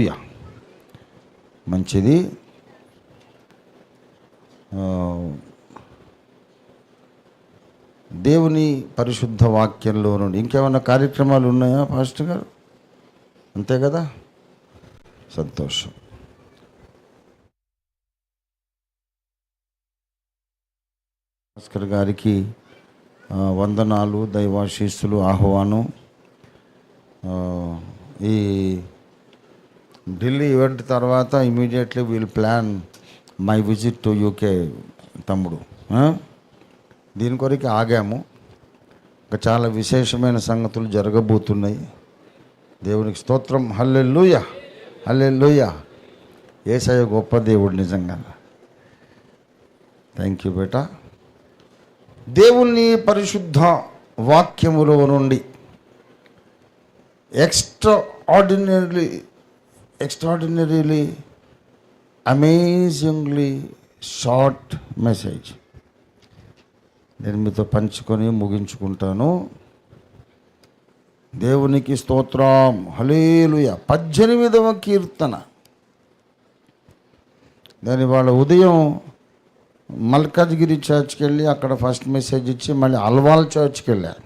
హల్లెలూయా. మంచిది. దేవుని పరిశుద్ధ వాక్యంలో నుండి ఇంకేమైనా కార్యక్రమాలు ఉన్నాయా పాస్టర్ గారు? అంతే కదా, సంతోషం. భాస్కర్ గారికి వందనాలు, దైవాశీస్సులు, ఆహ్వానం. ఈ ఢిల్లీ ఈవెంట్ తర్వాత immediately will plan my visit to UK తమ్ముడు. దీని కొరకు ఆగాము. ఇంకా చాలా విశేషమైన సంగతులు జరగబోతున్నాయి. దేవునికి స్తోత్రం. హల్లెలూయా, హల్లెలూయా. యేసయ్య గొప్ప దేవుడు నిజంగా. థ్యాంక్ యూ బేటా. దేవుని పరిశుద్ధ వాక్యములో నుండి ఎక్స్ట్రాడినరీలీ అమేజింగ్లీ షార్ట్ మెసేజ్ నేను మీతో పంచుకొని ముగించుకుంటాను. దేవునికి స్తోత్రం. హల్లెలూయా. 18వ కీర్తన. దాని వాళ్ళ ఉదయం మల్కాజ్గిరి చర్చ్కి వెళ్ళి అక్కడ ఫస్ట్ మెసేజ్ ఇచ్చి మళ్ళీ అల్వాల్ చర్చ్కి వెళ్ళారు.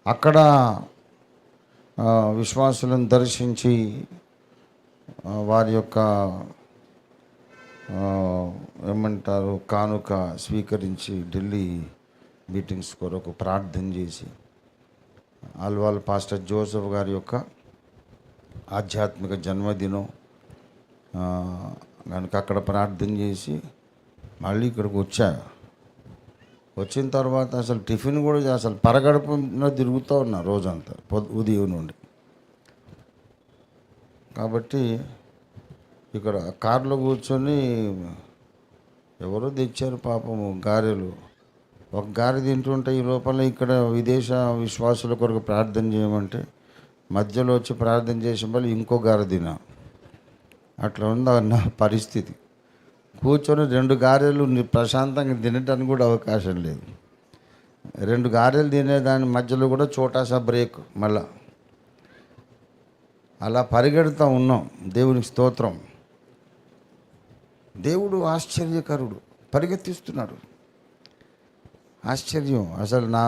అక్కడ విశ్వాసులను దర్శించి వారి యొక్క ఏమంటారు కానుక స్వీకరించి ఢిల్లీ మీటింగ్స్ కొరకు ప్రార్థన చేసి అల్వాల్ పాస్టర్ జోసెఫ్ గారి యొక్క ఆధ్యాత్మిక జన్మదినం కనుక అక్కడ ప్రార్థన చేసి మళ్ళీ ఇక్కడికి వచ్చిన తర్వాత అసలు టిఫిన్ కూడా అసలు పరగడుపున తిరుగుతూ ఉన్నా రోజంతా ఉదయం నుండి. కాబట్టి ఇక్కడ కారులో కూర్చొని ఎవరో తెచ్చారు పాపము గారెలు. ఒక గారె తింటుంటే ఈ లోపల ఇక్కడ విదేశ విశ్వాసుల కొరకు ప్రార్థన చేయమంటే మధ్యలో వచ్చి ప్రార్థన చేసిన వాళ్ళు ఇంకో గారె తినా. అట్లా ఉందా నా పరిస్థితి. కూర్చొని 2 గారెలు ప్రశాంతంగా తినడానికి కూడా అవకాశం లేదు. 2 గారెలు తినేదాని మధ్యలో కూడా చోటాసా బ్రేక్. మళ్ళా అలా పరిగెడుతూ ఉన్నాం. దేవునికి స్తోత్రం. దేవుడు ఆశ్చర్యకరుడు, పరిగెత్తిస్తున్నాడు. ఆశ్చర్యం. అసలు నా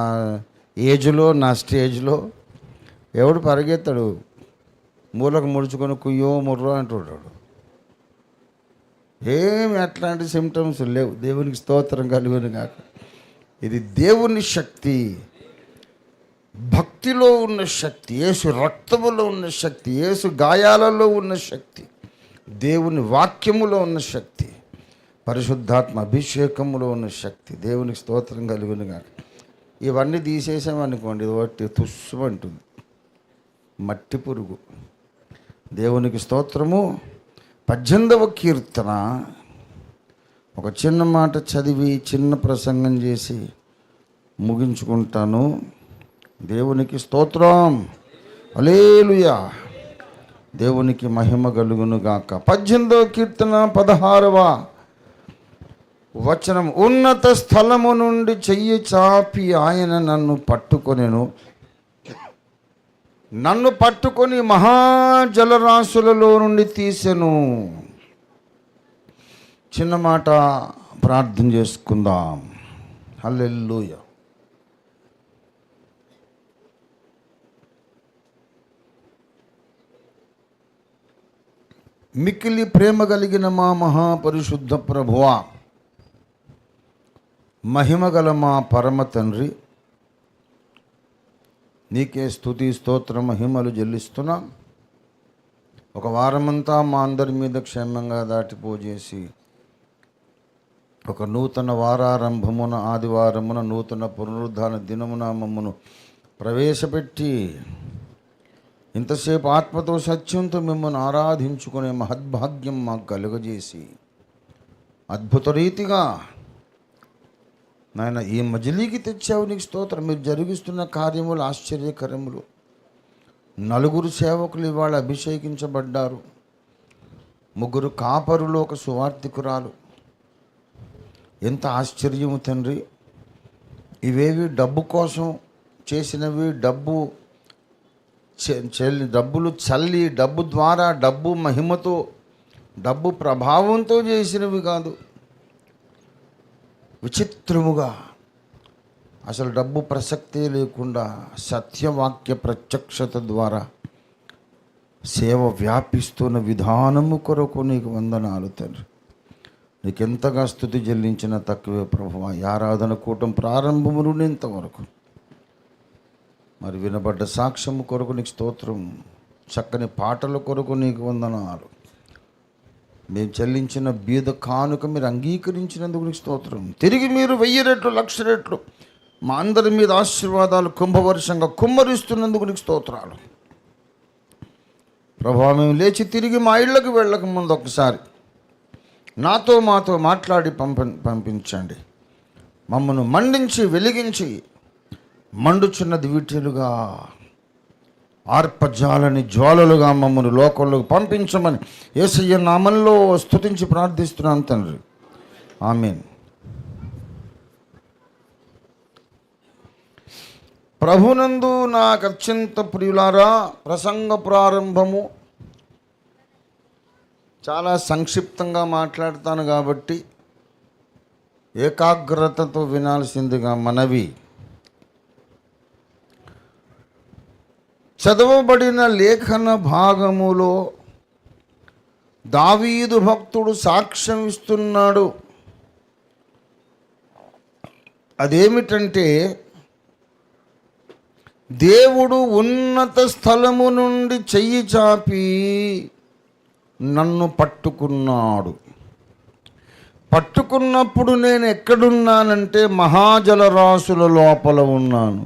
ఏజ్లో నా స్టేజ్లో ఎవడు పరిగెత్తాడు? మూలకు ముడుచుకొని కుయ్యో ముర్రో అంటుంటాడు. ఏమి అట్లాంటి సిమ్టమ్స్ లేవు. దేవునికి స్తోత్రం కలుగును కాక. ఇది దేవుని శక్తి, భక్తిలో ఉన్న శక్తి, యేసు రక్తములో ఉన్న శక్తి, యేసు గాయాలలో ఉన్న శక్తి, దేవుని వాక్యములో ఉన్న శక్తి, పరిశుద్ధాత్మ అభిషేకములో ఉన్న శక్తి. దేవునికి స్తోత్రం కలుగును కాక. ఇవన్నీ తీసేసామనుకోండి, ఒకటి తుస్సుమంటుంది, మట్టి పురుగు. దేవునికి స్తోత్రము. 18వ కీర్తన ఒక చిన్న మాట చదివి చిన్న ప్రసంగం చేసి ముగించుకుంటాను. దేవునికి స్తోత్రం. హల్లెలూయా. దేవునికి మహిమ కలుగును గాక. 18వ కీర్తన 16వ వచనం. ఉన్నత స్థలము నుండి చెయ్యి చాపి ఆయన నన్ను పట్టుకొని మహాజలరాశులలో నుండి తీసెను. చిన్న మాట ప్రార్థన చేసుకుందాం. హల్లెలూయా. మిక్కిలి ప్రేమ కలిగిన మా మహాపరిశుద్ధ ప్రభువా, మహిమగల మా పరమ తండ్రి, నీకే స్తుతి స్తోత్ర మహిమలు చెల్లిస్తున్నాం. ఒక వారమంతా మా అందరి మీద క్షేమంగా దాటిపోజేసి ఒక నూతన వారారంభమున ఆదివారమున నూతన పునరుద్ధాన దినమున మమ్మను ప్రవేశపెట్టి ఇంతసేపు ఆత్మతో సత్యంతో మిమ్మల్ని ఆరాధించుకునే మహద్భాగ్యం మాకు కలుగజేసి అద్భుత రీతిగా నాయన ఈ మజిలీకి తెచ్చావు. నీకు స్తోత్రం. మీరు జరిగిస్తున్న కార్యములు ఆశ్చర్యకరములు. 4 సేవకులు ఇవాళ అభిషేకించబడ్డారు. 3 కాపరులు, ఒక సువార్తికురాలు. ఎంత ఆశ్చర్యము తండ్రి. ఇవేవి డబ్బు కోసం చేసినవి, డబ్బు డబ్బులు చల్లి, డబ్బు ద్వారా, డబ్బు మహిమతో, డబ్బు ప్రభావంతో చేసినవి కాదు. విచిత్రముగా అసలు డబ్బు ప్రసక్తే లేకుండా సత్యవాక్య ప్రత్యక్షత ద్వారా సేవ వ్యాపిస్తున్న విధానము కొరకు నీకు వందనాలు తండ్రి. నీకెంతగా స్తుతి చెల్లించిన తక్కువే ప్రభువా. ఈ ఆరాధన కూటం ప్రారంభము నుండి ఇంతవరకు మరి వినబడ్డ సాక్ష్యము కొరకు నీకు స్తోత్రం. చక్కని పాటల కొరకు నీకు వందనాలు. మేము చెల్లించిన బీద కానుక మీరు అంగీకరించినందుకు నీకు స్తోత్రం. తిరిగి మీరు 1000 రెట్లు 1,00,000 రెట్లు మా అందరి మీద ఆశీర్వాదాలు కుంభవర్షంగా కుమ్మరిస్తున్నందుకు నీకు స్తోత్రాలు ప్రభువా. మేము లేచి తిరిగి మా ఇళ్ళకు వెళ్ళక ముందు ఒకసారి మాతో మాట్లాడి పంపించండి. మమ్మను మండించి వెలిగించి మండుచున్నది వీటిలుగా ఆర్పజాలని జ్వాలలుగా మమ్మను లోకంలోకి పంపించమని యేసయ్య నామములో స్తుతించి ప్రార్థిస్తున్నాను తండ్రి. ఆమేన్. ప్రభునందు నాకు అత్యంత ప్రియులారా, ప్రసంగ ప్రారంభము చాలా సంక్షిప్తంగా మాట్లాడతాను కాబట్టి ఏకాగ్రతతో వినాల్సిందిగా మనవి. చదవబడిన లేఖన భాగములో దావీదు భక్తుడు సాక్ష్యం ఇస్తున్నాడు. అదేమిటంటే, దేవుడు ఉన్నత స్థలము నుండి చెయ్యి చాపి నన్ను పట్టుకున్నాడు. పట్టుకున్నప్పుడు నేను ఎక్కడున్నానంటే మహాజలరాశుల లోపల ఉన్నాను.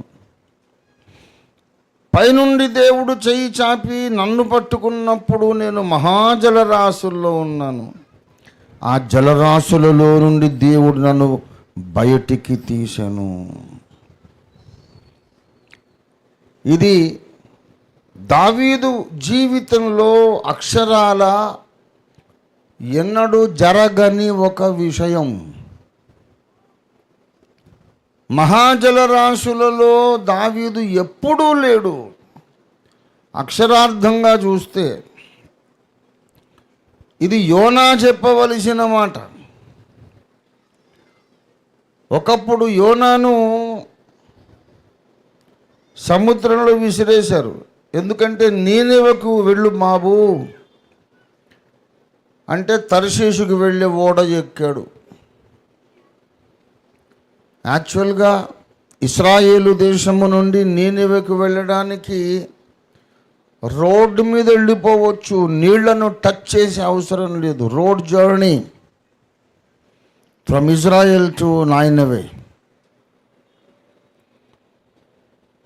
పైనుండి దేవుడు చెయ్యి చాపి నన్ను పట్టుకున్నప్పుడు నేను మహాజలరాశుల్లో ఉన్నాను. ఆ జలరాశులలో నుండి దేవుడు నన్ను బయటికి తీశాను. ఇది దావీదు జీవితంలో అక్షరాల ఎన్నడూ జరగని ఒక విషయం. మహాజలరాశులలో దావీదు ఎప్పుడూ లేడు. అక్షరార్థంగా చూస్తే ఇది యోనా చెప్పవలసిన మాట. ఒకప్పుడు యోనాను సముద్రంలో విసిరేశారు. ఎందుకంటే నీనెవకు వెళ్ళు బాబు అంటే తర్షీషుకు వెళ్ళే ఓడ ఎక్కాడు. యాక్చువల్గా ఇశ్రాయేలు దేశము నుండి నీనెవకు వెళ్ళడానికి రోడ్డు మీద వెళ్ళిపోవచ్చు, నీళ్లను టచ్ చేసే అవసరం లేదు. Road journey from Israel to Nineveh.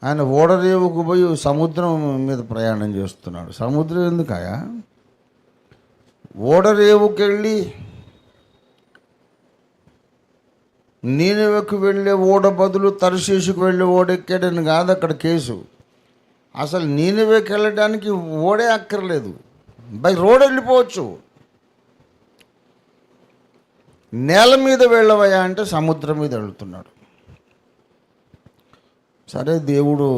ఆయన ఓడరేవుకు పోయి సముద్రం మీద ప్రయాణం చేస్తున్నాడు. సముద్రం ఎందుకయా? ఓడరేవుకి వెళ్ళి నీనెవకు వెళ్ళే ఓడ బదులు తర్షీషుకు వెళ్ళే ఓడెక్కాడని కాదు అక్కడ కేసు. అసలు నీనెవకి వెళ్ళడానికి ఓడే అక్కర్లేదు, బై రోడ్ వెళ్ళిపోవచ్చు. నేల మీద వెళ్ళవయా అంటే సముద్రం మీద వెళ్తున్నాడు. సరే, దేవుడు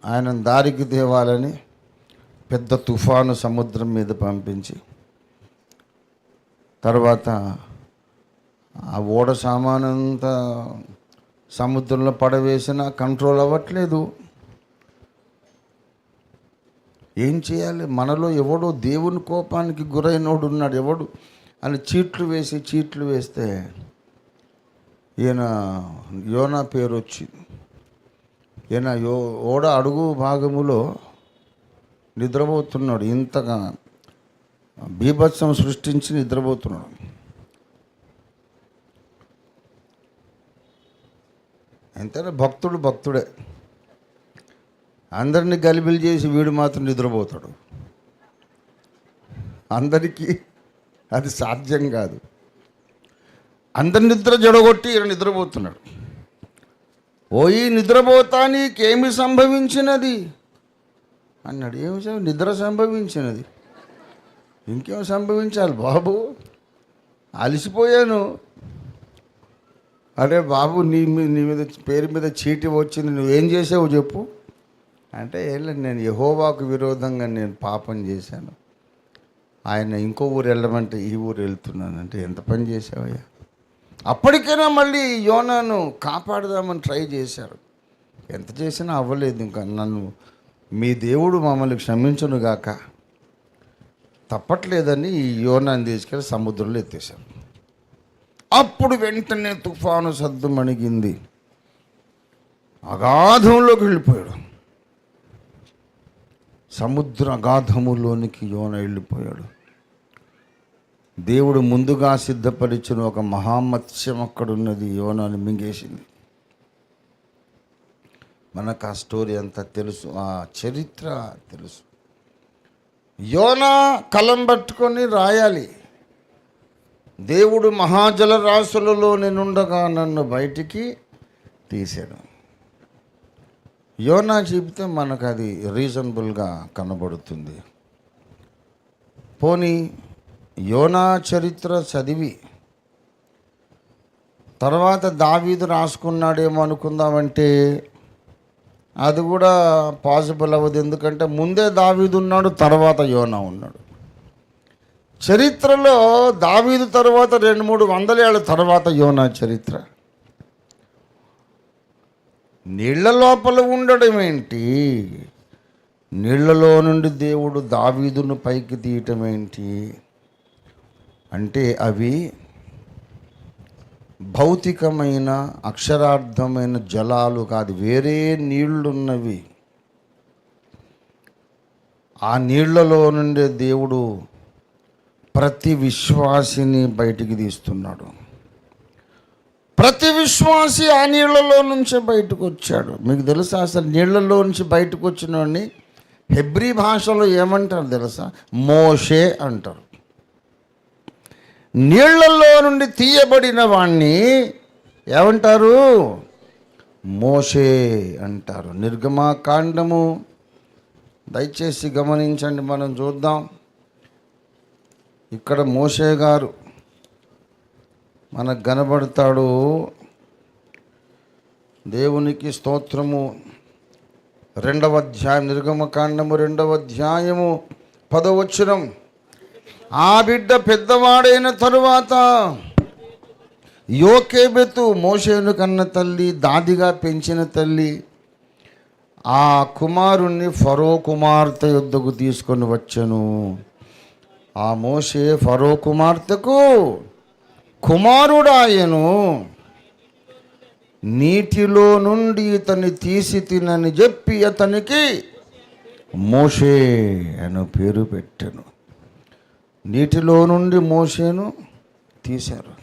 ఆయన దారికి తేవాలని పెద్ద తుఫాను సముద్రం మీద పంపించి తర్వాత ఆ ఓడ సామానంతా సముద్రంలో పడవేసినా కంట్రోల్ అవ్వట్లేదు. ఏం చేయాలి? మనలో ఎవడో దేవుని కోపానికి గురైనోడు ఉన్నాడు. ఎవడు అని చీట్లు వేస్తే ఈయన యోనా పేరు వచ్చింది. ఈయన ఓడ అడుగు భాగములో నిద్రపోతున్నాడు. ఇంతగా బీభత్సం సృష్టించి నిద్రపోతున్నాడు. ఎంతైనా భక్తుడే. అందరినీ గలిబిలి చేసి వీడు మాత్రం నిద్రపోతాడు. అందరికీ అది సాధ్యం కాదు. అందరి నిద్ర జడగొట్టి ఈయన నిద్రపోతున్నాడు. ఓయి నిద్రపోతా, నీకేమి సంభవించినది అన్నాడు. ఏమి నిద్ర సంభవించినది? ఇంకేం సంభవించాలి బాబు? అలసిపోయాను. అరే బాబు, నీ మీద పేరు మీద చీటీ వచ్చింది, నువ్వేం చేసావు చెప్పు అంటే ఏం లేదు, నేను యెహోవాకు విరోధంగా నేను పాపం చేశాను, ఆయన ఇంకో ఊరు వెళ్ళమంటే ఈ ఊరు వెళ్తున్నానంటే ఎంత పని చేసావయ్యా. అప్పటికైనా మళ్ళీ యోనాను కాపాడదామని ట్రై చేశారు. ఎంత చేసినా అవ్వలేదు. ఇంకా నన్ను మీ దేవుడు మమ్మల్ని క్షమించును గాక, తప్పట్లేదని ఈ యోనాను తీసుకెళ్ళి సముద్రంలో ఎత్తేశారు. అప్పుడు వెంటనే తుఫాను సద్దు మణిగింది, అగాధంలోకి వెళ్ళిపోయాడు. సముద్ర అగాధములోనికి యోన వెళ్ళిపోయాడు. దేవుడు ముందుగా సిద్ధపరిచిన ఒక మహామత్స్యం అక్కడున్నది, యోనాను మింగేసింది. మనకు ఆ స్టోరీ అంతా తెలుసు, ఆ చరిత్ర తెలుసు. యోనా కలం పట్టుకొని రాయాలి, దేవుడు మహాజల రాశులలో నేనుండగా నన్ను బయటికి తీశాడు. యోనా చెబితే మనకు అది రీజనబుల్గా కనబడుతుంది. పోనీ యోనా చరిత్ర చదివి తర్వాత దావీదు రాసుకున్నాడేమో అనుకుందామంటే అది కూడా పాసిబుల్ అవ్వదు. ఎందుకంటే ముందే దావీదు ఉన్నాడు, తర్వాత యోనా ఉన్నాడు. చరిత్రలో దావీదు తర్వాత 200-300 ఏళ్ళ తర్వాత యోనా చరిత్ర. నీళ్ల లోపల ఉండడం ఏంటి, నీళ్లలో నుండి దేవుడు దావీదును పైకి తీయటం ఏంటి అంటే అవి భౌతికమైన అక్షరార్థమైన జలాలు కాదు, వేరే నీళ్లున్నవి. ఆ నీళ్లలో నుండే దేవుడు ప్రతి విశ్వాసిని బయటికి తీస్తున్నాడు. ప్రతి విశ్వాసి ఆ నీళ్లలో నుంచే బయటకు వచ్చాడు. మీకు తెలుసా, అసలు నీళ్లలో నుంచి బయటకు వచ్చిన వాడిని హెబ్రీ భాషలో ఏమంటారు తెలుసా? మోషే అంటారు. నీళ్లలో నుండి తీయబడిన వాణ్ణి ఏమంటారు? మోషే అంటారు. నిర్గమకాండము దయచేసి గమనించండి, మనం చూద్దాం. ఇక్కడ మోషే గారు మనకు కనబడతాడు. దేవునికి స్తోత్రము. 2వ అధ్యాయం, నిర్గమకాండము 2వ అధ్యాయము 10వ వచనం. ఆ బిడ్డ పెద్దవాడైన తరువాత యోకేబెతు, మోషేను కన్న తల్లి, దాదిగా పెంచిన తల్లి, ఆ కుమారుణ్ణి ఫరో కుమార్తె యొద్దకు తీసుకొని వచ్చెను. ఆ మోషే ఫరో కుమార్తెకు కుమారుడాయను. నీటిలో నుండి ఇతన్ని తీసి తినని చెప్పి అతనికి మోషే అని పేరు పెట్టెను. నీటిలో నుండి మోషేను తీశారు.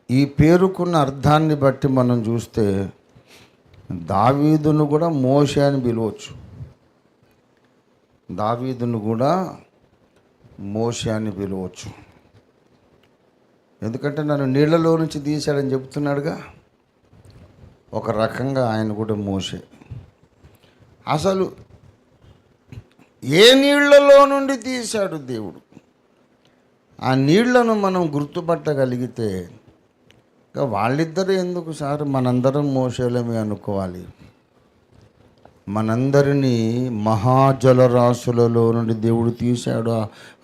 ఈ పేరుకున్న అర్థాన్ని బట్టి మనం చూస్తే దావీదును కూడా మోషే అని పిలవచ్చు. దావీదును కూడా మోషే అని పిలవచ్చు. ఎందుకంటే నన్ను నీళ్లలో నుంచి తీశాడని చెప్తున్నాడుగా. ఒక రకంగా ఆయన కూడా మోషే. అసలు ఏ నీళ్లలో నుండి తీశాడు దేవుడు, ఆ నీళ్లను మనం గుర్తుపట్టగలిగితే వాళ్ళిద్దరూ ఎందుకు సార్ మనందరం మోషేలమే అనుకోవాలి? మనందరినీ మహాజలరాశులలో నుండి దేవుడు తీశాడు.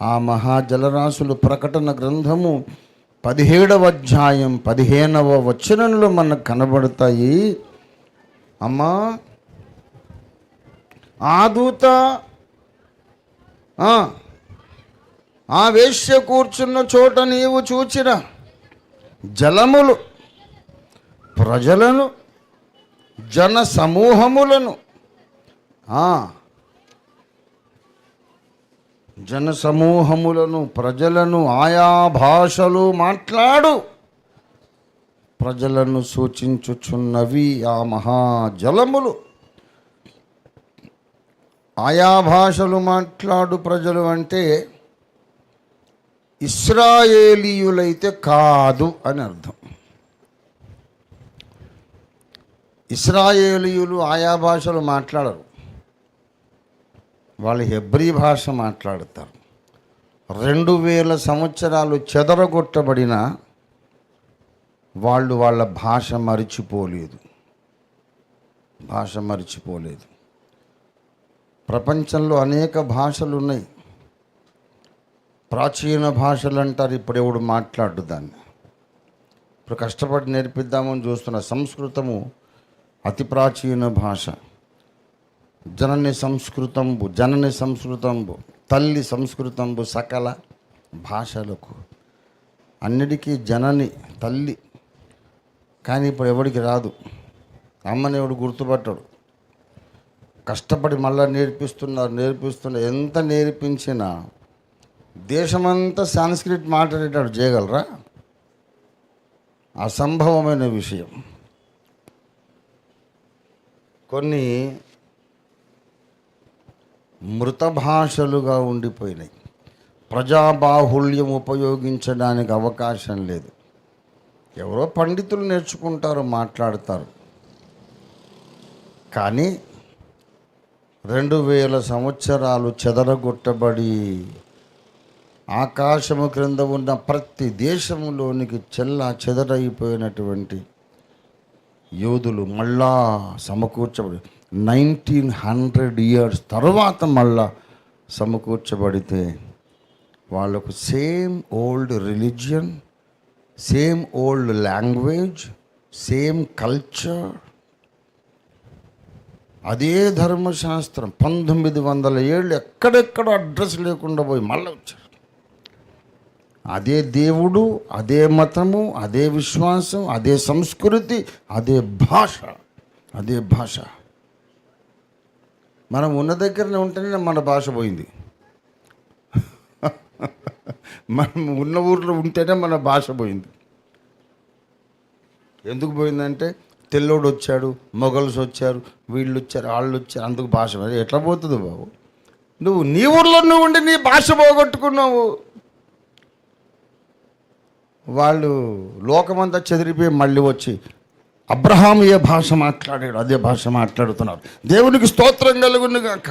ఆ మహాజలరాశులు ప్రకటన గ్రంథము 17వ అధ్యాయం 15వ వచనంలో మనకు కనబడతాయి. అమ్మా, ఆ దూత ఆ వేశ్య కూర్చున్న చోట నీవు చూచిన జలములు, ప్రజలను, జన సమూహములను, జన సమూహములను, ప్రజలను, ఆయా భాషలు మాట్లాడు ప్రజలను సూచించుచున్నవి ఆ మహాజలములు. ఆయా భాషలు మాట్లాడు ప్రజలు అంటే ఇశ్రాయేలీయులైతే కాదు అని అర్థం. ఇశ్రాయేలీయులు ఆయా భాషలు మాట్లాడరు, వాళ్ళు హెబ్రీ భాష మాట్లాడతారు. 2000 సంవత్సరాలు చెదరగొట్టబడిన వాళ్ళు వాళ్ళ భాష మరిచిపోలేదు. భాష మర్చిపోలేదు. ప్రపంచంలో అనేక భాషలు ఉన్నాయి. ప్రాచీన భాషలు అంటారు, ఇప్పుడు ఎవడు మాట్లాడు దాన్ని. ఇప్పుడు కష్టపడి నేర్పిద్దామని చూస్తున్న సంస్కృతము అతి ప్రాచీన భాష. జనని సంస్కృతంబు తల్లి సంస్కృతంబు సకల భాషలకు. అన్నిటికీ జనని తల్లి. కానీ ఇప్పుడు ఎవడికి రాదు. అమ్మని ఎవడు గుర్తుపట్టడు. కష్టపడి మళ్ళీ నేర్పిస్తున్నారు. ఎంత నేర్పించినా దేశమంతా సాంస్క్రిట్ మాట్లాడేటాడు చేయగలరా? అసంభవమైన విషయం. కొన్ని మృత భాషలుగా ఉండిపోయినాయి. ప్రజాబాహుళ్యం ఉపయోగించడానికి అవకాశం లేదు. ఎవరో పండితులు నేర్చుకుంటారు, మాట్లాడతారు. కానీ 2000 సంవత్సరాలు చెదరగొట్టబడి ఆకాశము క్రింద ఉన్న ప్రతి దేశంలోనికి చెదరైపోయినటువంటి యోధులు మళ్ళా సమకూర్చబడి 1900 years తర్వాత మళ్ళా సమకూర్చబడితే వాళ్ళకు same old religion, same old language, same culture, అదే ధర్మశాస్త్రం. 1900 ఏళ్ళు ఎక్కడెక్కడ అడ్రస్ లేకుండా పోయి మళ్ళీ వచ్చారు. అదే దేవుడు, అదే మతము, అదే విశ్వాసం, అదే సంస్కృతి, అదే భాష. మనం ఉన్న దగ్గరనే ఉంటేనే మన భాష పోయింది. మనం ఉన్న ఊర్లో ఉంటేనే మన భాష పోయింది. ఎందుకు పోయిందంటే తెల్లోడు వచ్చాడు, మొగల్స్ వచ్చారు, వీళ్ళు వచ్చారు, వాళ్ళు వచ్చారు, అందుకు భాష ఎట్లా పోతుంది బాబు? నువ్వు నీ ఊర్లో నువ్వు ఉండి నీ భాష పోగొట్టుకున్నావు. వాళ్ళు లోకమంతా చెదిరిపోయి మళ్ళీ వచ్చి అబ్రహాం ఏ భాష మాట్లాడాడు అదే భాష మాట్లాడుతున్నారు. దేవునికి స్తోత్రం కలుగును గాక.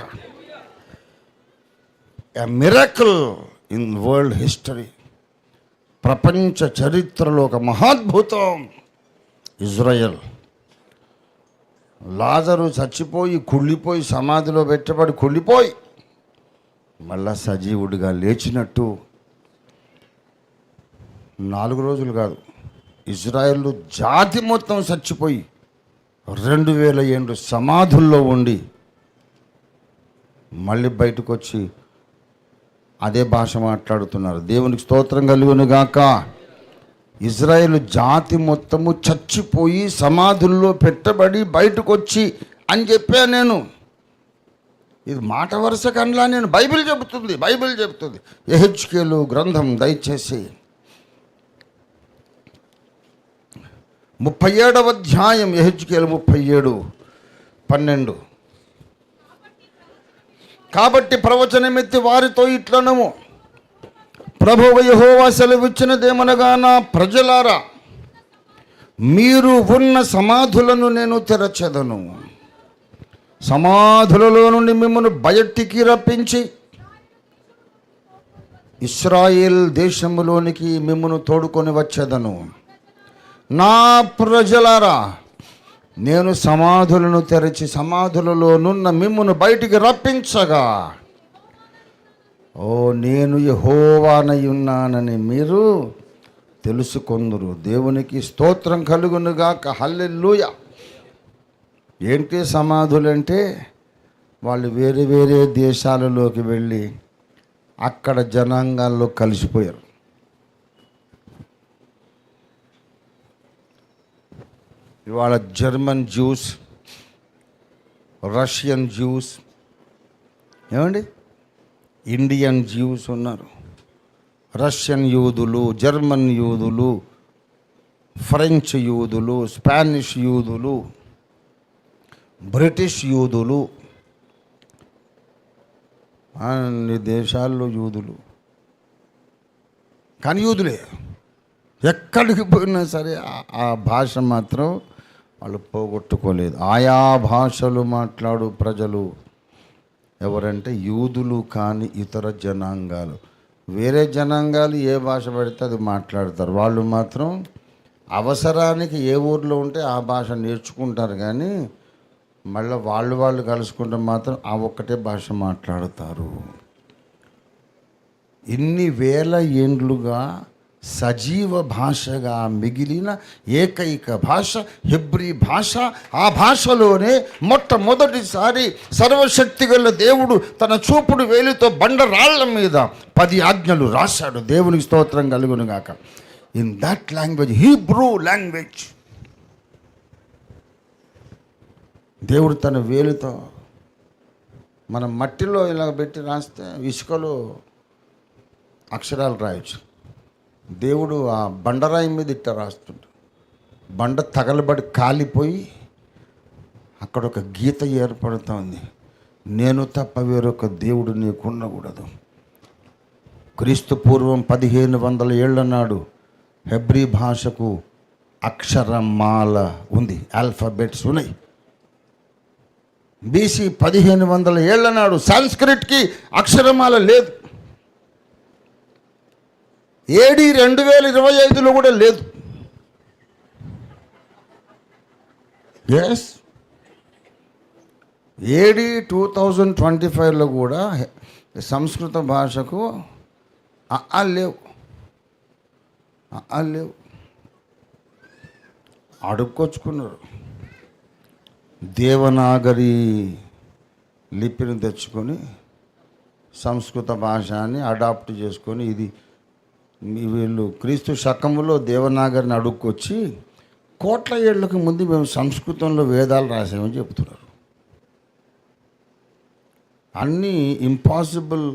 ఎ మిరకల్ ఇన్ వరల్డ్ హిస్టరీ. ప్రపంచ చరిత్రలో ఒక మహాద్భుతం. ఇజ్రాయెల్. లాజరు చచ్చిపోయి కుళ్ళిపోయి సమాధిలో పెట్టబడి కుళ్ళిపోయి మళ్ళా సజీవుడిగా లేచినట్టు 4 రోజులు కాదు, ఇజ్రాయెల్ జాతి మొత్తం చచ్చిపోయి 2000 ఏళ్ళు సమాధుల్లో ఉండి మళ్ళీ బయటకు వచ్చి అదే భాష మాట్లాడుతున్నారు. దేవునికి స్తోత్రం కలుగును గాక. ఇజ్రాయెల్ జాతి మొత్తము చచ్చిపోయి సమాధుల్లో పెట్టబడి బయటకు వచ్చి అని చెప్పా నేను. ఇది మాట వరుస కన్నా నేను బైబిల్ చెబుతుంది. యెహెజ్కేలు గ్రంథం దయచేసి 37వ అధ్యాయం, యెహెజ్కేలు 37:12. కాబట్టి ప్రవచనమెత్తి వారితో ఇట్లనము, ప్రభువు యెహోవా సెలవిచ్చినదేమనగా, నా ప్రజలారా, మీరు ఉన్న సమాధులను నేను తెరచెదను. సమాధులలో నుండి మిమ్మల్ని బయటికి రప్పించి ఇశ్రాయేల్ దేశములోనికి మిమ్మల్ని తోడుకొని వచ్చేదను. నా ప్రజలారా, నేను సమాధులను తెరచి సమాధులలో నున్న మిమ్మును బయటికి రప్పించగా, ఓ నేను యెహోవానై ఉన్నానని మీరు తెలుసుకొందురు. దేవునికి స్తోత్రం కలుగునుగాక. హల్లెలూయా. ఏంటి సమాధులంటే? వాళ్ళు వేరే వేరే దేశాలలోకి వెళ్ళి అక్కడ జనాంగాల్లో కలిసిపోయారు. ఇవాళ జర్మన్ జ్యూస్, రష్యన్ జ్యూస్, ఏమండి, ఇండియన్ జ్యూస్ ఉన్నారు. రష్యన్ యూదులు, జర్మన్ యూదులు, ఫ్రెంచ్ యూదులు, స్పానిష్ యూదులు, బ్రిటిష్ యూదులు, అన్ని దేశాల్లో యూదులు. కానీ యూదులే. ఎక్కడికి పోయినా సరే ఆ భాష మాత్రం వాళ్ళు పోగొట్టుకోలేదు. ఆయా భాషలు మాట్లాడు ప్రజలు ఎవరంటే యూదులు కానీ ఇతర జనాంగాలు. వేరే జనాంగాలు ఏ భాష పడితే అది మాట్లాడతారు. వాళ్ళు మాత్రం అవసరానికి ఏ ఊర్లో ఉంటే ఆ భాష నేర్చుకుంటారు. కానీ మళ్ళీ వాళ్ళు కలుసుకుంటే మాత్రం ఆ ఒక్కటే భాష మాట్లాడతారు. ఇన్ని వేల ఏండ్లుగా సజీవ భాషగా మిగిలిన ఏకైక భాష హెబ్రీ భాష. ఆ భాషలోనే మొట్టమొదటిసారి సర్వశక్తి గల దేవుడు తన చూపుడు వేలితో బండరాళ్ల మీద 10 ఆజ్ఞలు రాశాడు. దేవునికి స్తోత్రం కలుగును గాక. In that language, Hebrew language, దేవుడు తన వేలుతో, మనం మట్టిలో ఇలా పెట్టి రాస్తే ఇసుకలో అక్షరాలు రాయొచ్చు. దేవుడు ఆ బండరాయి మీద ఇట్ట రాస్తుంటాడు. బండ తగలబడి కాలిపోయి అక్కడ ఒక గీత ఏర్పడుతోంది. నేను తప్ప వేరొక దేవుడు నీకు ఉండకూడదు. క్రీస్తు పూర్వం 1500 ఏళ్ల నాడు హెబ్రీ భాషకు అక్షరమాల ఉంది, ఆల్ఫాబెట్స్ ఉన్నాయి. బీసీ 1500 ఏళ్ల నాడు సాంస్క్రిట్కి అక్షరమాల లేదు. ఏడి 2025లో కూడా లేదు. ఎస్, ఏడి 2025లో కూడా సంస్కృత భాషకు లేవు. అడుక్కొచ్చుకున్నారు. దేవనాగరి లిపిని తెచ్చుకొని సంస్కృత భాషని అడాప్ట్ చేసుకొని, ఇది వీళ్ళు క్రీస్తు శకములో దేవనాగరిని అడుక్కొచ్చి కోట్ల ఏళ్లకు ముందు మేము సంస్కృతంలో వేదాలు రాసామని చెప్తున్నారు. అన్నీ ఇంపాసిబుల్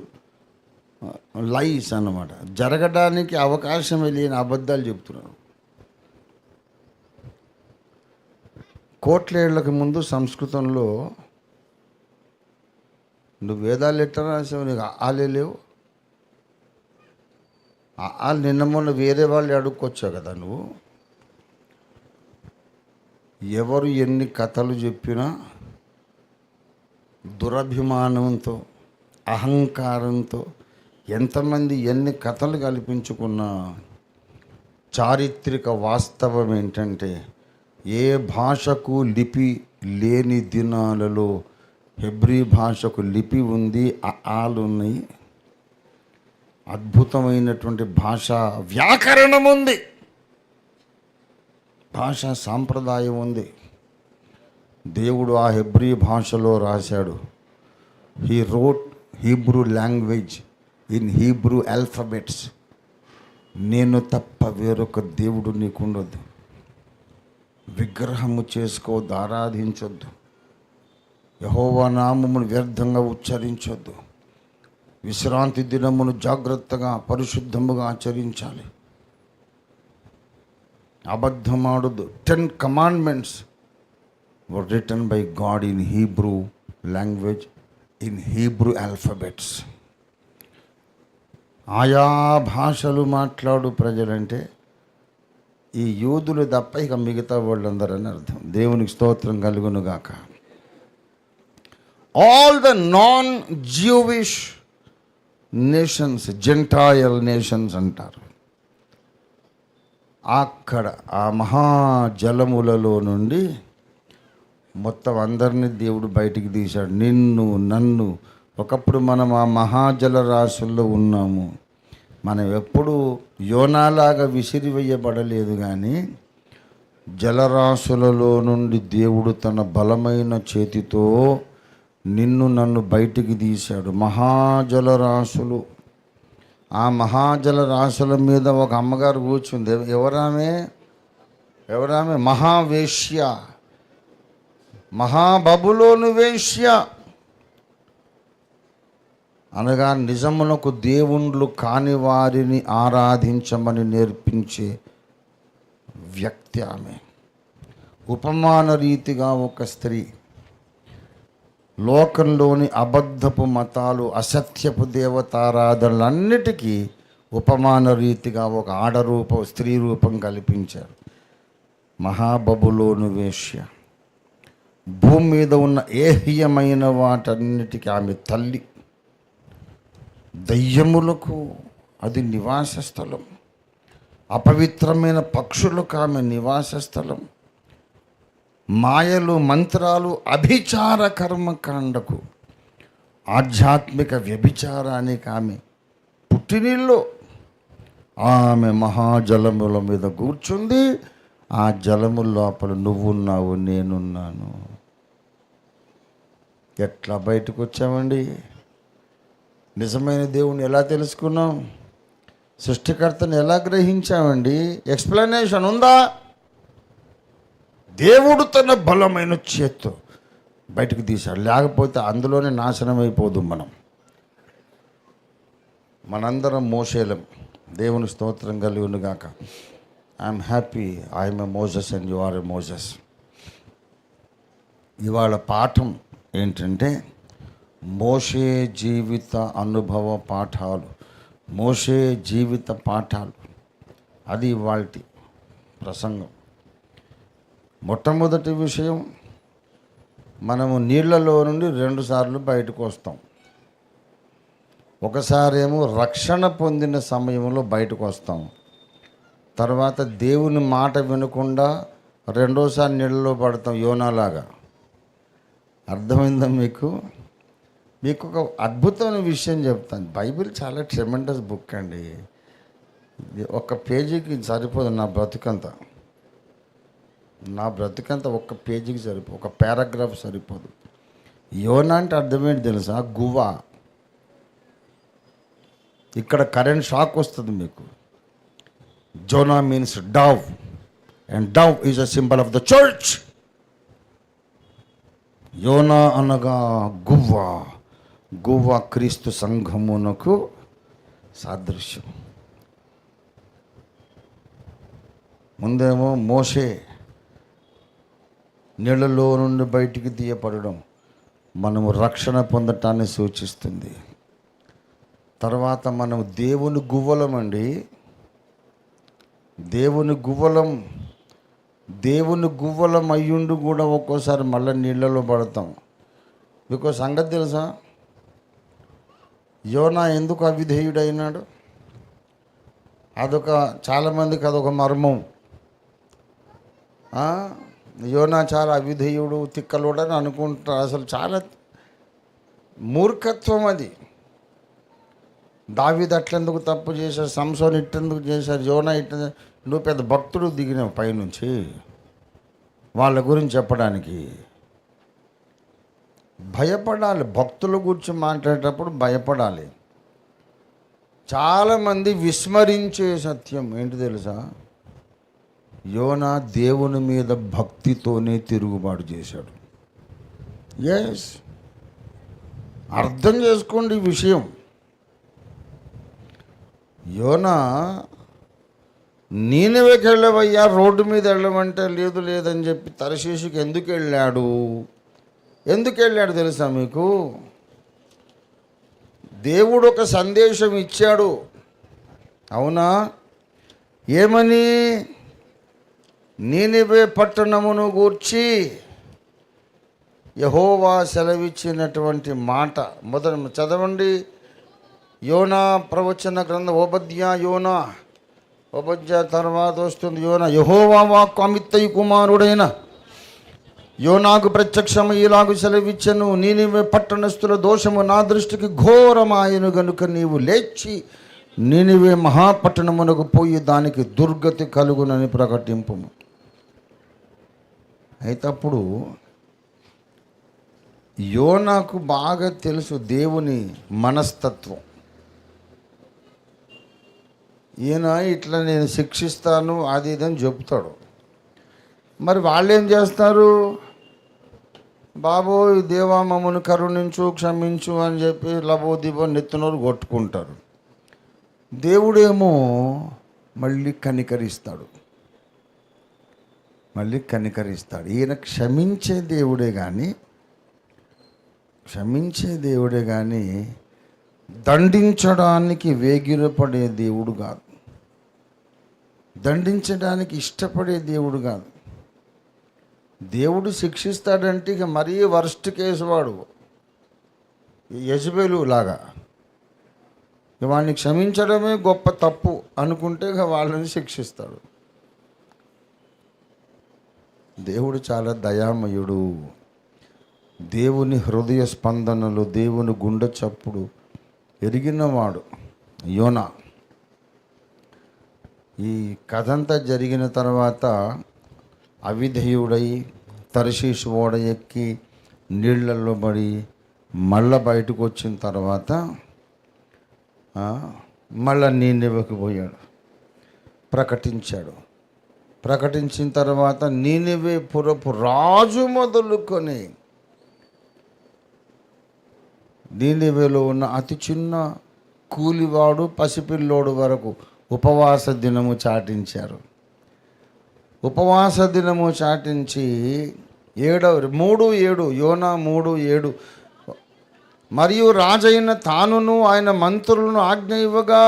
లైస్ అన్నమాట. జరగడానికి అవకాశం లేని అబద్ధాలు చెప్తున్నారు. కోట్ల ఏళ్లకు ముందు సంస్కృతంలో నువ్వు వేదాలు ఎట్లా రాసావు? నీకు ఆలే లేవు. నిన్న మొన్న వేరే వాళ్ళు అడుక్కొచ్చావు కదా నువ్వు. ఎవరు ఎన్ని కథలు చెప్పినా దురభిమానంతో, అహంకారంతో ఎంతమంది ఎన్ని కథలు కల్పించుకున్నా చారిత్రక వాస్తవం ఏంటంటే, ఏ భాషకు లిపి లేని దినాలలో హెబ్రీ భాషకు లిపి ఉంది, ఆలున్నాయి. అద్భుతమైనటువంటి భాషా వ్యాకరణం ఉంది, భాషా సాంప్రదాయం ఉంది. దేవుడు ఆ హెబ్రీ భాషలో రాశాడు. He wrote Hebrew language in Hebrew alphabets. నేను తప్ప వేరొక దేవుడు నీకుండొద్దు. విగ్రహము చేసుకోవద్దు, ఆరాధించొద్దు. యెహోవా నామమును వ్యర్థంగా ఉచ్చరించొద్దు. విశ్రాంతి దినమును జాగ్రత్తగా పరిశుద్ధముగా ఆచరించాలి. అబద్ధమాడొద్దు. 10 commandments were written by God in Hebrew language, in Hebrew alphabets. ఆయా భాషలు మాట్లాడు ప్రజలంటే ఈ యూదులు తప్ప ఇక మిగతా వాళ్ళందరూ అని అర్థం. దేవునికి స్తోత్రం కలుగును గాక. All the non Jewish nations, gentile nations అంటారు. అక్కడ ఆ మహాజలములలో నుండి మొత్తం అందరినీ దేవుడు బయటికి తీశాడు. నిన్ను, నన్ను. ఒకప్పుడు మనం ఆ మహాజల రాశుల్లో ఉన్నాము. మనం ఎప్పుడు యోనాలాగా విసిరివేయబడలేదు, కానీ జలరాశులలో నుండి దేవుడు తన బలమైన చేతితో నిన్ను నన్ను బయటికి తీశాడు. మహాజల రాశులు. ఆ మహాజల రాశుల మీద ఒక అమ్మగారు కూర్చుంది. ఎవరామె? మహావేశ్య, మహాబబులోను వేశ్య అనగా నిజమునకు దేవుళ్ళు కాని వారిని ఆరాధించమని నేర్పించే వ్యక్తి ఆమె. ఉపమాన రీతిగా ఒక స్త్రీ లోకంలోని అబద్ధపు మతాలు, అసత్యపు దేవతారాధనలన్నిటికీ ఉపమాన రీతిగా ఒక ఆడరూపం, స్త్రీ రూపం కల్పించారు. మహాబబులోను వేశ్య. భూమి మీద ఉన్న ఏహ్యమైన వాటన్నిటికీ ఆమె తల్లి. దయ్యములకు అది నివాస స్థలం. అపవిత్రమైన పక్షులకు ఆమె నివాస స్థలం. మాయలు, మంత్రాలు, అభిచార కర్మకాండకు, ఆధ్యాత్మిక వ్యభిచారానికి ఆమె పుట్టినిల్లు. ఆమె మహాజలముల మీద కూర్చుంది. ఆ జలముల లోపల నువ్వున్నావు, నేనున్నాను. ఎట్లా బయటకు వచ్చామండి? నిజమైన దేవుని ఎలా తెలుసుకున్నాం? సృష్టికర్తను ఎలా గ్రహించామండి? ఎక్స్ప్లెనేషన్ ఉందా? దేవుడు తన బలమైన చేత్తో బయటకు తీశాడు. లేకపోతే అందులోనే నాశనం అయిపోదు. మనందరం మోషేలం. దేవుని స్తోత్రం కలుగును గాక. I'm happy I'm a Moses and you are a Moses. ఇవాళ పాఠం ఏంటంటే మోషే జీవిత అనుభవ పాఠాలు, మోషే జీవిత పాఠాలు. అది ఇవాళ ప్రసంగం. మొట్టమొదటి విషయం, మనము నీళ్లలో నుండి 2 సార్లు బయటకు వస్తాం. ఒకసారేమో రక్షణ పొందిన సమయంలో బయటకు వస్తాం. తర్వాత దేవుని మాట వినకుండా రెండోసారి నీళ్ళలో పడతాం, యోనాలాగా. అర్థమైందా మీకు? మీకు ఒక అద్భుతమైన విషయం చెప్తాను. బైబిల్ చాలా ట్రెమెండస్ బుక్ అండి. ఒక పేజీకి సరిపోదు నా బ్రతుకంతా. ఒక్క పేజీకి సరిపోదు, ఒక పారాగ్రాఫ్ సరిపోదు. యోనా అంటే అర్థమేంటి తెలుసా? గువ్వ. ఇక్కడ కరెంట్ షాక్ వస్తుంది మీకు. Zona means Dove, and Dove is a symbol of the church. యోనా అనగా గువ్వ. గువ్వ క్రీస్తు సంఘమునకు సాదృశ్యం. ముందేమో మోషే నీళ్ళలో నుండి బయటికి తీయపడడం మనము రక్షణ పొందటాన్ని సూచిస్తుంది. తర్వాత మనం దేవుని గువ్వలమండి. దేవుని గువ్వలం అయ్యుండి కూడా ఒక్కోసారి మళ్ళీ నీళ్ళలో పడతాం. మీకు సంగతి తెలుసా? యోనా ఎందుకు అవిధేయుడైనాడు? చాలామందికి అదొక మర్మం. యోనా చాలా అవిధేయుడు, తిక్కలోడని అనుకుంటారు. అసలు చాలా మూర్ఖత్వం అది. దావీదు అట్లెందుకు తప్పు చేశారు, సంసోన్ ఇట్టెందుకు చేశారు, యోనా ఇట్ట. నువ్వు పెద్ద భక్తుడు దిగినావు పైనుంచి వాళ్ళ గురించి చెప్పడానికి. భయపడాలి. భక్తుల గురించి మాట్లాడేటప్పుడు భయపడాలి. చాలామంది విస్మరించే సత్యం ఏంటి తెలుసా? యోనా దేవుని మీద భక్తితోనే తిరుగుబాటు చేశాడు. ఎస్, అర్థం చేసుకోండి ఈ విషయం. యోనా నీనెవేకి వెళ్ళవయ్యా, రోడ్డు మీద వెళ్ళమంటే లేదని చెప్పి తర్షీషుకి ఎందుకు వెళ్ళాడు తెలుసా మీకు? దేవుడు ఒక సందేశం ఇచ్చాడు. అవునా? ఏమని? నీనెవే పట్టణమును గూర్చి యెహోవా సెలవిచ్చినటువంటి మాట. మొదట చదవండి. యోనా ప్రవచన గ్రంథం. ఓబద్యా తర్వాత వస్తుంది యోనా. యెహోవా వాక్కు అమిత్తయి కుమారుడైన యోనాకు ప్రత్యక్షము ఇలాగు సెలవిచ్చెను. నీనెవే పట్టణస్థుల దోషము నా దృష్టికి ఘోరమాయను గనుక నీవు లేచి నీనెవే మహాపట్టణమునకు పోయి దానికి దుర్గతి కలుగునని ప్రకటింపుము. అయితే అప్పుడు యోనాకు బాగా తెలుసు దేవుని మనస్తత్వం. ఈయన ఇట్లా నేను శిక్షిస్తాను అది ఇదని చెప్తాడు. మరి వాళ్ళు ఏం చేస్తారు? బాబోయ్ దేవా మమ్మల్ని కరుణించు, క్షమించు అని చెప్పి లబోదిబో నెత్తినోరు కొట్టుకుంటారు. దేవుడేమో మళ్ళీ కనికరిస్తాడు. ఈయన క్షమించే దేవుడే కానీ దండించడానికి వేగిరపడే దేవుడు కాదు. దండించడానికి ఇష్టపడే దేవుడు కాదు. దేవుడు శిక్షిస్తాడంటే ఇక మరీ వర్స్ట్ కేసు వాడు, యెజబెలు లాగా. వాడిని క్షమించడమే గొప్ప తప్పు అనుకుంటే ఇక వాళ్ళని శిక్షిస్తాడు. దేవుడు చాలా దయామయుడు. దేవుని హృదయ స్పందనలు, దేవుని గుండె చప్పుడు ఎరిగినవాడు యోనా. ఈ కథ అంతా జరిగిన తర్వాత అవిధేయుడై తర్షీషు ఓడ ఎక్కి నీళ్లలో పడి మళ్ళా బయటకు వచ్చిన తర్వాత మళ్ళా నీనెవెకి పోయాడు, ప్రకటించాడు. ప్రకటించిన తర్వాత నీనెవె పురపు రాజు మొదలుకొని నీనెవెలో ఉన్న అతి చిన్న కూలివాడు, పసిపిల్లోడు వరకు ఉపవాస దినము చాటించారు. ఉపవాస దినము చాటించి 3:7 యోనా 3:7 మరియు రాజైన తానును ఆయన మంత్రులను ఆజ్ఞ ఇవ్వగా,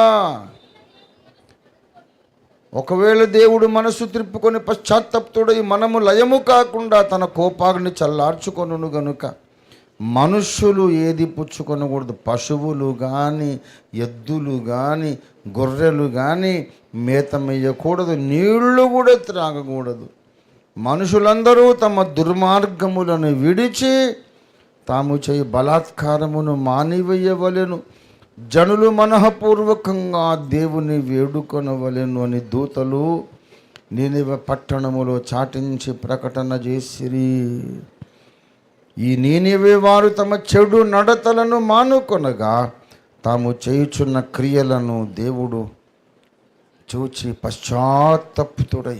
ఒకవేళ దేవుడు మనసు త్రిప్పుకొని పశ్చాత్తప్తుడై మనము లయము కాకుండా తన కోపాగ్ని చల్లార్చుకొనును గనుక మనుష్యులు ఏది పుచ్చుకొనకూడదు. పశువులు కానీ, ఎద్దులు కానీ, గొర్రెలు కానీ మేత మేయకూడదు, నీళ్లు కూడా త్రాగకూడదు. మనుషులందరూ తమ దుర్మార్గములను విడిచి తాము చేయి బలాత్కారమును మానివేయవలెను, జనులు మనఃపూర్వకంగా దేవుని వేడుకొనవలెను అని దూతలు నీనెవె పట్టణములో చాటించి ప్రకటన చేసిరి. ఈ నీనెవె వారు తమ చెడు నడతలను మానుకొనగా తాము చేయుచున్న క్రియలను దేవుడు చూచి పశ్చాత్తప్తుడై,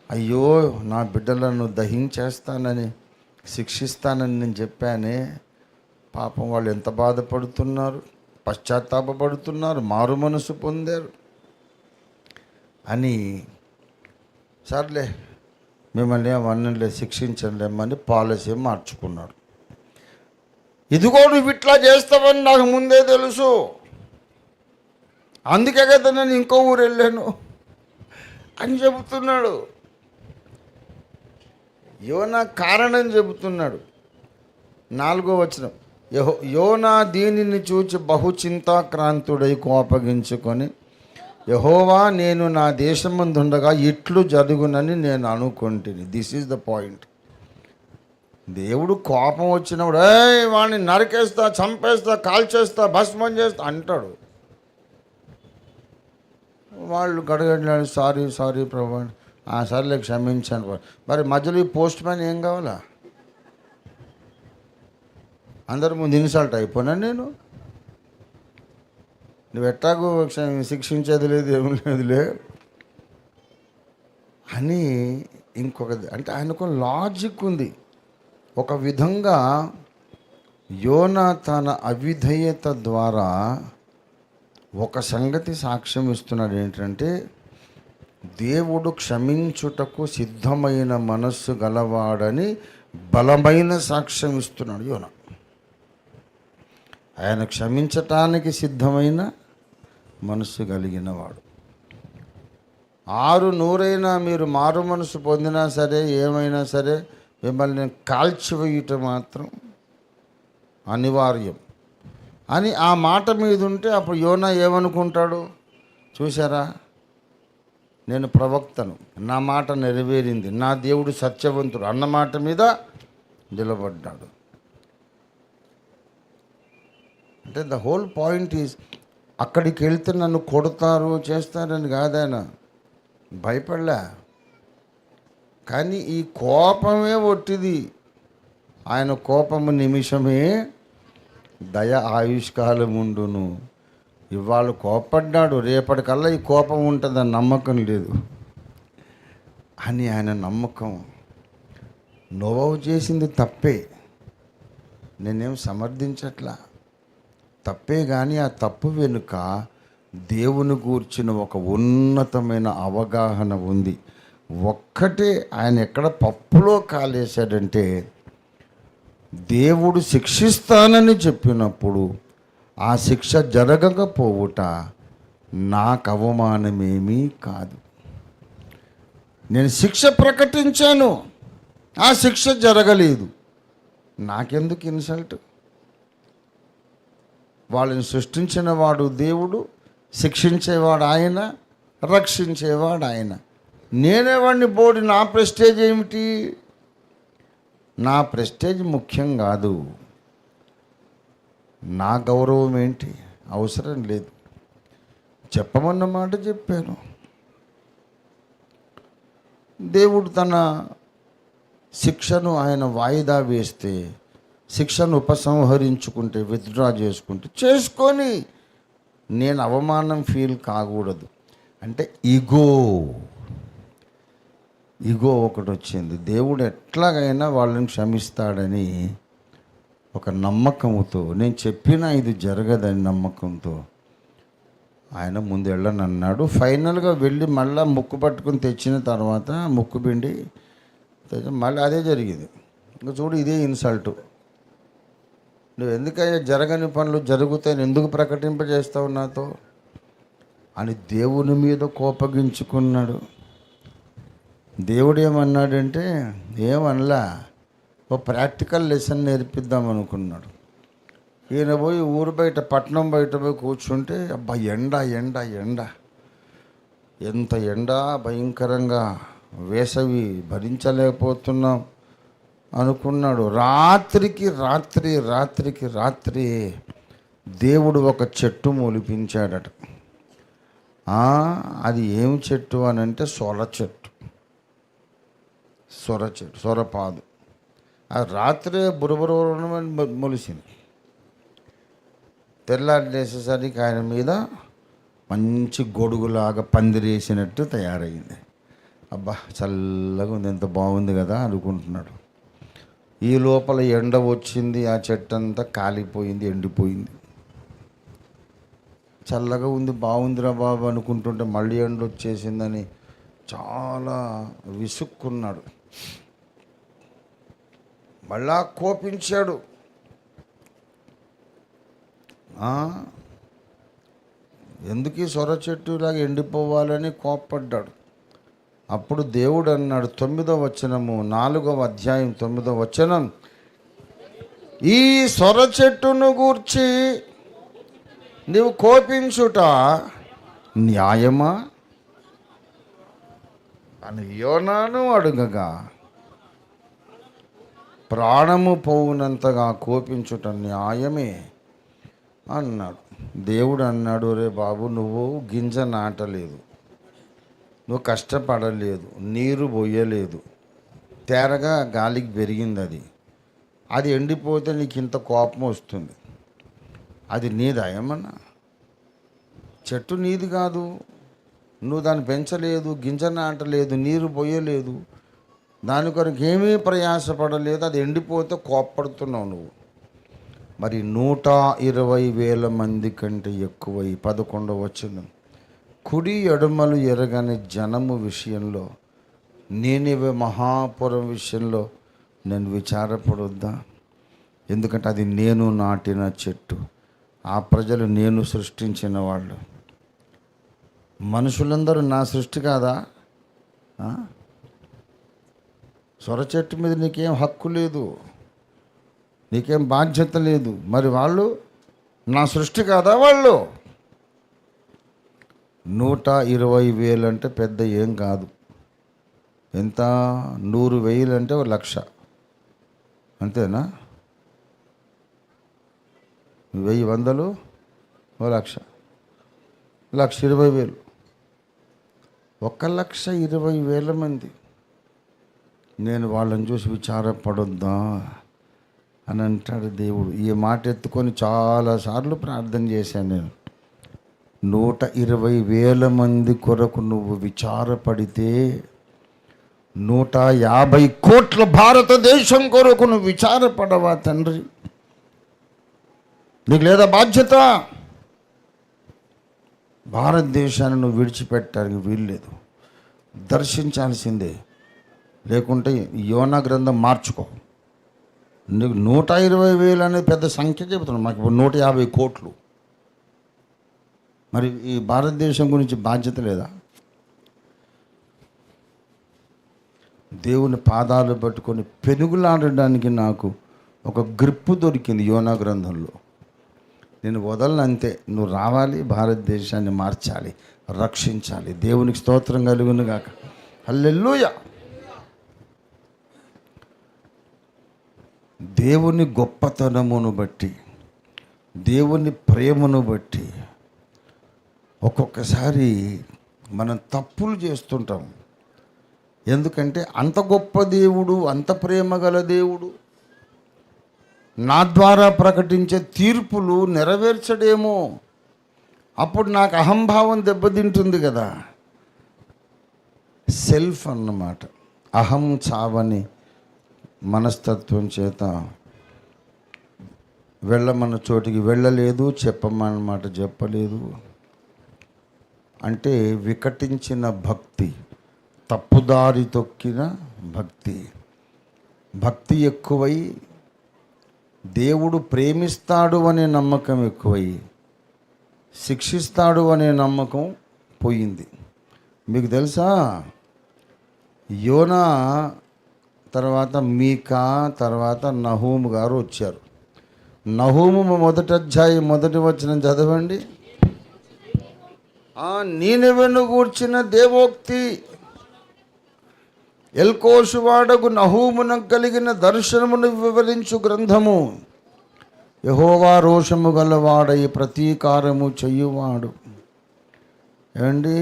అయ్యో నా బిడ్డలను దహించేస్తానని, శిక్షిస్తానని నేను చెప్పానే, పాపం వాళ్ళు ఎంత బాధపడుతున్నారు, పశ్చాత్తాపడుతున్నారు, మారు మనసు పొందారు అని, సర్లే మిమ్మల్ని ఏమన్నలే, శిక్షించలేమని పాలసీ మార్చుకున్నాడు. ఇదిగో నువ్వు ఇట్లా చేస్తావని నాకు ముందే తెలుసు, అందుకే కదా నేను ఇంకో ఊరు వెళ్ళాను అని చెబుతున్నాడు. యోనా కారణం చెబుతున్నాడు. 4వ వచనం, యోనా దీనిని చూచి బహుచింతాక్రాంతుడై కోపగించుకొని, యెహోవా నేను నా దేశమందుండగా ఇట్లు జరుగునని నేను అనుకుంటుని. This is the point. దేవుడు కోపం వచ్చినప్పుడు వాడిని నరికేస్తా, చంపేస్తా, కాల్చేస్తా, భస్మం చేస్తా అంటాడు. వాళ్ళు గడగడలాడు, సారీ ప్రభు, సర్లే క్షమించాను. మరి మధ్యలో ఈ పోస్ట్ మ్యాన్ ఏం కావాలా? అందరి ముందు ఇన్సల్ట్ అయిపోయినా నేను, నువ్వు ఎట్టాగో శిక్షించేది లేదు, ఏం లేదులే అని ఇంకొకది. అంటే ఆయనకు లాజిక్ ఉంది. ఒక విధంగా యోనా తన అవిధేయత ద్వారా ఒక సంగతి సాక్ష్యం ఇస్తున్నాడు. ఏంటంటే దేవుడు క్షమించుటకు సిద్ధమైన మనస్సు గలవాడని బలమైన సాక్ష్యం ఇస్తున్నాడు యోనా. ఆయన క్షమించటానికి సిద్ధమైన మనస్సు కలిగిన వాడు. 600 మీరు మారు మనసు పొందినా సరే, ఏమైనా సరే మిమ్మల్ని కాల్చివేయటం మాత్రం అనివార్యం అని ఆ మాట మీద ఉంటే అప్పుడు యోనా ఏమనుకుంటాడు? చూసారా, నేను ప్రవక్తను, నా మాట నెరవేరింది, నా దేవుడు సత్యవంతుడు అన్న మాట మీద నిలబడ్డాడు. అంటే ద హోల్ పాయింట్ ఈజ్, అక్కడికి వెళ్తే నన్ను కొడతారు, చేస్తారని కాదాయన, భయపడలే. కానీ ఈ కోపమే ఒట్టిది. ఆయన కోపము నిమిషమే, దయ ఆయుష్కాలం ఉండును. ఇవాళ కోపడ్డాడు, రేపటికల్లా ఈ కోపం ఉంటుందని నమ్మకం లేదు అని ఆయన నమ్మకం. నోవహు చేసింది తప్పే, నేనేం సమర్థించట్లా, తప్పే. కానీ ఆ తప్పు వెనుక దేవుని గూర్చిన ఒక ఉన్నతమైన అవగాహన ఉంది. ఒక్కటే ఆయన ఎక్కడ పప్పులో కాలేశాడంటే, దేవుడు శిక్షిస్తానని చెప్పినప్పుడు ఆ శిక్ష జరగకపోవుట నాకు అవమానమేమీ కాదు. నేను శిక్ష ప్రకటించాను, ఆ శిక్ష జరగలేదు, నాకెందుకు ఇన్సల్ట్? వాళ్ళని సృష్టించిన వాడు దేవుడు, శిక్షించేవాడు ఆయన, రక్షించేవాడు ఆయన. నేనే వాడిని బోడి, నా ప్రెస్టేజ్ ఏమిటి? నా ప్రెస్టేజ్ ముఖ్యం కాదు, నా గౌరవం ఏంటి అవసరం లేదు. చెప్పమన్న మాట చెప్పాను. దేవుడు తన శిక్షను ఆయన వాయిదా వేస్తే, శిక్షను ఉపసంహరించుకుంటే, విత్డ్రా చేసుకొని నేను అవమానం ఫీల్ కాకూడదు అంటే ఈగో ఒకటి వచ్చింది. దేవుడు ఎట్లాగైనా వాళ్ళని క్షమిస్తాడని ఒక నమ్మకంతో, నేను చెప్పినా ఇది జరగదని నమ్మకంతో ఆయన ముందు వెళ్ళనన్నాడు. ఫైనల్గా వెళ్ళి మళ్ళీ ముక్కు పట్టుకుని తెచ్చిన తర్వాత ముక్కు పిండి మళ్ళీ అదే జరిగింది. ఇంకా చూడు, ఇదే ఇన్సల్టు. నువ్వు ఎందుకయ్యా జరగని పనులు జరుగుతాయని ఎందుకు ప్రకటింపజేస్తావు నాతో అని దేవుని మీద కోపగించుకున్నాడు. దేవుడు ఏమన్నాడంటే, ఏమనలా, ఓ ప్రాక్టికల్ లెసన్ నేర్పిద్దాం అనుకున్నాడు. ఈయన పోయి ఊరు బయట, పట్నం బయట పోయి కూర్చుంటే, అబ్బా ఎండ ఎండ ఎండ, ఎంత ఎండ, భయంకరంగా వేసవి భరించలేకపోతున్నాం అనుకున్నాడు. రాత్రికి రాత్రి దేవుడు ఒక చెట్టు మొలిపించాడట. అది ఏం చెట్టు అని అంటే సొర చెట్టు, సొరపాదు. ఆ రాత్రే బురబురమని మొలిసింది. తెల్లారేసేసరికి ఆయన మీద మంచి గొడుగులాగా పందిరేసినట్టు తయారైంది. అబ్బా చల్లగా ఉంది, ఎంత బాగుంది కదా అనుకుంటున్నాడు. ఈ లోపల ఎండ వచ్చింది, ఆ చెట్టు అంతా కాలిపోయింది, ఎండిపోయింది. చల్లగా ఉంది, బాగుందిరా బాబు అనుకుంటుంటే మళ్ళీ ఎండ వచ్చేసిందని చాలా విసుక్కున్నాడు. మళ్ళా కోపించాడు. ఎందుకు ఈ సొర చెట్టులాగా ఎండిపోవాలని కోప్పడ్డాడు. అప్పుడు దేవుడు అన్నాడు, 9వ వచనము, 4వ అధ్యాయం 9వ వచనం, ఈ సొర చెట్టును గూర్చి నీవు కోపించుట న్యాయమా అని యోనాను అడుగగా, ప్రాణము పోవునంతగా కోపించుట న్యాయమే అన్నాడు. దేవుడు అన్నాడు, రే బాబు, నువ్వు గింజ నాటలేదు, నువ్వు కష్టపడలేదు, నీరు పోయలేదు, తేరగా గాలికి పెరిగింది. అది ఎండిపోతే నీకు ఇంత కోపం వస్తుంది. అది నీదా ఏమన్నా? చెట్టు నీది కాదు, నువ్వు దాన్ని పెంచలేదు, గింజ నాటలేదు, నీరు పోయలేదు, దాని కొరకు ఏమీ ప్రయాసపడలేదు, అది ఎండిపోతే కోప్పడుతున్నావు నువ్వు. మరి 120,000 మంది కంటే ఎక్కువై 11వ వచనం, కుడి ఎడమలు ఎరగని జనము విషయంలో, నీనివే మహాపురం విషయంలో నేను విచారపడొద్దా? ఎందుకంటే అది నేను నాటిన చెట్టు, ఆ ప్రజలు నేను సృష్టించిన వాళ్ళు. మనుషులందరూ నా సృష్టి కాదా? సొర చెట్టు మీద నీకేం హక్కు లేదు, నీకేం బాధ్యత లేదు. మరి వాళ్ళు నా సృష్టి కాదా? వాళ్ళు 120,000 అంటే పెద్ద ఏం కాదు. ఎంత? 100,000 అంటే 1,00,000 అంతేనా? 1000 వందలు 1,00,000, 1,20,000, 1,20,000 మంది. నేను వాళ్ళని చూసి విచారపడొద్దా అని అంటాడు దేవుడు. ఈ మాట ఎత్తుకొని చాలాసార్లు ప్రార్థన చేశాను నేను. 120,000 మంది కొరకు నువ్వు విచారపడితే, 150 కోట్ల భారతదేశం కొరకు నువ్వు విచారపడవా తండ్రి? నీకు లేదా బాధ్యత? భారతదేశాన్ని నువ్వు విడిచిపెట్టడానికి వీల్లేదు, దర్శించాల్సిందే. లేకుంటే యోనా గ్రంథం మార్చుకో. నీకు 120,000 అనేది పెద్ద సంఖ్య చెబుతున్నావు, మాకు ఇప్పుడు 150 కోట్లు. మరి ఈ భారతదేశం గురించి బాధ్యత లేదా? దేవుని పాదాలు పట్టుకొని పెనుగులాడడానికి నాకు ఒక గ్రిప్పు దొరికింది యోనా గ్రంథంలో. నేను వదలనంతే, నువ్వు రావాలి, భారతదేశాన్ని మార్చాలి, రక్షించాలి. దేవునికి స్తోత్రం కలుగును గాక. హల్లెలూయా. దేవుని గొప్పతనమును బట్టి, దేవుని ప్రేమను బట్టి ఒక్కొక్కసారి మనం తప్పులు చేస్తుంటాం. ఎందుకంటే అంత గొప్ప దేవుడు, అంత ప్రేమ గల దేవుడు నా ద్వారా ప్రకటించే తీర్పులు నెరవేర్చడేమో, అప్పుడు నాకు అహంభావం దెబ్బతింటుంది కదా. సెల్ఫ్ అన్నమాట. అహం చావని మనస్తత్వం చేత వెళ్ళమన్న చోటికి వెళ్ళలేదు, చెప్పమన్నమాట చెప్పలేదు. అంటే వికటించిన భక్తి, తప్పుదారి తొక్కిన భక్తి. భక్తి ఎక్కువై దేవుడు ప్రేమిస్తాడు అనే నమ్మకం ఎక్కువై శిక్షిస్తాడు అనే నమ్మకం పోయింది. మీకు తెలుసా, యోనా తర్వాత మీకా, తర్వాత నహూము గారు వచ్చారు. నహూము మొదటి అధ్యాయం మొదటి వచనం చదవండి. నీనెవెను గూర్చిన దేవోక్తి, ఎల్కోషు వాడగు నహూమునకు కలిగిన దర్శనమును వివరించు గ్రంథము. యెహోవా రోషము గలవాడై ప్రతీకారము చెయ్యువాడు. ఏమండి,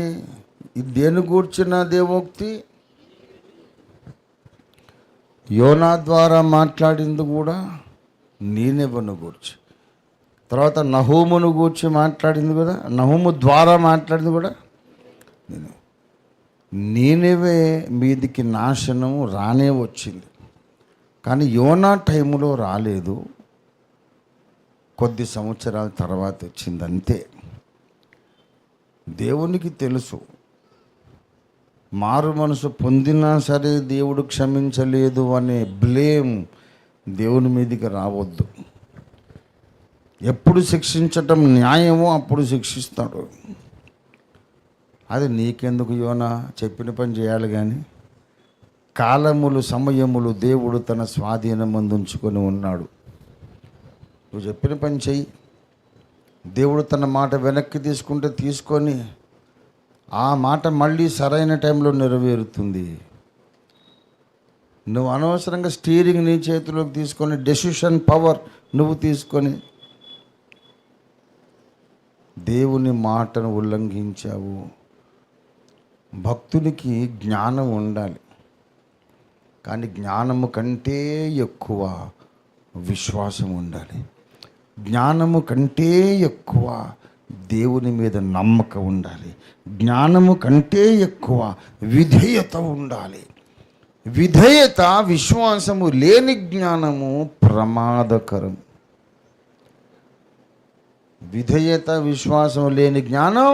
ఇది దేని గూర్చిన దేవోక్తి? యోనా ద్వారా మాట్లాడింది కూడా నీనెవెను గూర్చి. తర్వాత నహూమును గూర్చి మాట్లాడింది కూడా, నహూము ద్వారా మాట్లాడింది కూడా నీనెవే మీదికి నాశనం రానే వచ్చింది. కానీ యోనా టైములో రాలేదు, కొద్ది సంవత్సరాల తర్వాత వచ్చింది అంతే. దేవునికి తెలుసు, మారు మనసు పొందినా సరే దేవుడు క్షమించలేదు అనే బ్లేమ్ దేవుని మీదకి రావద్దు. ఎప్పుడు శిక్షించటం న్యాయమో అప్పుడు శిక్షిస్తాడు. అది నీకెందుకు యోనా, చెప్పిన పని చేయాలి. కానీ కాలములు సమయములు దేవుడు తన స్వాధీనమందు ఉంచుకొని ఉన్నాడు. నువ్వు చెప్పిన పని చెయ్యి. దేవుడు తన మాట వెనక్కి తీసుకుంటే తీసుకొని ఆ మాట మళ్ళీ సరైన టైంలో నెరవేరుతుంది. నువ్వు అనవసరంగా స్టీరింగ్ నీ చేతిలోకి తీసుకొని డెసిషన్ పవర్ నువ్వు తీసుకొని దేవుని మాటను ఉల్లంఘించావు. భక్తునికి జ్ఞానం ఉండాలి, కానీ జ్ఞానము కంటే ఎక్కువ విశ్వాసం ఉండాలి. జ్ఞానము కంటే ఎక్కువ దేవుని మీద నమ్మకం ఉండాలి. జ్ఞానము కంటే ఎక్కువ విధేయత ఉండాలి. విధేయత, విశ్వాసము లేని జ్ఞానము ప్రమాదకరం. విధేయత, విశ్వాసం లేని జ్ఞానం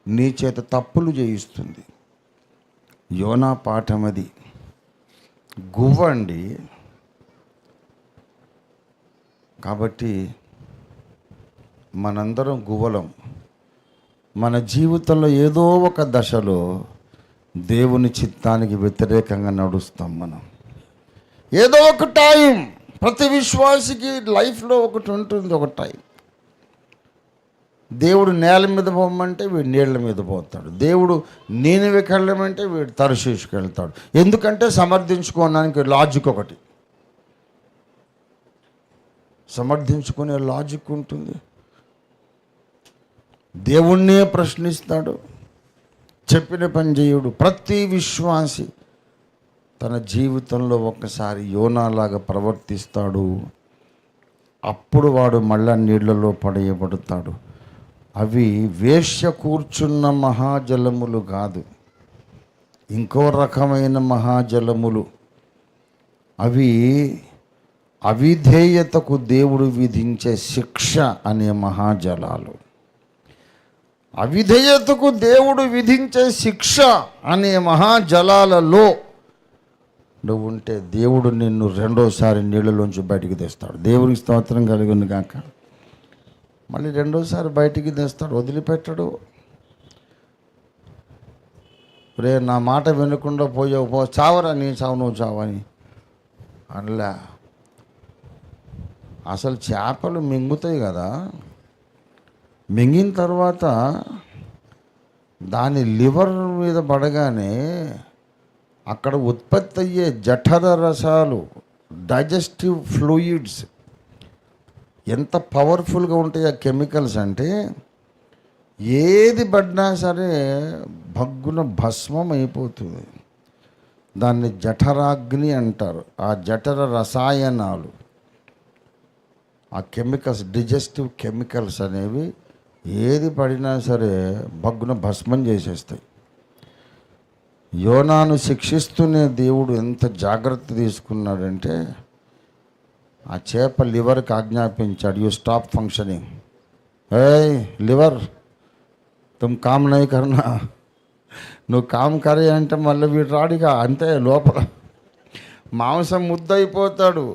నీ చేత తప్పులు చేయిస్తుంది. యోనా పాఠం అది. గువ్వండి. కాబట్టి మనందరం గువ్వలం. మన జీవితంలో ఏదో ఒక దశలో దేవుని చిత్తానికి వ్యతిరేకంగా నడుస్తాం మనం. ఏదో ఒక టైం, ప్రతి విశ్వాసికి లైఫ్లో ఒకటి ఉంటుంది, ఒక టైం. దేవుడు నేల మీద పోమంటే వీడు నీళ్ల మీద పోతాడు. దేవుడు నీనెవెకి వెళ్ళమంటే వీడు తర్షీషుకి వెళ్తాడు. ఎందుకంటే సమర్థించుకోవడానికి లాజిక్ ఒకటి, సమర్థించుకునే లాజిక్ ఉంటుంది. దేవుణ్ణే ప్రశ్నిస్తాడు, చెప్పిన పని చేయుడు. ప్రతి విశ్వాసి తన జీవితంలో ఒక్కసారి యోనాలాగా ప్రవర్తిస్తాడు. అప్పుడు వాడు మళ్ళా నీళ్లలో పడేయబడతాడు. అవి వేశ్య కూర్చున్న మహాజలములు కాదు, ఇంకో రకమైన మహాజలములు. అవి అవిధేయతకు దేవుడు విధించే శిక్ష అనే మహాజలాలు. అవిధేయతకు దేవుడు విధించే శిక్ష అనే మహాజలాలలో నువ్వు ఉంటే దేవుడు నిన్ను రెండోసారి నీళ్ళలోంచి బయటికి తెస్తాడు. దేవునికి స్తోత్రం కలుగును గాక. మళ్ళీ రెండోసారి బయటికి తెస్తాడు, వదిలిపెట్టడు. రే నా మాట వినకుండా పోయావు, చావరా, నీ చావు నువ్వు చావని అనలే. అసలు చేపలు మింగుతాయి కదా, మింగిన తర్వాత దాని లివర్ మీద పడగానే అక్కడ ఉత్పత్తి అయ్యే జఠర రసాలు, డైజెస్టివ్ ఫ్లూయిడ్స్ ఎంత పవర్ఫుల్గా ఉంటాయి ఆ కెమికల్స్ అంటే, ఏది పడినా సరే భగ్గున భస్మం అయిపోతుంది. దాన్ని జఠరాగ్ని అంటారు. ఆ జఠర రసాయనాలు, ఆ కెమికల్స్, డిజెస్టివ్ కెమికల్స్ అనేవి ఏది పడినా సరే భగ్గున భస్మం చేసేస్తాయి. యోనాను శిక్షిస్తూనే దేవుడు ఎంత జాగ్రత్త తీసుకున్నాడంటే, ఆ చేప లివర్కి ఆజ్ఞాపించాడు, యూ స్టాప్ ఫంక్షనింగ్. ఏయ్ లివర్, తుమ్ కామ్ నై కర్నా, నువ్వు కామ్ కరే అంటే మళ్ళీ వీడు రాడిగా, అంతే లోపల మాంసం ముద్దయిపోతాడు.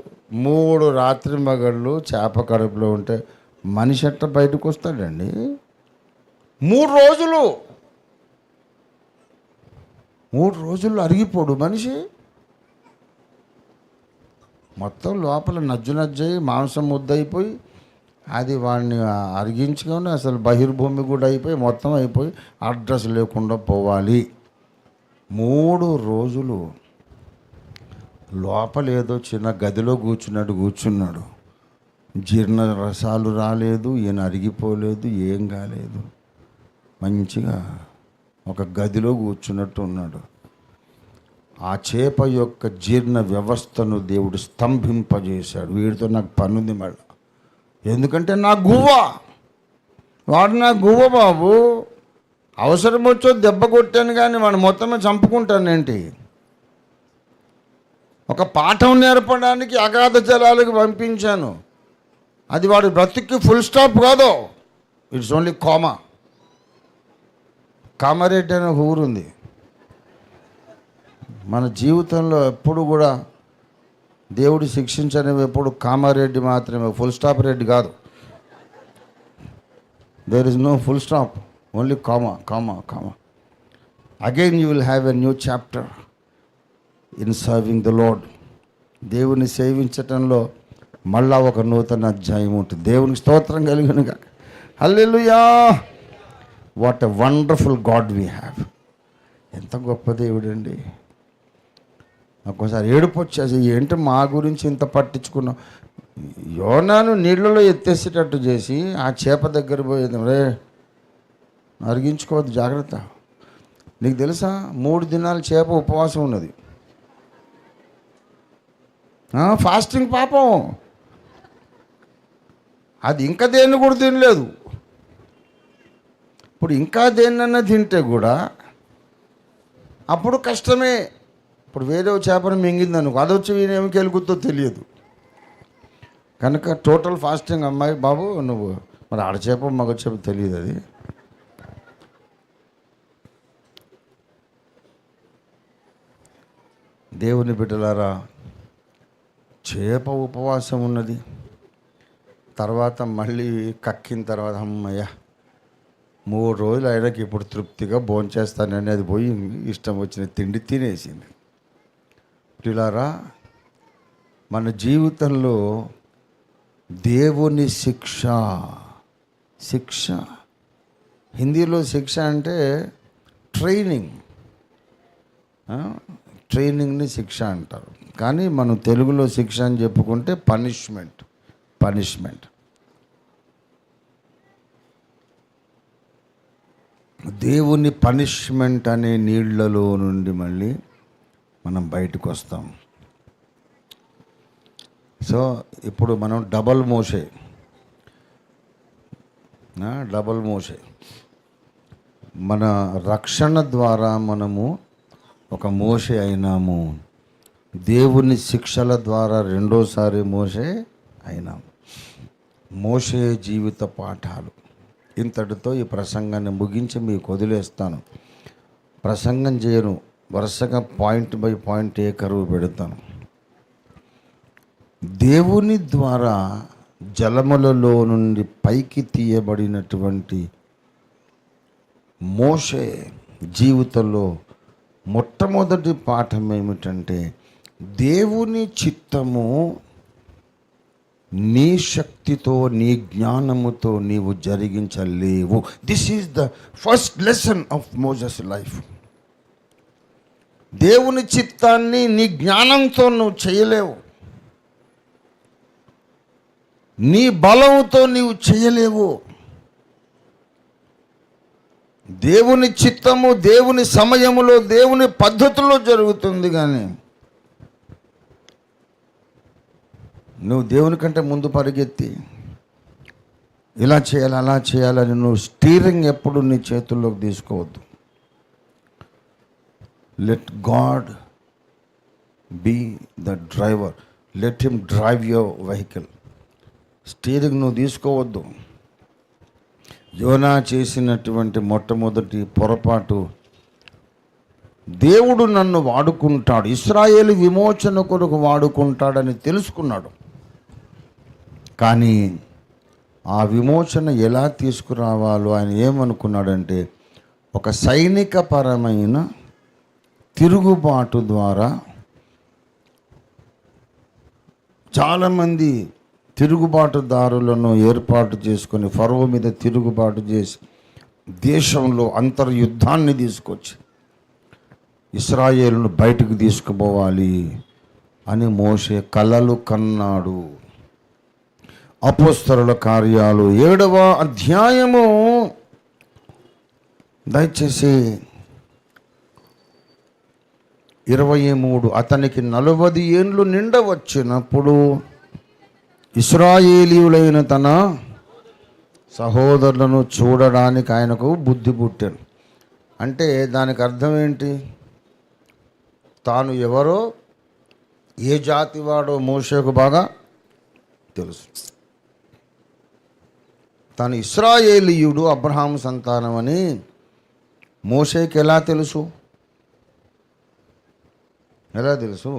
3 రాత్రి మగళ్ళు చేప కడుపులో ఉంటే మనిషి ఎట్ట బయటకు వస్తాడండి? 3 రోజులు అరిగిపోడు మనిషి. మొత్తం లోపల నజ్జయి మాంసం ముద్దయిపోయి, అది వాడిని అరిగించుకొని అసలు బహిర్భూమి కూడా అయిపోయి, మొత్తం అయిపోయి అడ్రస్ లేకుండా పోవాలి. 3 రోజులు లోపల ఏదో చిన్న గదిలో కూర్చున్నాడు. జీర్ణ రసాలు రాలేదు, ఈయన అరిగిపోలేదు, ఏం కాలేదు. మంచిగా ఒక గదిలో కూర్చున్నట్టు ఉన్నాడు. ఆ చేప యొక్క జీర్ణ వ్యవస్థను దేవుడు స్తంభింపజేశాడు. వీడితో నాకు పనుంది మళ్ళీ, ఎందుకంటే నా గువ్వ, వాడు నా గువ్వ బాబు. అవసరం వచ్చో దెబ్బ కొట్టాను కానీ వాడు మొత్తమే చంపుకుంటానేంటి? ఒక పాఠం నేర్పడానికి అగాధ జలాలకు పంపించాను. అది వాడి బ్రతుక్కి ఫుల్ స్టాప్ కాదు, ఇట్స్ ఓన్లీ కామా. కామారెడ్డి అనే ఒక ఊరుంది. మన జీవితంలో ఎప్పుడు కూడా దేవుడు శిక్షించనివి ఎప్పుడు కామారెడ్డి మాత్రమే, ఫుల్ స్టాప్ రెడ్డి కాదు. There is no full stop, only comma. Again you will have a new chapter in serving the Lord. దేవుని సేవించటంలో మళ్ళా ఒక నూతన అధ్యాయం ఉంటుంది. దేవునికి స్తోత్రం కలిగినగా. Hallelujah. What a wonderful God we have. ఎంత గొప్ప దేవుడండి. ఒక్కోసారి ఏడుపు వచ్చేసి, ఏంటి మా గురించి ఇంత పట్టించుకున్నాం. యోనాను నీళ్ళలో ఎత్తేసేటట్టు చేసి ఆ చేప దగ్గర పోయేది, రే అరిగించుకోవద్దు, జాగ్రత్త. నీకు తెలుసా 3 దినాలు చేప ఉపవాసం ఉన్నది, ఫాస్టింగ్. పాపం అది ఇంకా దేన్ని కూడా తినలేదు. ఇప్పుడు ఇంకా దేన్నన్నా తింటే కూడా అప్పుడు కష్టమే. ఇప్పుడు వేరే చేపను మింగిందనుకో, అది వచ్చి వీనేమి కెలుగుతో తెలియదు. కనుక టోటల్ ఫాస్టింగ్. అమ్మాయి బాబు నువ్వు మరి ఆడచేప మగ చేప తెలియదు. అది దేవుని బిడ్డలారా, చేప ఉపవాసం ఉన్నది. తర్వాత మళ్ళీ కక్కిన తర్వాత అమ్మయ్య 3 రోజులు అయినాక ఇప్పుడు తృప్తిగా భోంచేస్తానని అది పోయి ఇష్టం వచ్చిన తిండి తినేసింది. పిల్లారా, మన జీవితంలో దేవుని శిక్ష, హిందీలో శిక్ష అంటే ట్రైనింగ్ని శిక్ష అంటారు. కానీ మనం తెలుగులో శిక్ష అని చెప్పుకుంటే పనిష్మెంట్. దేవుని పనిష్మెంట్ అనే నీళ్లలో నుండి మళ్ళీ మనం బయటకు వస్తాం. సో ఇప్పుడు మనం డబల్ మోషే మన రక్షణ ద్వారా మనము ఒక మోషే అయినాము. దేవుని శిక్షల ద్వారా రెండోసారి మోషే అయినాము. మోషే జీవిత పాఠాలు. ఇంతటితో ఈ ప్రసంగాన్ని ముగించి మీకు వదిలేస్తాను. ప్రసంగం చేయను, వరుసగా పాయింట్ బై పాయింట్ కరువు పెడతాను. దేవుని ద్వారా జలములలో నుండి పైకి తీయబడినటువంటి మోషే జీవితంలో మొట్టమొదటి పాఠం ఏమిటంటే, దేవుని చిత్తము నీ శక్తితో నీ జ్ఞానముతో నీవు జరిగించలేవు. This is the first lesson of Moses life. దేవుని చిత్తాన్ని నీ జ్ఞానంతో నువ్వు చేయలేవు. నీ బలంతో నీవు చేయలేవు. దేవుని చిత్తము దేవుని సమయములో దేవుని పద్ధతిలో జరుగుతుంది. కానీ నువ్వు దేవుని కంటే ముందు పరిగెత్తి ఇలా చేయాలి అలా చేయాలని నువ్వు స్టీరింగ్ ఎప్పుడు నీ చేతుల్లోకి తీసుకోవద్దు. Let God be the driver, let him drive your vehicle. Steering నువ్వు తీసుకోవద్దు. యోనా చేసినటువంటి మొట్టమొదటి పొరపాటు, దేవుడు నన్ను వాడుకుంటాడు, ఇశ్రాయేలు విమోచన కొరకు వాడుకుంటాడని తెలుసుకున్నాడు. కానీ ఆ విమోచన ఎలా తీసుకురావాలో ఆయన ఏమనుకున్నాడంటే, ఒక సైనికపరమైన తిరుగుబాటు ద్వారా చాలామంది తిరుగుబాటుదారులను ఏర్పాటు చేసుకొని ఫరో మీద తిరుగుబాటు చేసి దేశంలో అంతర్యుద్ధాన్ని తీసుకొచ్చి ఇశ్రాయేలును బయటకు తీసుకుపోవాలి అని మోషే కలలు కన్నాడు. అపోస్తలుల కార్యాలు 7వ అధ్యాయము దయచేసి 23. అతనికి 40 ఏండ్లు నిండవచ్చినప్పుడు ఇశ్రాయేలీయులైన తన సహోదరులను చూడడానికి ఆయనకు బుద్ధి పుట్టాను. అంటే దానికి అర్థం ఏంటి? తాను ఎవరో ఏ జాతి వాడో మోషేకు బాగా తెలుసు. తాను ఇశ్రాయేలీయుడు, అబ్రహాము సంతానం అని మోషేకి ఎలా తెలుసు? ఎలా తెలుసు?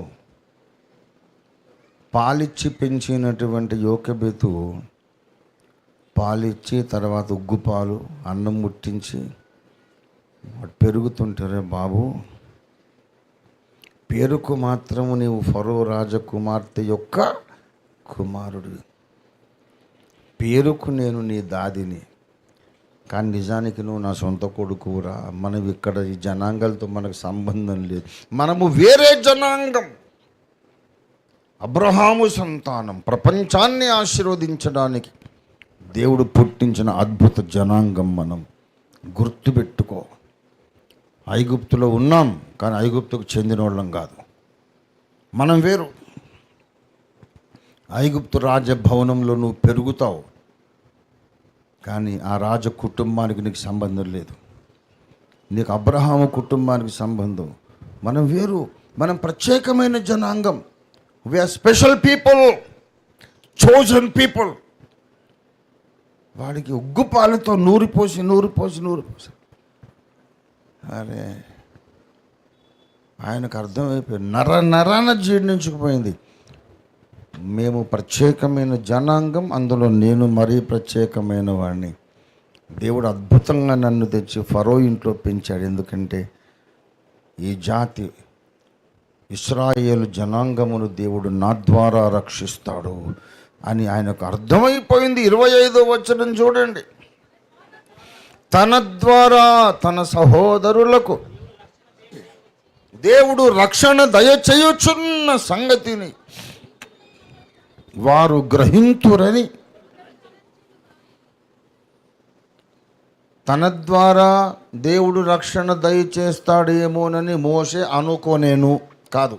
పాలిచ్చి పెంచినటువంటి యోకెబెతు పాలిచ్చి తర్వాత ఉగ్గుపాలు అన్నం ముట్టించి పెరుగుతుంటారే బాబు, పేరుకు మాత్రము నీవు ఫరో రాజకుమార్తె యొక్క కుమారుడు, పేరుకు నేను నీ దాదిని, కానీ నిజానికి నువ్వు నా సొంత కొడుకురా. మనం ఇక్కడ ఈ జనాంగాలతో మనకు సంబంధం లేదు, మనము వేరే జనాంగం, అబ్రహాము సంతానం, ప్రపంచాన్ని ఆశీర్వదించడానికి దేవుడు పుట్టించిన అద్భుత జనాంగం. మనం గుర్తుపెట్టుకో. ఐగుప్తులో ఉన్నాం, కానీ ఐగుప్తుకు చెందిన వాళ్ళం కాదు, మనం వేరు. ఐగుప్తు రాజభవనంలో నువ్వు పెరుగుతావు, కానీ ఆ రాజ కుటుంబానికి నీకు సంబంధం లేదు. నీకు అబ్రహాము కుటుంబానికి సంబంధం. మనం వేరు, మనం ప్రత్యేకమైన జనాంగం. We are special people, chosen people. వాడికి ఉగ్గుపాలతో నూరిపోసి అరే ఆయనకు అర్థమైపోయింది, నరాన జీర్ణించుకుపోయింది. మేము ప్రత్యేకమైన జనాంగం, అందులో నేను మరీ ప్రత్యేకమైన వాడిని. దేవుడు అద్భుతంగా నన్ను తెచ్చి ఫరో ఇంట్లో పెంచాడు. ఎందుకంటే ఈ జాతి ఇశ్రాయేలు జనాంగమును దేవుడు నా ద్వారా రక్షిస్తాడు అని ఆయనకు అర్థమైపోయింది. 25వ వచనం చూడండి. తన ద్వారా తన సహోదరులకు దేవుడు రక్షణ దయచేయుచున్న సంగతిని వారు గ్రహింతురని, తన ద్వారా దేవుడు రక్షణ దయచేస్తాడేమోనని మోషే అనుకోనేను కాదు.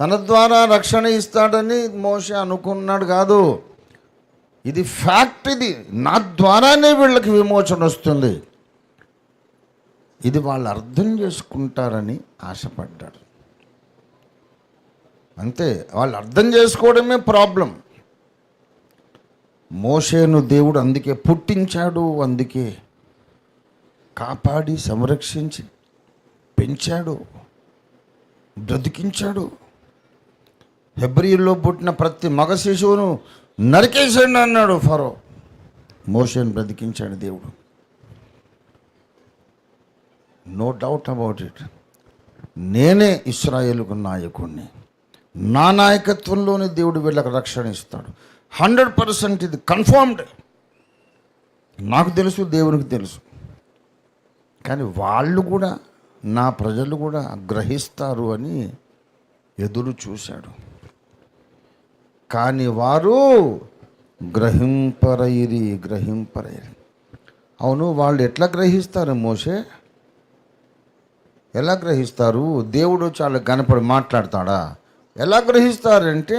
తన ద్వారా రక్షణ ఇస్తాడని మోషే అనుకున్నాడు కాదు. ఇది ఫ్యాక్ట్. ఇది నా ద్వారానే వీళ్ళకి విమోచన వస్తుంది, ఇది వాళ్ళు అర్థం చేసుకుంటారని ఆశపడ్డాడు. అంతే, వాళ్ళు అర్థం చేసుకోవడమే ప్రాబ్లం. మోషేను దేవుడు అందుకే పుట్టించాడు, అందుకే కాపాడి సంరక్షించి పెంచాడు, బ్రతికించాడు. హెబ్రీలో పుట్టిన ప్రతి మగ శిశువును నరికేసాడు అన్నాడు ఫరో. మోషేను బ్రతికించాడు దేవుడు. No doubt about it. నేనే ఇశ్రాయేలుకు నాయకుడిని, నా నాయకత్వంలోనే దేవుడు వీళ్ళకి రక్షణ ఇస్తాడు. 100% ఇది కన్ఫర్మ్డ్. నాకు తెలుసు, దేవునికి తెలుసు. కానీ వాళ్ళు కూడా, నా ప్రజలు కూడా గ్రహిస్తారు అని ఎదురు చూశాడు. కానీ వారు గ్రహింపరైరి. అవును, వాళ్ళు ఎట్లా గ్రహిస్తారు మోషే? ఎలా గ్రహిస్తారు? దేవుడు చాలా కనపడి మాట్లాడతాడా? ఎలా గ్రహిస్తారంటే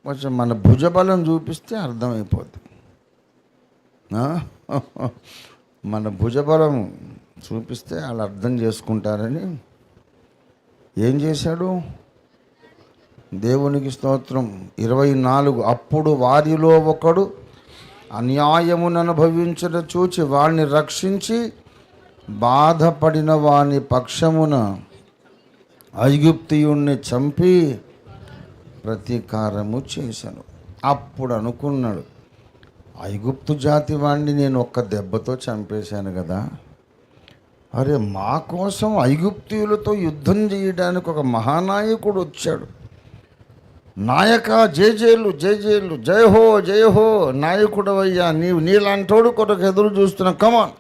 కొంచెం మన భుజబలం చూపిస్తే అర్థమైపోద్ది. మన భుజబలం చూపిస్తే వాళ్ళు అర్థం చేసుకుంటారని ఏం చేశాడు దేవునికి స్తోత్రం. 24 అప్పుడు వారిలో ఒకడు అన్యాయమును అనుభవించట చూచి వాడిని రక్షించి బాధపడిన వాని పక్షమున ఐగుప్తియుణ్ణి చంపి ప్రతీకారము చేశాను. అప్పుడు అనుకున్నాడు, ఐగుప్తు జాతి వాడిని నేను ఒక్క దెబ్బతో చంపేశాను కదా, అరే మా కోసం ఐగుప్తీయులతో యుద్ధం చేయడానికి ఒక మహానాయకుడు వచ్చాడు. నాయక జయజేలు జయజేలు, జయహో జయహో, నాయకుడవయ్యా నీవు, నీలాంటోడు కొరకు ఎదురు చూస్తున్నా, కమాన్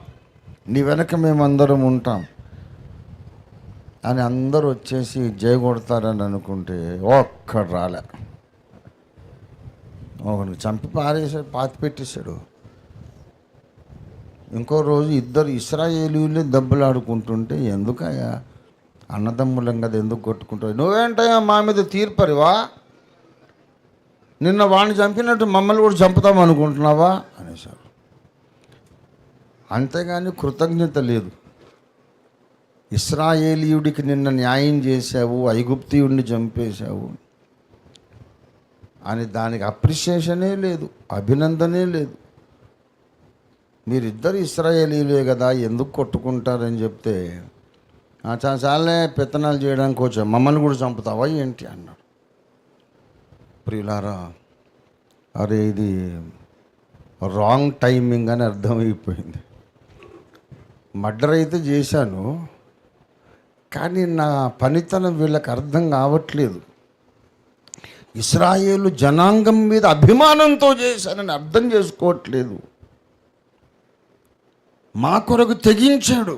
నీ వెనక మేమందరం ఉంటాం అని అందరూ వచ్చేసి జయ కొడతారని అనుకుంటే ఒక్కడు రాలే. ఒకడిని చంపి పారేసాడు, పాతి పెట్టేశాడు. ఇంకో రోజు ఇద్దరు ఇశ్రాయేలీయులే దెబ్బలాడుకుంటుంటే, ఎందుకయ్యా అన్నదమ్ములం కదా ఎందుకు కొట్టుకుంటావు, నువ్వేంటయ్యా మా మీద తీర్పరివా, నిన్న వాడిని చంపినట్టు మమ్మల్ని కూడా చంపుతాం అనుకుంటున్నావా అనేసారు. అంతేగాని కృతజ్ఞత లేదు. ఇశ్రాయేలీయుడికి నిన్న న్యాయం చేశావు, ఐగుప్తీయుడిని చంపేశావు అని దానికి అప్రిషియేషనే లేదు, అభినందనే లేదు. మీరిద్దరు ఇశ్రాయేలీలే కదా ఎందుకు కొట్టుకుంటారని చెప్తే, చాలానే పెత్తనాలు చేయడానికి వచ్చా, మమ్మల్ని కూడా చంపుతావా ఏంటి అన్నాడు. ప్రియులారా, అరే ఇది రాంగ్ టైమింగ్ అని అర్థమైపోయింది. మర్డర్ అయితే చేశాను, కానీ నా పనితనం వీళ్ళకి అర్థం కావట్లేదు. ఇశ్రాయేలు జనాంగం మీద అభిమానంతో చేశానని అర్థం చేసుకోవట్లేదు. మా కొరకు తెగించాడు.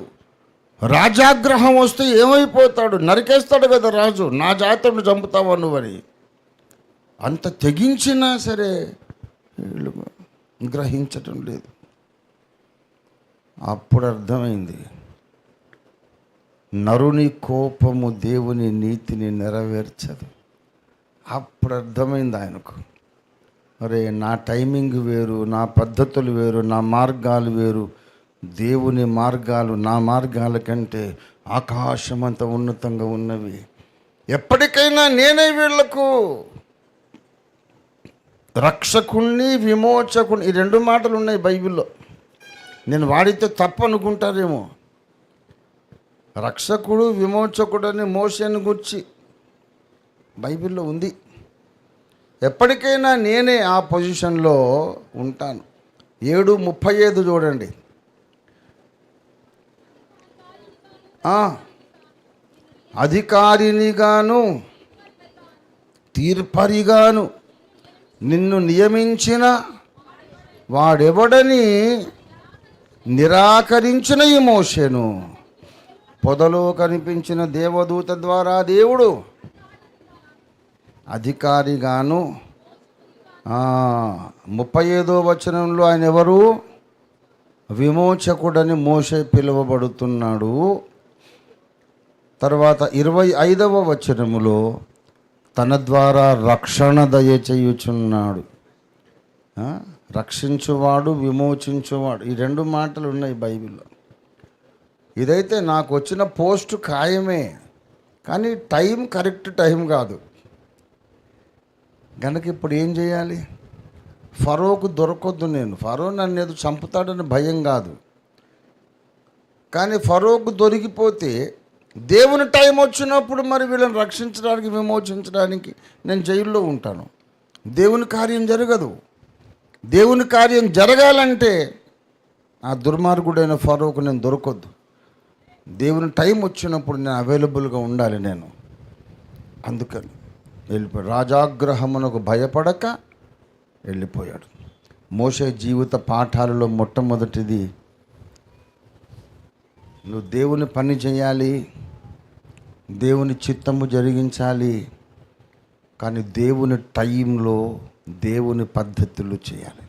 రాజాగ్రహం వస్తే ఏమైపోతాడు, నరికేస్తాడు కదా రాజు, నా జాతుడు చంపుతావా నువ్వని. అంత తెగించినా సరే వీళ్ళు గ్రహించటం లేదు. అప్పుడు అర్థమైంది, నరుని కోపము దేవుని నీతిని నెరవేర్చదు. అప్పుడు అర్థమైంది ఆయనకు, అరే నా టైమింగ్ వేరు, నా పద్ధతులు వేరు, నా మార్గాలు వేరు, దేవుని మార్గాలు నా మార్గాల కంటే ఆకాశమంత ఉన్నతంగా ఉన్నవి. ఎప్పటికైనా నేనే వీళ్లకు రక్షకుణ్ణి విమోచకుని, ఈ రెండు మాటలు ఉన్నాయి బైబిల్లో. నేను వాడితే తప్పు అనుకుంటారేమో. రక్షకుడు విమోచకుడు అని మోషేను గుర్చి బైబిల్లో ఉంది. ఎప్పటికైనా నేనే ఆ పొజిషన్లో ఉంటాను. 7:35 చూడండి. అధికారినిగాను తీర్పరిగాను నిన్ను నియమించిన వాడెవడని నిరాకరించిన ఈ మోషేను పొదలో కనిపించిన దేవదూత ద్వారా దేవుడు అధికారిగాను, 35వ వచనంలో ఆయన ఎవరు, విమోచకుడని మోషే పిలువబడుతున్నాడు. తర్వాత 25వ వచనములో తన ద్వారా రక్షణ దయచేయుచున్నాడు. రక్షించువాడు, విమోచించువాడు, ఈ రెండు మాటలు ఉన్నాయి బైబిల్లో. ఇదైతే నాకు వచ్చిన పోస్ట్ ఖాయమే, కానీ టైం కరెక్ట్ టైం కాదు కనుక ఇప్పుడు ఏం చేయాలి? ఫరోకు దొరకొద్దు నేను. ఫరో నన్ను ఏదో చంపుతాడని భయం కాదు, కానీ ఫరోకు దొరికిపోతే దేవుని టైం వచ్చినప్పుడు మరి వీళ్ళని రక్షించడానికి, విమోచించడానికి నేను జైల్లో ఉంటాను. దేవుని కార్యం జరగదు. దేవుని కార్యం జరగాలంటే ఆ దుర్మార్గుడైన ఫరోకు నేను దొరకొద్దు. దేవుని టైం వచ్చినప్పుడు నేను అవైలబుల్గా ఉండాలి నేను. అందుకని వెళ్ళిపోయాడు. రాజాగ్రహమునకు భయపడక వెళ్ళిపోయాడు. మోషే జీవిత పాఠాలలో మొట్టమొదటిది, నువ్వు దేవుని పని చేయాలి, దేవుని చిత్తము జరిగించాలి, కానీ దేవుని టైంలో దేవుని పద్ధతులు చేయాలి.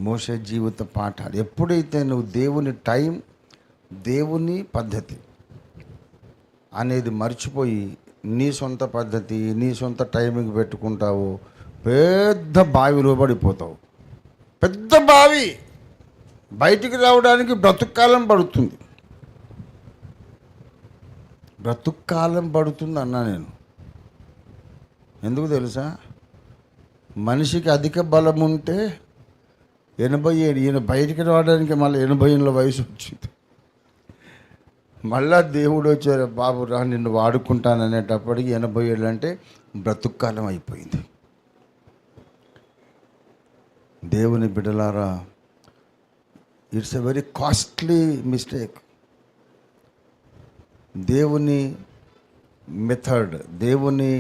మోషే జీవిత పాఠాలు. ఎప్పుడైతే నువ్వు దేవుని టైం, దేవుని పద్ధతి అనేది మర్చిపోయి నీ సొంత పద్ధతి, నీ సొంత టైమింగ్ పెట్టుకుంటావో పెద్ద బావిలో పడిపోతావు. పెద్ద బావి, బయటికి రావడానికి బ్రతుక్కాలం పడుతుంది. బ్రతుక్కాలం పడుతుంది అన్నా నేను. ఎందుకు తెలుసా? మనిషికి అధిక బలం ఉంటే 87, ఈయన బయటికి రావడానికి మళ్ళీ 80 ఏళ్ళ వయసు వచ్చింది. మళ్ళా దేవుడు వచ్చారు, బాబు రా నిన్ను వాడుకుంటాననేటప్పటికి 80 ఏళ్ళు అంటే బ్రతుక్కాలం అయిపోయింది. దేవుని బిడ్డలారా, it's a very costly mistake. దేవుని మెథడ్, దేవుని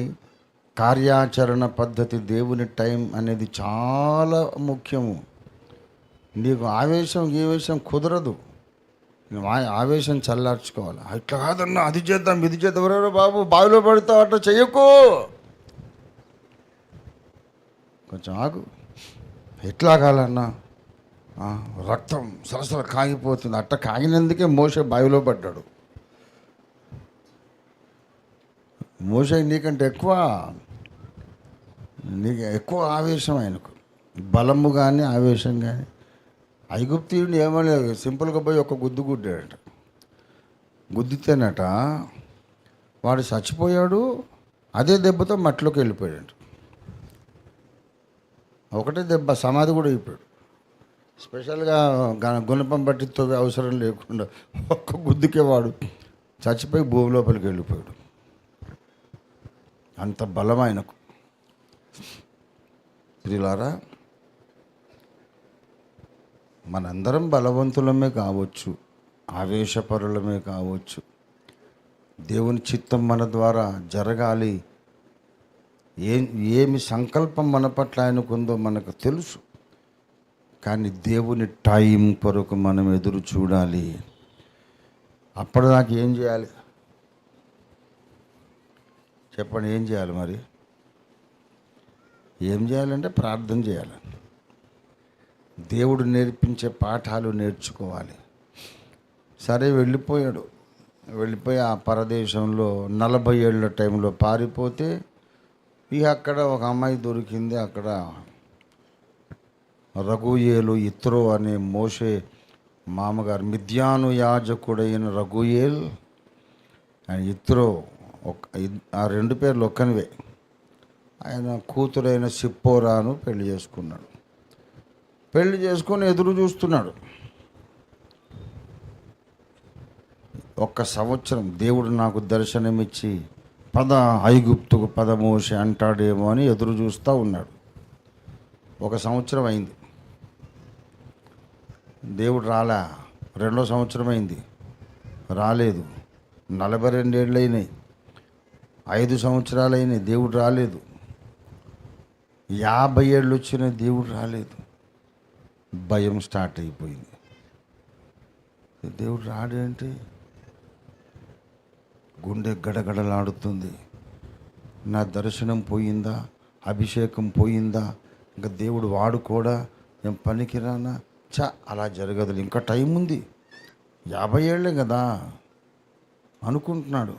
కార్యాచరణ పద్ధతి, దేవుని టైం అనేది చాలా ముఖ్యము. నీకు ఆవేశం కుదరదు. నువ్వు ఆవేశం చల్లార్చుకోవాలి. ఇట్లా కాదన్నా, అది చేద్దాం ఇది చేద్దాం, ఎవరెవరో బాబు బావిలో పడతావు, అట్లా చెయ్యకు, కొంచెం ఆగు. ఎట్లా కాలన్నా, రక్తం సరసర కాగిపోతుంది. అట్ట కాగినందుకే మోషే బావిలో పడ్డాడు. మోషే నీకంటే నీకు ఎక్కువ ఆవేశం ఆయనకు, బలము కానీ ఆవేశం కానీ. ఐగుప్తీయుడిని ఏమలేదు, సింపుల్గా పోయి ఒక గుద్దు గుద్దాడట. గుద్దితేనట వాడు చచ్చిపోయాడు. అదే దెబ్బతో మట్టిలోకి వెళ్ళిపోయాడు. ఒకటే దెబ్బ, సమాధి కూడా అయిపోయాడు. స్పెషల్గా గుణపం బట్టి తవ్వే అవసరం లేకుండా ఒక్క గుద్దుకే వాడు చచ్చిపోయి భూమి లోపలికి వెళ్ళిపోయాడు. అంత బలం ఆయనకు. ప్రియులారా, మనందరం బలవంతులమే కావచ్చు, ఆవేశపరులమే కావచ్చు. దేవుని చిత్తం మన ద్వారా జరగాలి, ఏమి సంకల్పం మన పట్ల ఆయనకుందో మనకు తెలుసు. కానీ దేవుని టైం కొరకు మనం ఎదురు చూడాలి. అప్పటిదాకా ఏం చేయాలి చెప్పండి? ఏం చేయాలి మరి? ఏం చేయాలంటే ప్రార్థన చేయాలి. దేవుడు నేర్పించే పాఠాలు నేర్చుకోవాలి. సరే, వెళ్ళిపోయి ఆ పరదేశంలో 40 ఏళ్ళ టైంలో పారిపోతే ఇక అక్కడ ఒక అమ్మాయి దొరికింది. అక్కడ రఘుయేలు, ఇత్రో అనే మోషే మామగారు, మిద్యాను యాజకుడైన రఘుయేల్ అండ్ ఇత్రో, ఆ 2 పేర్లు ఒక్కనివే. ఆయన కూతురైన సిప్పోరాను పెళ్లి చేసుకున్నాడు. పెళ్లి చేసుకొని ఎదురు చూస్తున్నాడు. 1 సంవత్సరం దేవుడు నాకు దర్శనమిచ్చి పద ఐగుప్తుకు పద మోషే అంటాడేమో అని ఎదురు చూస్తూ ఉన్నాడు. 1 సంవత్సరం అయింది, దేవుడు రాలా. 2వ సంవత్సరం అయింది, రాలేదు. 42 ఏళ్ళు అయినాయి, 5 సంవత్సరాలు అయినాయి, దేవుడు రాలేదు. 50 ఏళ్ళు వచ్చినాయి, దేవుడు రాలేదు. భయం స్టార్ట్ అయిపోయింది. దేవుడు రాడేంటి? గుండె గడగడలాడుతుంది. నా దర్శనం పోయిందా? అభిషేకం పోయిందా? ఇంకా దేవుడు వాడుకోడా? నేను పనికిరానా? అలా జరగదు, ఇంకా టైం ఉంది, 50 ఏళ్ళే కదా అనుకుంటున్నాడు.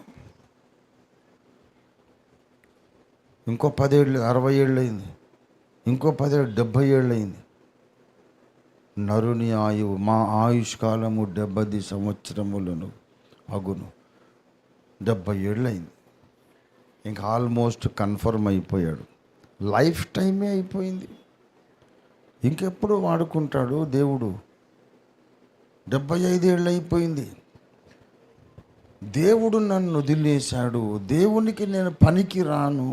ఇంకో 10 ఏళ్ళు 60 ఏళ్ళు అయింది, ఇంకో 10 ఏళ్ళు 70 ఏళ్ళు అయింది. నరుని ఆయువు, మా ఆయుష్కాలము 70 సంవత్సరములను అగును. 70 ఏళ్ళు అయింది. ఇంకా ఆల్మోస్ట్ కన్ఫర్మ్ అయిపోయాడు. లైఫ్ టైమే అయిపోయింది. ఇంకెప్పుడు వాడుకుంటాడు దేవుడు? 75 ఏళ్ళు అయిపోయింది. దేవుడు నన్ను వదిలేశాడు, దేవునికి నేను పనికి రాను,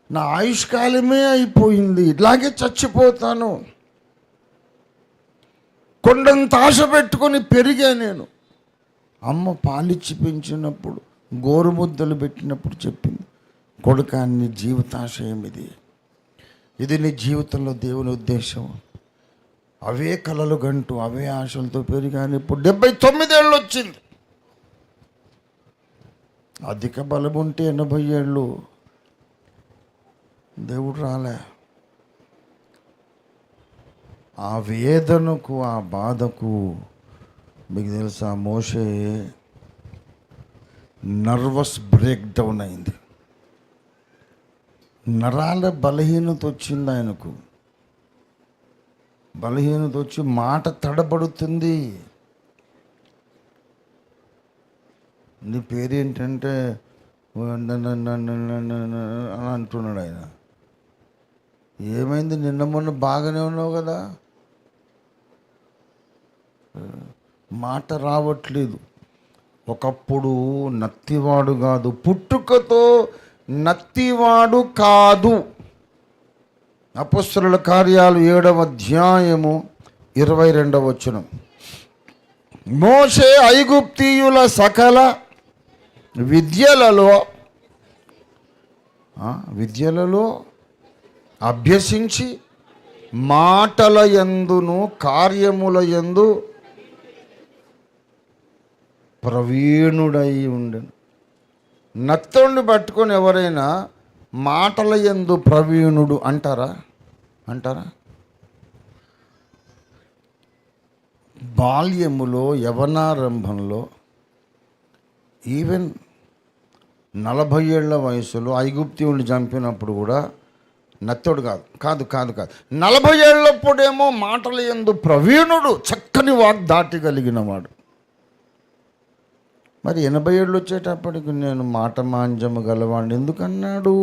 నా ఆయుష్కాలమే అయిపోయింది, ఇట్లాగే చచ్చిపోతాను. కొండంత ఆశ పెట్టుకొని పెరిగా నేను. అమ్మ పాలిచ్చి పెంచినప్పుడు, గోరుముద్దలు పెట్టినప్పుడు చెప్పింది, కొడుకా నీ జీవితాశయం ఇది నీ జీవితంలో దేవుని ఉద్దేశం. అవే కలలు గంటూ అవే ఆశలతో పెరిగాను. ఇప్పుడు 79 ఏళ్ళు వచ్చింది. అధిక బలం ఉంటే 80 ఏళ్ళు దేవుడు రాలే. ఆ వేదనకు, ఆ బాధకు మీకు తెలుసా, మోషే నర్వస్ బ్రేక్ డౌన్ అయింది. నరాల బలహీనత వచ్చింది ఆయనకు. బలహీనత వచ్చి మాట తడబడుతుంది. నీ పేరేంటంటే అని అంటున్నాడు ఆయన. ఏమైంది, నిన్న మొన్న బాగానే ఉన్నావు కదా, మాట రావట్లేదు. ఒకప్పుడు నత్తివాడు కాదు, పుట్టుకతో నత్తివాడు కాదు. అపొస్తలుల కార్యాలు 7వ అధ్యాయము 22వ వచనం. మోషే ఐగుప్తీయుల సకల విద్యలలో అభ్యసించి మాటల యందును కార్యముల యందు ప్రవీణుడై ఉండెను. నత్తోడిని పట్టుకొని ఎవరైనా మాటల యందు ప్రవీణుడు అంటారా? బాల్యములో, యవనారంభంలో, ఈవెన్ 40 ఏళ్ల వయసులో ఐగుప్తీయుల్ని చంపినప్పుడు కూడా నత్తోడు కాదు 40 ఏళ్ళప్పుడేమో మాటల యందు ప్రవీణుడు, చక్కని వాగ్దాటి కలిగిన వాడు. మరి 80 ఏళ్ళు వచ్చేటప్పటికి నేను మాట మాంజము గలవాడిని ఎందుకన్నాడు?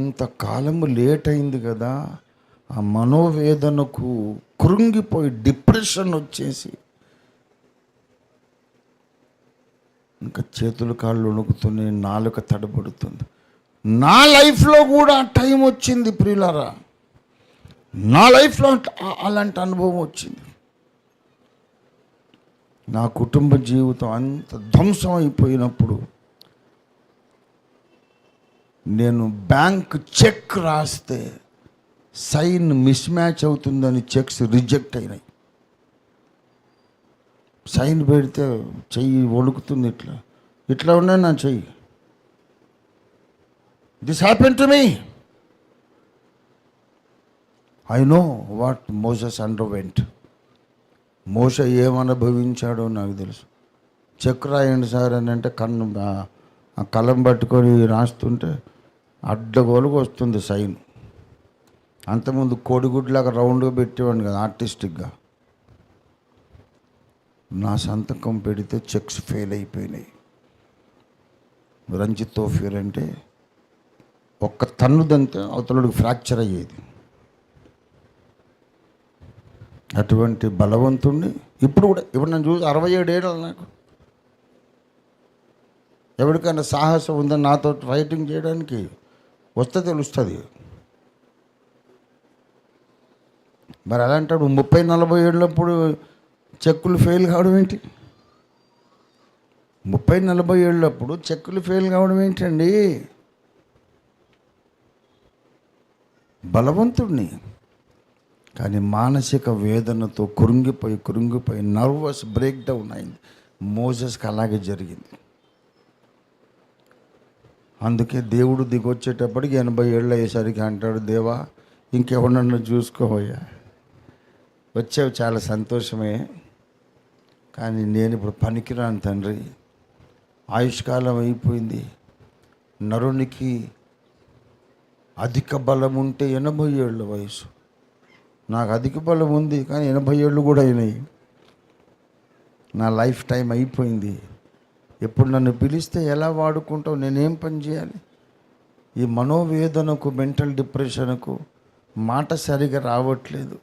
ఇంతకాలము లేట్ అయింది కదా. ఆ మనోవేదనకు కృంగిపోయి డిప్రెషన్ వచ్చేసి ఇంకా చేతులు కాళ్ళు వణుకుతున్నాయి, నాలుక తడబడుతుంది. నా లైఫ్లో కూడా టైం వచ్చింది ప్రియులారా, నా లైఫ్లో అలాంటి అనుభవం వచ్చింది. నా కుటుంబ జీవితం అంత ధ్వంసం అయిపోయినప్పుడు నేను బ్యాంక్ చెక్ రాస్తే సైన్ మిస్ మ్యాచ్ అవుతుందని చెక్స్ రిజెక్ట్ అయినాయి. సైన్ పెడితే చెయ్యి వణుకుతుంది, ఇట్లా ఉన్నాయి నా చెయ్యి. This happen to me. I know what Moses underwent. మోషే ఏమనుభవించాడో నాకు తెలుసు. చెక్ రాయండి సార్ అని అంటే ఆ కలం పట్టుకొని రాస్తుంటే అడ్డగోలుగా వస్తుంది సైన్. అంతకుముందు కోడిగుడ్లాగా రౌండ్గా పెట్టేవాడిని కదా ఆర్టిస్టిక్గా. నా సంతకం పెడితే చెక్స్ ఫెయిల్ అయిపోయినాయి. రంజిత్ తోఫీర్ అంటే ఒక్క తన్నుదంతే అవతలకి ఫ్రాక్చర్ అయ్యేది. అటువంటి బలవంతుణ్ణి ఇప్పుడు నన్ను చూసి 67 ఏళ్ళు నాకు. ఎవరికైనా సాహసం ఉందని నాతో ఫైటింగ్ చేయడానికి వస్తే తెలుస్తుంది. మరి అలాంటప్పుడు 30-40 ఏళ్ళప్పుడు చెక్కులు ఫెయిల్ కావడం ఏంటి? 30-40 ఏళ్ళప్పుడు చెక్కులు ఫెయిల్ కావడం ఏంటండి? బలవంతుడిని. కానీ మానసిక వేదనతో కృంగిపోయి నర్వస్ బ్రేక్ డౌన్ అయింది. మోసెస్కి అలాగే జరిగింది. అందుకే దేవుడు దిగొచ్చేటప్పటికి 80 ఏళ్ళు అయ్యేసరికి అంటాడు, దేవా ఇంకెవరన్నా చూసుకోవయ్యా, వచ్చావు చాలా సంతోషమే, కానీ నేను ఇప్పుడు పనికిరాను తండ్రి. ఆయుష్కాలం అయిపోయింది. నరునికి అధిక బలం ఉంటే 80 ఏళ్ళ వయసు. నాకు అధిక బలం ఉంది కానీ 80 ఏళ్ళు కూడా అయినాయి. నా లైఫ్ టైం అయిపోయింది. ఎప్పుడు నన్ను పిలిస్తే ఎలా వాడుకుంటావు? నేనేం పని చేయాలి? ఈ మనోవేదనకు, మెంటల్ డిప్రెషన్కు మాట సరిగా రావట్లేదు.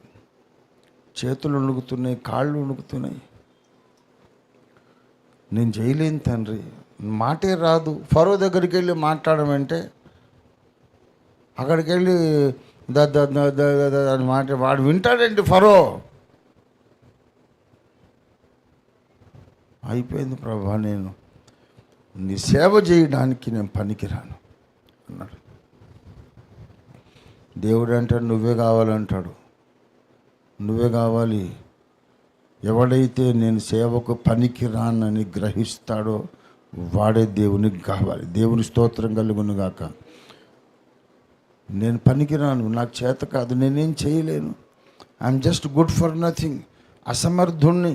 చేతులు వణుకుతున్నాయి, కాళ్ళు వణుకుతున్నాయి. నేను చేయలేను తండ్రి, మాటే రాదు. ఫరో దగ్గరికి వెళ్ళి మాట్లాడమంటే అక్కడికి వెళ్ళి అని మాట వాడు వింటాడండి ఫరో. అయిపోయింది ప్రభా, నేను నీ సేవ చేయడానికి నేను పనికిరాను అన్నాడు. దేవుడు అంటాడు, నువ్వే కావాలంటాడు. నువ్వే కావాలి. ఎవడైతే నేను సేవకు పనికి రానని గ్రహిస్తాడో వాడే దేవునికి కావాలి. దేవుని స్తోత్రం కలుగును గాక. నేను పనికిరాను, నాకు చేత కాదు, నేనేం చేయలేను, I'm just good for nothing, అసమర్థుణ్ణి,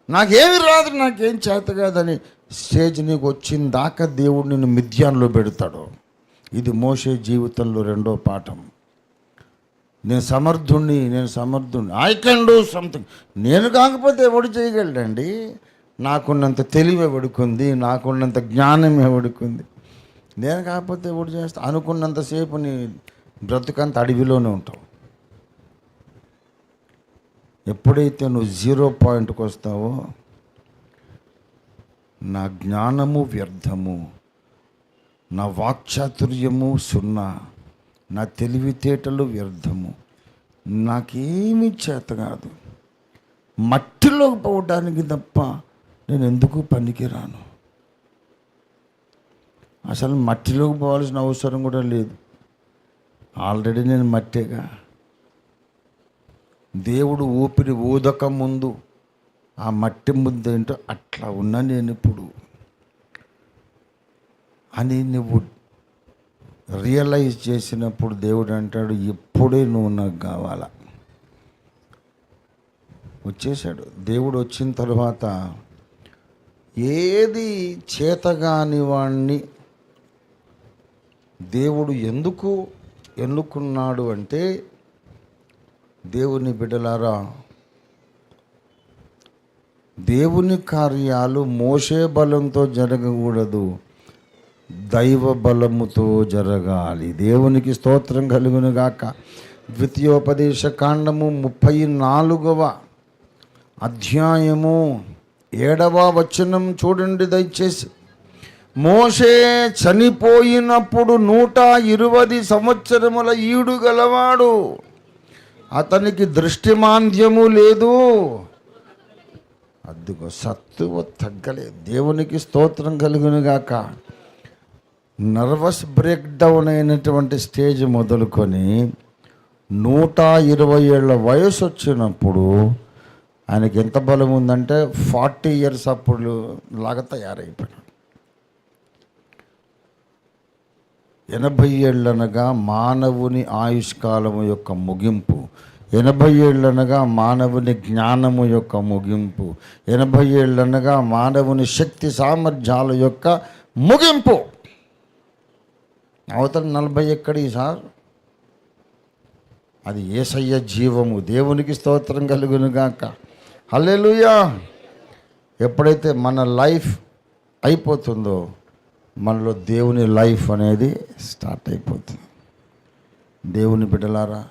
నాకేమి రాదు, నాకేం చేత కాదని స్టేజ్ నీకు వచ్చిన దాకా దేవుడు నిన్ను మిథ్యాన్లో పెడతాడు. ఇది మోషే జీవితంలో రెండో పాఠం. నేను సమర్థుణ్ణి, ఐ కెన్ డూ సంథింగ్. నేను కాకపోతే ఎవడు చేయగలడండి? నాకున్నంత తెలివి ఎవడుకుంది, నాకున్నంత జ్ఞానం ఎవడుకుంది? నేను కాకపోతే ఎవడు చేస్తా? అనుకున్నంతసేపు నీ బ్రతుకంత అడవిలోనే ఉంటావు. ఎప్పుడైతే నువ్వు 0 పాయింట్కి వస్తావో, నా జ్ఞానము వ్యర్థము, నా వాక్చాతుర్యము సున్నా, నా తెలివితేటలు వ్యర్థము, నాకేమీ చేత కాదు, మట్టిలోకి పోవడానికి తప్ప నేను ఎందుకు పనికిరాను. అసలు మట్టిలోకి పోవాల్సిన అవసరం కూడా లేదు, ఆల్రెడీ నేను మట్టేగా. దేవుడు ఊపిరి ఊదక ముందు ఆ మట్టి ముద్ద ఏంటో అట్లా ఉన్నా నేను ఇప్పుడు అని నువ్వు రియలైజ్ చేసినప్పుడు దేవుడు అంటాడు, ఇప్పుడే నువ్వు నాకు కావాలా. వచ్చేసాడు దేవుడు. వచ్చిన తర్వాత ఏది చేతగాని వాణ్ణి దేవుడు ఎందుకు ఎన్నుకున్నాడు అంటే, దేవుని బిడ్డలారా, దేవుని కార్యాలు మోషే బలంతో జరగకూడదు, దైవ బలముతో జరగాలి. దేవునికి స్తోత్రం కలుగును గాక. ద్వితీయోపదేశ కాండము 34వ అధ్యాయము 7వ వచనం చూడండి దయచేసి. మోషే చనిపోయినప్పుడు 120 సంవత్సరముల ఈడు గలవాడు, అతనికి దృష్టిమాంద్యము లేదు, అద్దుగో సత్తువ తగ్గలేదు. దేవునికి స్తోత్రం కలుగును గాక. నర్వస్ బ్రేక్ డౌన్ అయినటువంటి స్టేజ్ మొదలుకొని 120 ఏళ్ళ వయసు వచ్చినప్పుడు ఆయనకి ఎంత బలం ఉందంటే 40 ఇయర్స్ అప్పుడు లాగా తయారైపోయాడు. 80 ఏళ్ళనగా మానవుని ఆయుష్కాలము యొక్క ముగింపు, 80 ఏళ్ళనగా మానవుని జ్ఞానము యొక్క ముగింపు, 80 ఏళ్ళనగా మానవుని శక్తి సామర్థ్యాల యొక్క ముగింపు. అవతల 40 ఎక్కడి సార్? అది యేసయ్య జీవము. దేవునికి స్తోత్రం కలుగును గాక. హల్లెలూయా. ఎప్పుడైతే మన లైఫ్ అయిపోతుందో, మనలో దేవుని లైఫ్ అనేది స్టార్ట్ అయిపోతుంది. దేవుని బిడ్డలారా,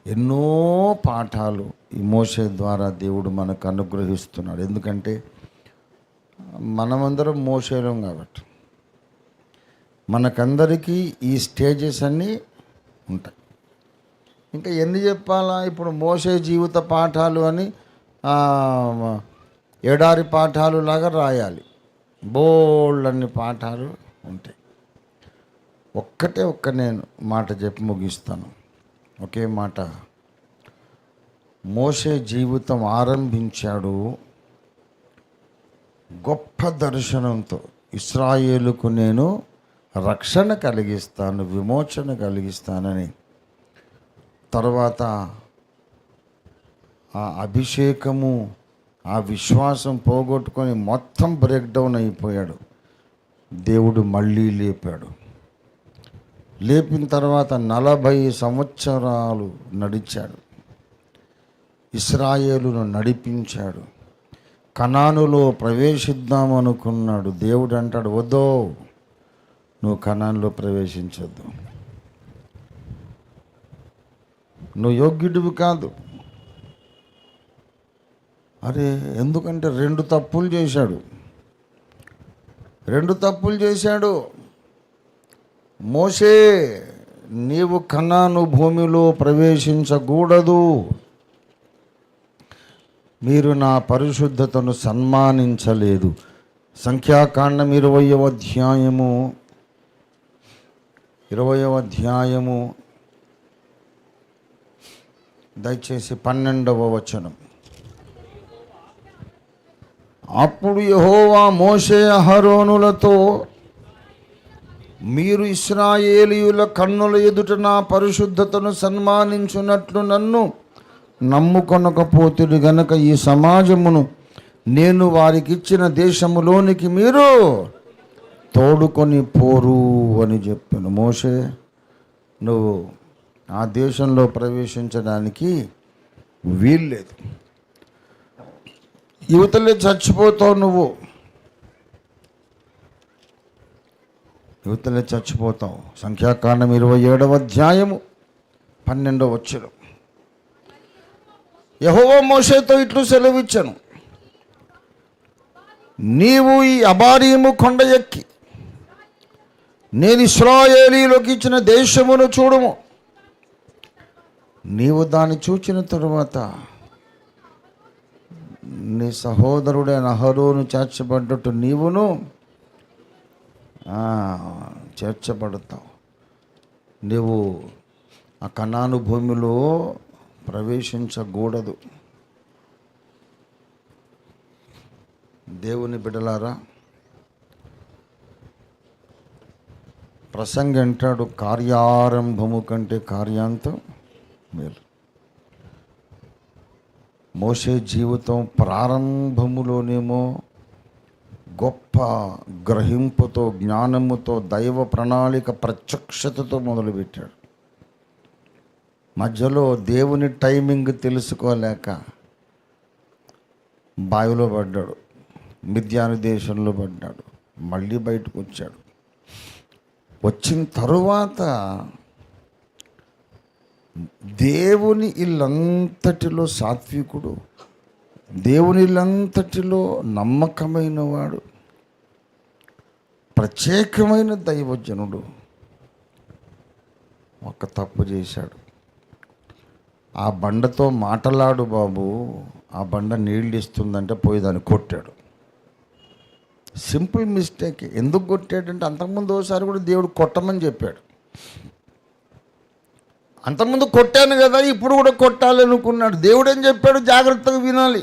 ఎన్నో పాఠాలు ఈ మోషే ద్వారా దేవుడు మనకు అనుగ్రహిస్తున్నాడు. ఎందుకంటే మనమందరం మోషేలం కాబట్టి మనకందరికీ ఈ స్టేజెస్ అన్నీ ఉంటాయి. ఇంకా ఎన్ని చెప్పాలా? ఇప్పుడు మోషే జీవిత పాఠాలు అని ఎడారి పాఠాలు లాగా రాయాలి. బోల్డ్ అన్ని పాఠాలు ఉంటాయి. ఒక్క నేను మాట చెప్పి ముగిస్తాను. ఒకే మాట. మోషే జీవితం ఆరంభించాడు గొప్ప దర్శనంతో. ఇశ్రాయేలుకు నేను రక్షణ కలిగిస్తాను, విమోచన కలిగిస్తానని. తర్వాత ఆ అభిషేకము, ఆ విశ్వాసం పోగొట్టుకొని మొత్తం బ్రేక్ డౌన్ అయిపోయాడు. దేవుడు మళ్ళీ లేపాడు. లేపిన తర్వాత 40 సంవత్సరాలు నడిచాడు. ఇశ్రాయేలును నడిపించాడు. కనానులో ప్రవేశిద్దామనుకున్నాడు. దేవుడు అంటాడు, వద్దో, నువ్వు కనానులో ప్రవేశించొద్దు, నువ్వు యోగ్యుడివి కాదు. అరే, ఎందుకంటే 2 తప్పులు చేశాడు. మోషే, నీవు కనాను భూమిలో ప్రవేశించకూడదు, మీరు నా పరిశుద్ధతను సన్మానించలేదు. సంఖ్యాకాండం 20వ అధ్యాయము దయచేసి 12వ వచనం. అప్పుడు యెహోవా మోషే అహరోనులతో, మీరు ఇశ్రాయేలీయుల కన్నుల ఎదుట నా పరిశుద్ధతను సన్మానించున్నట్లు నన్ను నమ్ముకొనకపోతుడు గనక ఈ సమాజమును నేను వారికిచ్చిన దేశములోనికి మీరు తోడుకొని పోరు అని చెప్పాను. మోషే, నువ్వు ఆ దేశంలో ప్రవేశించడానికి వీల్లేదు, యువతలే చచ్చిపోతావు, నువ్వు యువతలే చచ్చిపోతావు. సంఖ్యాకాండం 27వ అధ్యాయము 12వ వచనం. యెహోవా మోషేతో ఇట్లు సెలవిచ్చెను, నీవు ఈ అబారీము కొండ ఎక్కి నేను ఇశ్రాయేలీయులకు ఇచ్చిన దేశమును చూడుము. నీవు దాన్ని చూచిన తరువాత నీ సహోదరుడైన అహరోను చేర్చబడ్డట్టు నీవును చేర్చబడతావు. నీవు ఆ కనాను భూమిలో ప్రవేశించకూడదు. దేవుని బిడ్డలారా, ప్రసంగి అంటాడు, కార్యారంభము కంటే కార్యాంతం మేలు. మోషే జీవితం ప్రారంభములోనేమో గొప్ప గ్రహింపుతో, జ్ఞానముతో, దైవ ప్రణాళిక ప్రత్యక్షతతో మొదలుపెట్టాడు. మధ్యలో దేవుని టైమింగ్ తెలుసుకోలేక బావిలో పడ్డాడు, మిద్యాను దేశంలో పడ్డాడు, మళ్ళీ బయటకు వచ్చాడు. వచ్చిన తరువాత దేవుని ఇల్లంతటిలో సాత్వికుడు, దేవుని ఇల్లంతటిలో నమ్మకమైన వాడు, ప్రత్యేకమైన దైవజనుడు ఒక తప్పు చేశాడు. ఆ బండతో మాటలాడు బాబు, ఆ బండ నీళ్ళు ఇస్తుందంటే పోయి దాన్ని కొట్టాడు. Simple mistake. ఎందుకు కొట్టాడంటే అంతకుముందు ఒకసారి కూడా దేవుడు కొట్టమని చెప్పాడు. అంతకుముందు కొట్టాను కదా, ఇప్పుడు కూడా కొట్టాలి అనుకున్నాడు. దేవుడు ఏం చెప్పాడు? జాగ్రత్తగా వినాలి.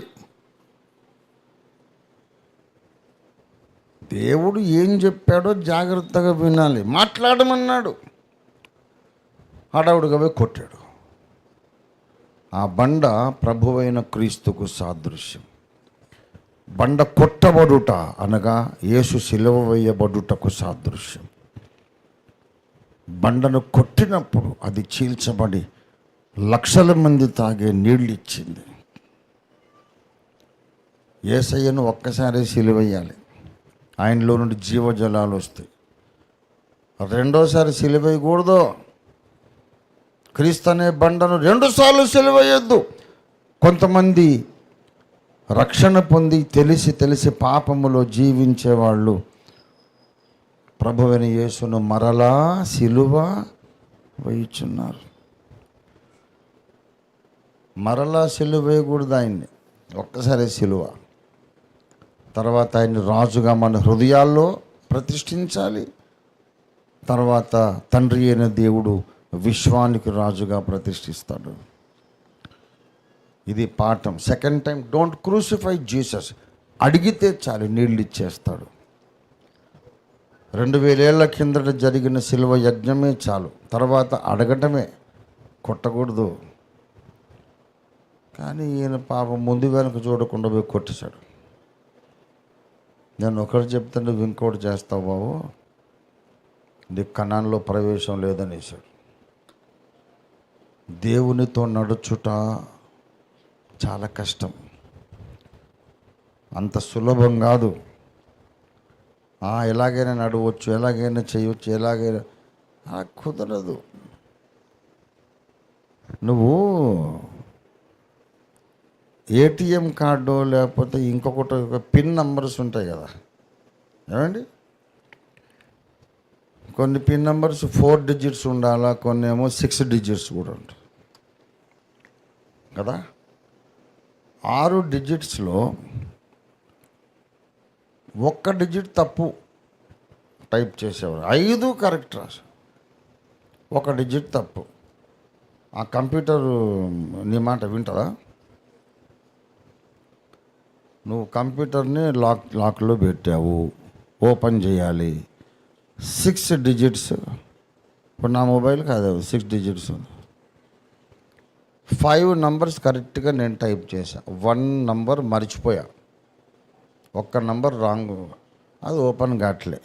దేవుడు ఏం చెప్పాడో జాగ్రత్తగా వినాలి. మాట్లాడమన్నాడు, హడావుడిగా పోయి కొట్టాడు. ఆ బండ ప్రభువైన క్రీస్తుకు సాదృశ్యం. బండ కొట్టబడుట అనగా యేసు సిలువ వేయబడుటకు సాదృశ్యం. బండను కొట్టినప్పుడు అది చీల్చబడి లక్షల మంది తాగే నీళ్ళు ఇచ్చింది. యేసయ్యను ఒక్కసారి సిలువేయాలి, ఆయనలో నుండి జీవజలాలు వస్తాయి. రెండోసారి సిలువేయకూడదు. క్రీస్తు అనే బండను 2 సార్లు సిలువేయొద్దు. కొంతమంది రక్షణ పొంది తెలిసి పాపములో జీవించేవాళ్ళు ప్రభువైన యేసును మరలా సిలువ వేయుచున్నారు. మరలా సిలువ వేయకూడదు ఆయన్ని, ఒక్కసారి సిలువ. తర్వాత ఆయన్ని రాజుగా మన హృదయాల్లో ప్రతిష్ఠించాలి. తర్వాత తండ్రి అయిన దేవుడు విశ్వానికి రాజుగా ప్రతిష్ఠిస్తాడు. ఇది పాఠం. Second time don't crucify Jesus. అడిగితే చాలు, నీళ్ళు ఇచ్చేస్తాడు. 2000 ఏళ్ల కిందట జరిగిన శిలువ యజ్ఞమే చాలు. తర్వాత అడగటమే, కొట్టకూడదు. కానీ ఈయన పాపం ముందు వెనక చూడకుండా పోయి కొట్టేశాడు. నేను ఒకటి చెప్తే నువ్వు ఇంకోటి చేస్తావు బాబు, నీకు కనాన్లో ప్రవేశం లేదనేసాడు. దేవునితో నడుచుట చాలా కష్టం, అంత సులభం కాదు. ఎలాగైనా నడవచ్చు, ఎలాగైనా చేయవచ్చు, ఎలాగైనా కుదరదు. నువ్వు ఏటీఎం కార్డు లేకపోతే ఇంకొకటి పిన్ నంబర్స్ ఉంటాయి కదా, ఏమండి? కొన్ని పిన్ నంబర్స్ 4 డిజిట్స్ ఉండాలా, కొన్ని ఏమో 6 డిజిట్స్ కూడా ఉంటాయి కదా. 6 డిజిట్స్లో 1 డిజిట్ తప్పు టైప్ చేసేవారు, 5 కరెక్ట్ రాసు. 1 డిజిట్ తప్పు. ఆ కంప్యూటర్ నీ మాట వింటుందా? నువ్వు కంప్యూటర్ని లాక్లో పెట్టావు, ఓపెన్ చేయాలి. 6 డిజిట్స్, ఇప్పుడు నా మొబైల్ కాదు 6 డిజిట్స్, 5 నంబర్స్ కరెక్ట్గా నేను టైప్ చేశా, 1 నంబర్ మర్చిపోయా, 1 నంబర్ రాంగ్, అది ఓపెన్ కావట్లే.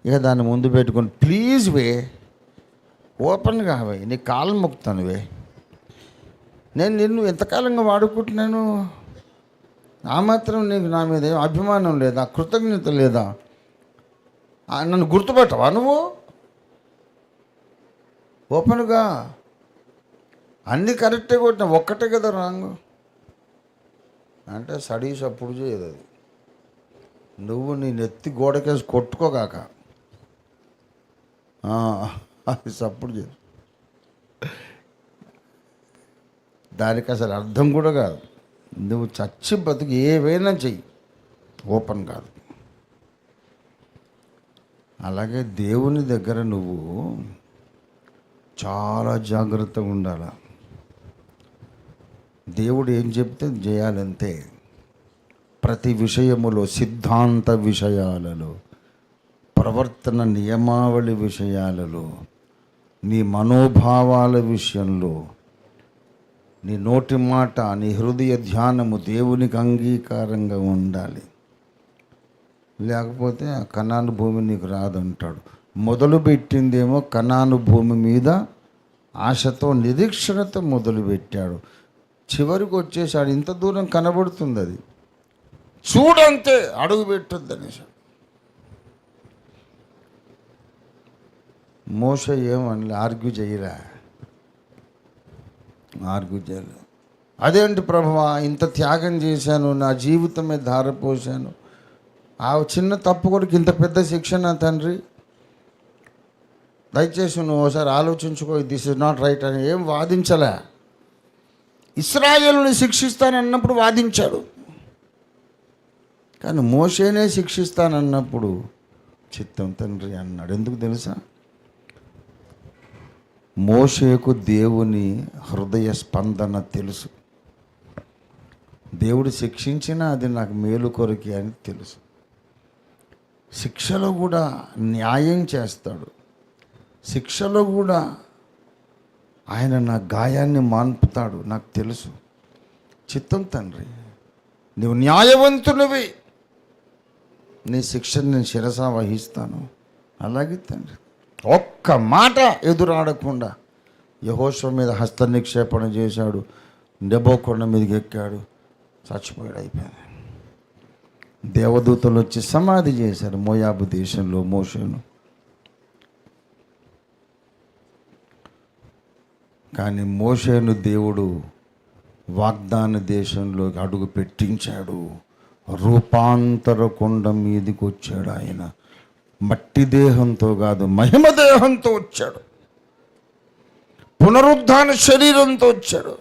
ఇక దాన్ని ముందు పెట్టుకొని ప్లీజ్ వే ఓపెన్ కావే, నీ కాలు మొక్కుతాను వే, నేను నిన్ను ఎంతకాలంగా వాడుకుంటున్నాను, ఆ మాత్రం నీకు నా మీద ఏం అభిమానం లేదా, కృతజ్ఞత లేదా, నన్ను గుర్తుపెట్టవా నువ్వు, ఓపెన్గా అన్నీ కరెక్టే కొట్టినా ఒక్కటే కదా రాంగ్ అంటే స్టడీస్ అప్పుడు చేయదు అది. నువ్వు నీ నెత్తి గోడకేసి కొట్టుకోగాక అది సప్పుడు చేయదు, దానికి అసలు అర్థం కూడా కాదు. నువ్వు చచ్చి బతుకు ఏవైనా చెయ్యి, ఓపెన్ కాదు. అలాగే దేవుని దగ్గర నువ్వు చాలా జాగ్రత్తగా ఉండాలి. దేవుడు ఏం చెప్తే చేయాలంతే. ప్రతి విషయములో, సిద్ధాంత విషయాలలో, ప్రవర్తన నియమావళి విషయాలలో, నీ మనోభావాల విషయంలో, నీ నోటి మాట, నీ హృదయ ధ్యానము దేవునికి అంగీకారంగా ఉండాలి. లేకపోతే ఆ కనాను భూమి నీకు రాదంటాడు. మొదలుపెట్టిందేమో కనాను భూమి మీద ఆశతో, నిరీక్షణతో మొదలుపెట్టాడు. చివరికి వచ్చేసాడు, ఇంత దూరం కనబడుతుంది, అది చూడంతే, అడుగు పెట్టొద్దు అనేసి. మోషే ఏమని ఆర్గ్యూ చేయలే. అదేంటి ప్రభువా, ఇంత త్యాగం చేశాను, నా జీవితమే ధారపోసాను, ఆ చిన్న తప్పు కొరకు ఇంత పెద్ద శిక్ష నా తండ్రి, దయచేసి నువ్వు ఒకసారి ఆలోచించుకో, దిస్ ఇస్ నాట్ రైట్ అని ఏం వాదించలే. ఇశ్రాయేలుని శిక్షిస్తానన్నప్పుడు వాదించాడు, కానీ మోషేనే శిక్షిస్తానన్నప్పుడు చిత్తం తండ్రి అన్నాడు. ఎందుకు తెలుసా? మోషేకు దేవుని హృదయ స్పందన తెలుసు. దేవుడు శిక్షించినా అది నాకు మేలు కొరకే అని తెలుసు. శిక్షలో కూడా న్యాయం చేస్తాడు, శిక్షలో కూడా ఆయన నా గాయాన్ని మాన్పుతాడు, నాకు తెలుసు. చిత్తం తండ్రి, నువ్వు న్యాయవంతునివి, నీ శిక్షను నేను శిరసా వహిస్తాను. అలాగే తండ్రి, ఒక్క మాట ఎదురాడకుండా యెహోషువ మీద హస్త నిక్షేపణ చేశాడు, నెబో కొండ మీదకి ఎక్కాడు, చచ్చిపోయాడు, అయిపోయింది. దేవదూతలు వచ్చి సమాధి చేశారు మోయాబు దేశంలో మోషేను. కానీ మోషేను దేవుడు వాగ్దాన దేశంలోకి అడుగు పెట్టించాడు. రూపాంతర కొండ మీదకి వచ్చాడు. ఆయన మట్టి దేహంతో కాదు, మహిమ దేహంతో వచ్చాడు, పునరుద్ధాన శరీరంతో వచ్చాడు.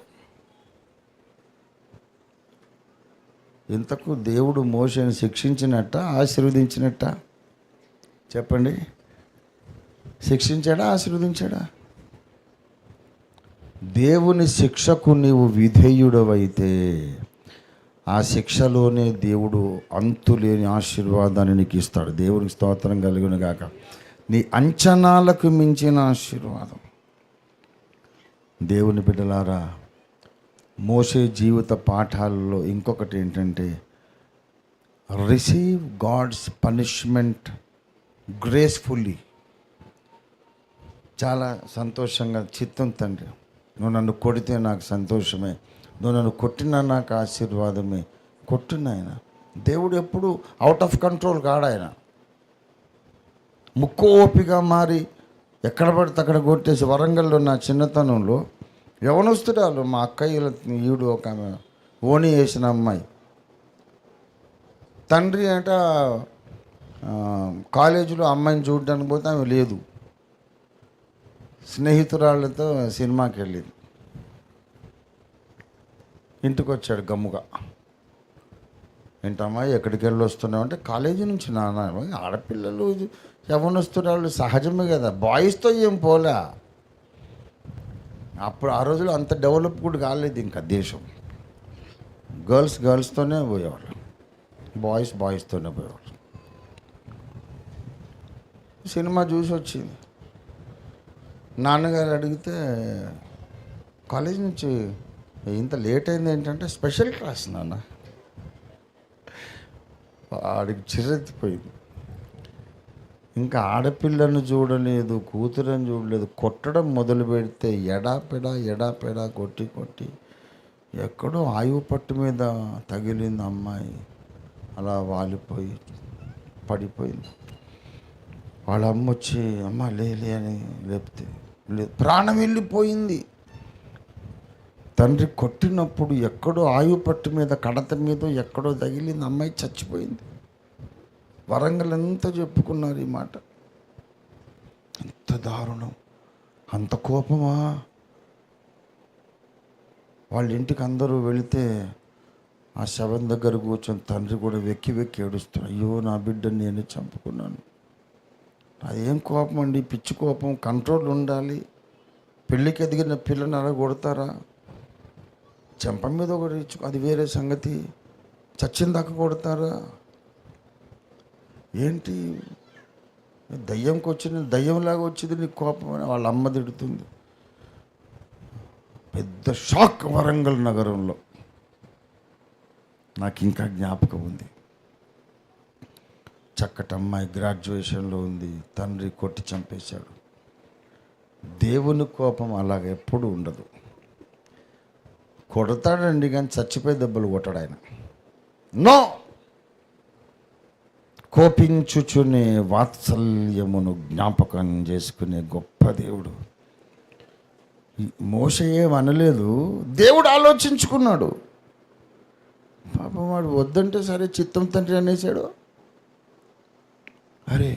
ఇంతకు దేవుడు మోషేను శిక్షించినట్ట, ఆశీర్వదించినట్ట? చెప్పండి, శిక్షించాడా, ఆశీర్వదించాడా? దేవుని శిక్షకు నీవు విధేయుడవైతే ఆ శిక్షలోనే దేవుడు అంతులేని ఆశీర్వాదాన్ని నీకు ఇస్తాడు. దేవునికి స్తోత్రం కలుగును గాక. నీ అంచనాలకు మించిన ఆశీర్వాదం. దేవుని బిడ్డలారా, మోషే జీవిత పాఠాలలో ఇంకొకటి ఏంటంటే, రిసీవ్ గాడ్స్ పనిష్మెంట్ గ్రేస్ఫుల్లీ. చాలా సంతోషంగా, చిత్తం తండ్రి, నువ్వు నన్ను కొడితే నాకు సంతోషమే, నువ్వు నన్ను కొట్టినా నాకు ఆశీర్వాదమే. కొట్టినాయన దేవుడు ఎప్పుడు అవుట్ ఆఫ్ కంట్రోల్ కాడు. ఆయన ముక్కు ఓపిగా మారి ఎక్కడ పడితే అక్కడ కొట్టేసి. వరంగల్లో నా చిన్నతనంలో యవనస్తురాలు, మా అక్కయ్యల ఈడు ఒక ఆమె ఓణి వేసిన అమ్మాయి, తండ్రి అంట కాలేజీలో అమ్మాయిని చూడడానికి పోతే ఆమె లేదు, స్నేహితురాళ్ళతో సినిమాకి వెళ్ళింది. ఇంటికి వచ్చాడు గమ్ముగా. ఏంటమ్మా ఎక్కడికి వెళ్ళి వస్తున్నావు అంటే, కాలేజీ నుంచి. నాన్న, ఆడపిల్లలు యవ్వనస్తురాళ్ళు సహజమే కదా, బాయ్స్తో ఏం పోలే. అప్పుడు ఆ రోజుల్లో అంత డెవలప్ కూడా కాలేదు ఇంకా దేశం. గర్ల్స్తోనే పోయేవాళ్ళు. బాయ్స్తోనే పోయేవాడు. సినిమా చూసి వచ్చింది. నాన్నగారు అడిగితే కాలేజ్ నుంచి ఇంత లేట్ అయింది ఏంటంటే స్పెషల్ క్లాస్ నాన్న. ఆడికి చిరెత్తిపోయింది. ఇంకా ఆడపిల్లను చూడలేదు, కూతురని చూడలేదు, కొట్టడం మొదలు పెడితే ఎడాపెడా కొట్టి ఎక్కడో ఆయువు పట్టు మీద తగిలింది అమ్మాయి. అలా వాలిపోయి పడిపోయింది. వాళ్ళ అమ్మ వచ్చి అమ్మ లేలే అని లేపితే లేదు, ప్రాణం వెళ్ళిపోయింది. తండ్రి కొట్టినప్పుడు ఎక్కడో ఆయువు పట్టు మీద కడత మీద ఎక్కడో తగిలింది, అమ్మాయి చచ్చిపోయింది. వరంగల్ అంతా చెప్పుకున్నారు ఈ మాట. ఎంత దారుణం, అంత కోపమా? వాళ్ళ ఇంటికి అందరూ వెళితే ఆ శవం దగ్గర కూర్చొని తండ్రి కూడా వెక్కి ఏడుస్తాడు. అయ్యో నా బిడ్డని నేను చంపుకున్నాను. అదేం కోపం అండి, పిచ్చి కోపం. కంట్రోల్ ఉండాలి. పెళ్ళికి ఎదిగిన పిల్లని అలా కొడతారా? చెంప మీద ఒకటి ఇచ్చు, అది వేరే సంగతి. చచ్చిన దాకా కొడతారా ఏంటి? దయ్యంకి వచ్చింది, దయ్యంలాగా వచ్చింది నీకు కోపం అని వాళ్ళ అమ్మ తిడుతుంది. పెద్ద షాక్ వరంగల్ నగరంలో. నాకు ఇంకా జ్ఞాపకం ఉంది. చక్కటి అమ్మాయి గ్రాడ్యుయేషన్లో ఉంది, తండ్రి కొట్టి చంపేశాడు. దేవుని కోపం అలాగ ఎప్పుడు ఉండదు. కొడతాడండి కానీ చచ్చిపోయి దెబ్బలు కొట్టాడు ఆయన. నో, కోపించుచునే వాత్సల్యమును జ్ఞాపకం చేసుకునే గొప్ప దేవుడు. మోషే ఏమనలేదు, దేవుడు ఆలోచించుకున్నాడు. పాపం వాడు వద్దంటే సరే చిత్తం తండ్రి అనేసాడు. అరే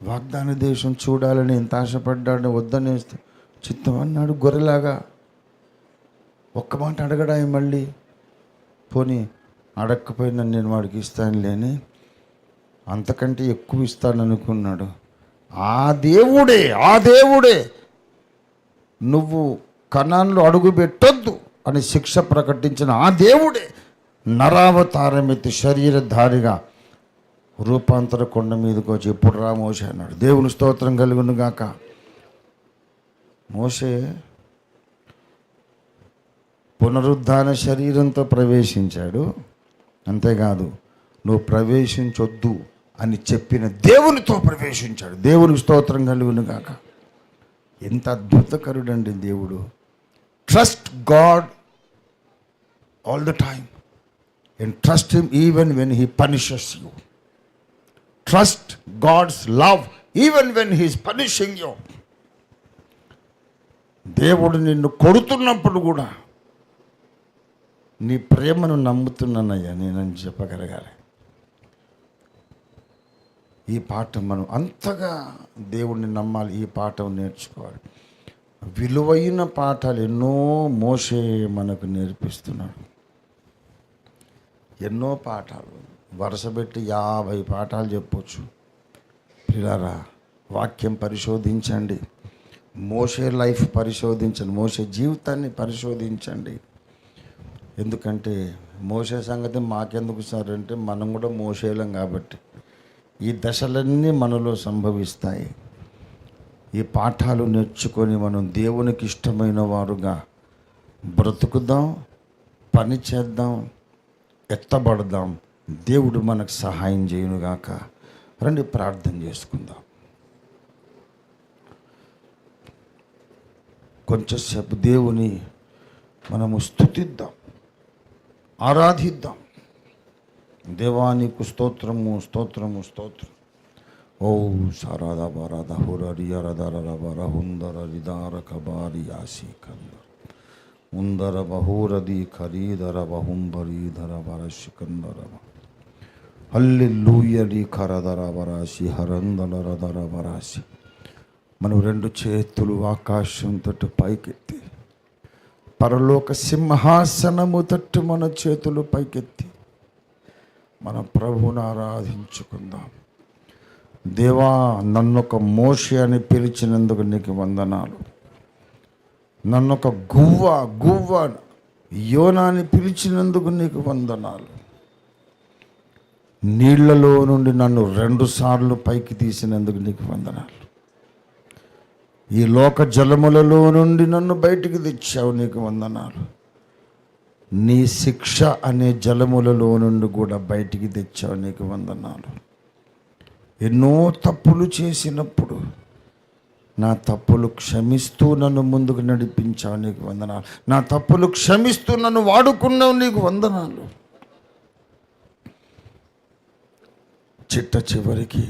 వాగ్దాన దేశం చూడాలని ఎంత ఆశపడ్డాడు, వద్దనేస్తే చిత్తం అన్నాడు. గొర్రెలాగా ఒక్క మాట అడగడాయి. మళ్ళీ పోనీ అడగకపోయినా నేను వాడికి ఇస్తాను లేని, అంతకంటే ఎక్కువ ఇస్తాననుకున్నాడు. ఆ దేవుడే నువ్వు కనాన్లో అడుగు పెట్టొద్దు అని శిక్ష ప్రకటించిన ఆ దేవుడే నరావతారమెత్తి శరీరధారిగా రూపాంతర కొండ మీదకి వచ్చి ఎప్పుడు రా మోషే అన్నాడు. దేవుని స్తోత్రం కలుగును గాక. మోషే పునరుద్ధాన శరీరంతో ప్రవేశించాడు. అంతేకాదు, నువ్వు ప్రవేశించొద్దు అని చెప్పిన దేవునితో ప్రవేశించాడు. దేవుని స్తోత్రం కలుగును గాక. ఎంత అద్భుతకరుడండి దేవుడు. Trust God all the time and trust him even when he punishes you. Trust God's love even when he is punishing you. దేవుడు నిన్ను కొడుతున్నప్పుడు కూడా నీ ప్రేమను నమ్ముతున్నానయ్యా నేనని చెప్పగలగాలి. ఈ పాఠం మనం అంతగా దేవుడిని నమ్మాలి. ఈ పాఠం నేర్చుకోవాలి. విలువైన పాఠాలు ఎన్నో మోషే మనకు నేర్పిస్తున్నాడు. ఎన్నో పాఠాలు వరుసపెట్టి 50 పాఠాలు చెప్పొచ్చు. పిల్లరా, వాక్యం పరిశోధించండి. మోషే లైఫ్ పరిశోధించండి. మోషే జీవితాన్ని పరిశోధించండి. ఎందుకంటే మోషే సంగతి మాకెందుకు సార్ అంటే మనం కూడా మోషేలం కాబట్టి ఈ దశలన్నీ మనలో సంభవిస్తాయి. ఈ పాఠాలు నేర్చుకొని మనం దేవునికి ఇష్టమైన వారుగా బ్రతుకుదాం, పని చేద్దాం, ఎత్తబడదాం. దేవుడు మనకు సహాయం చేయునుగాక. రండి ప్రార్థన చేసుకుందాం. కొంచెంసేపు దేవుని మనము స్తుతిద్దాం, ఆరాధిద్దాం. దేవానికి స్తోత్రము స్తోత్రము స్తోత్రం. ఓ సారాధ బారాధ హురరియరధర హుందర రిదార కబారి యాసి కందర ఉందర బహూరది ఖరీదర బహుంబరీధర వర సికందర హల్లెలూయలి ఖరదర వరాసి హరందలరధర వరాసి. మనం 2 చేతులు ఆకాశం తట్టు పైకెత్తి, పరలోక సింహాసనము తట్టు మన చేతులు పైకెత్తి మన ప్రభువును ఆరాధించుకుందాం. దేవా, నన్నొక మోషే అని పిలిచినందుకు నీకు వందనాలు. నన్నొక గువ్వ యోనా అని పిలిచినందుకు నీకు వందనాలు. నీళ్లలో నుండి నన్ను 2 సార్లు పైకి తీసినందుకు నీకు వందనాలు. ఈ లోక జలములలో నుండి నన్ను బయటికి తెచ్చావు, నీకు వందనాలు. నీ శిక్ష అనే జలములలో నుండి కూడా బయటికి తెచ్చావు, నీకు వందనాలు. ఎన్నో తప్పులు చేసినప్పుడు నా తప్పులు క్షమిస్తూ నన్ను ముందుకు నడిపించావు, నీకు వందనాలు. నా తప్పులు క్షమిస్తూ నన్ను వాడుకున్నావు, నీకు వందనాలు. చిట్ట చివరికి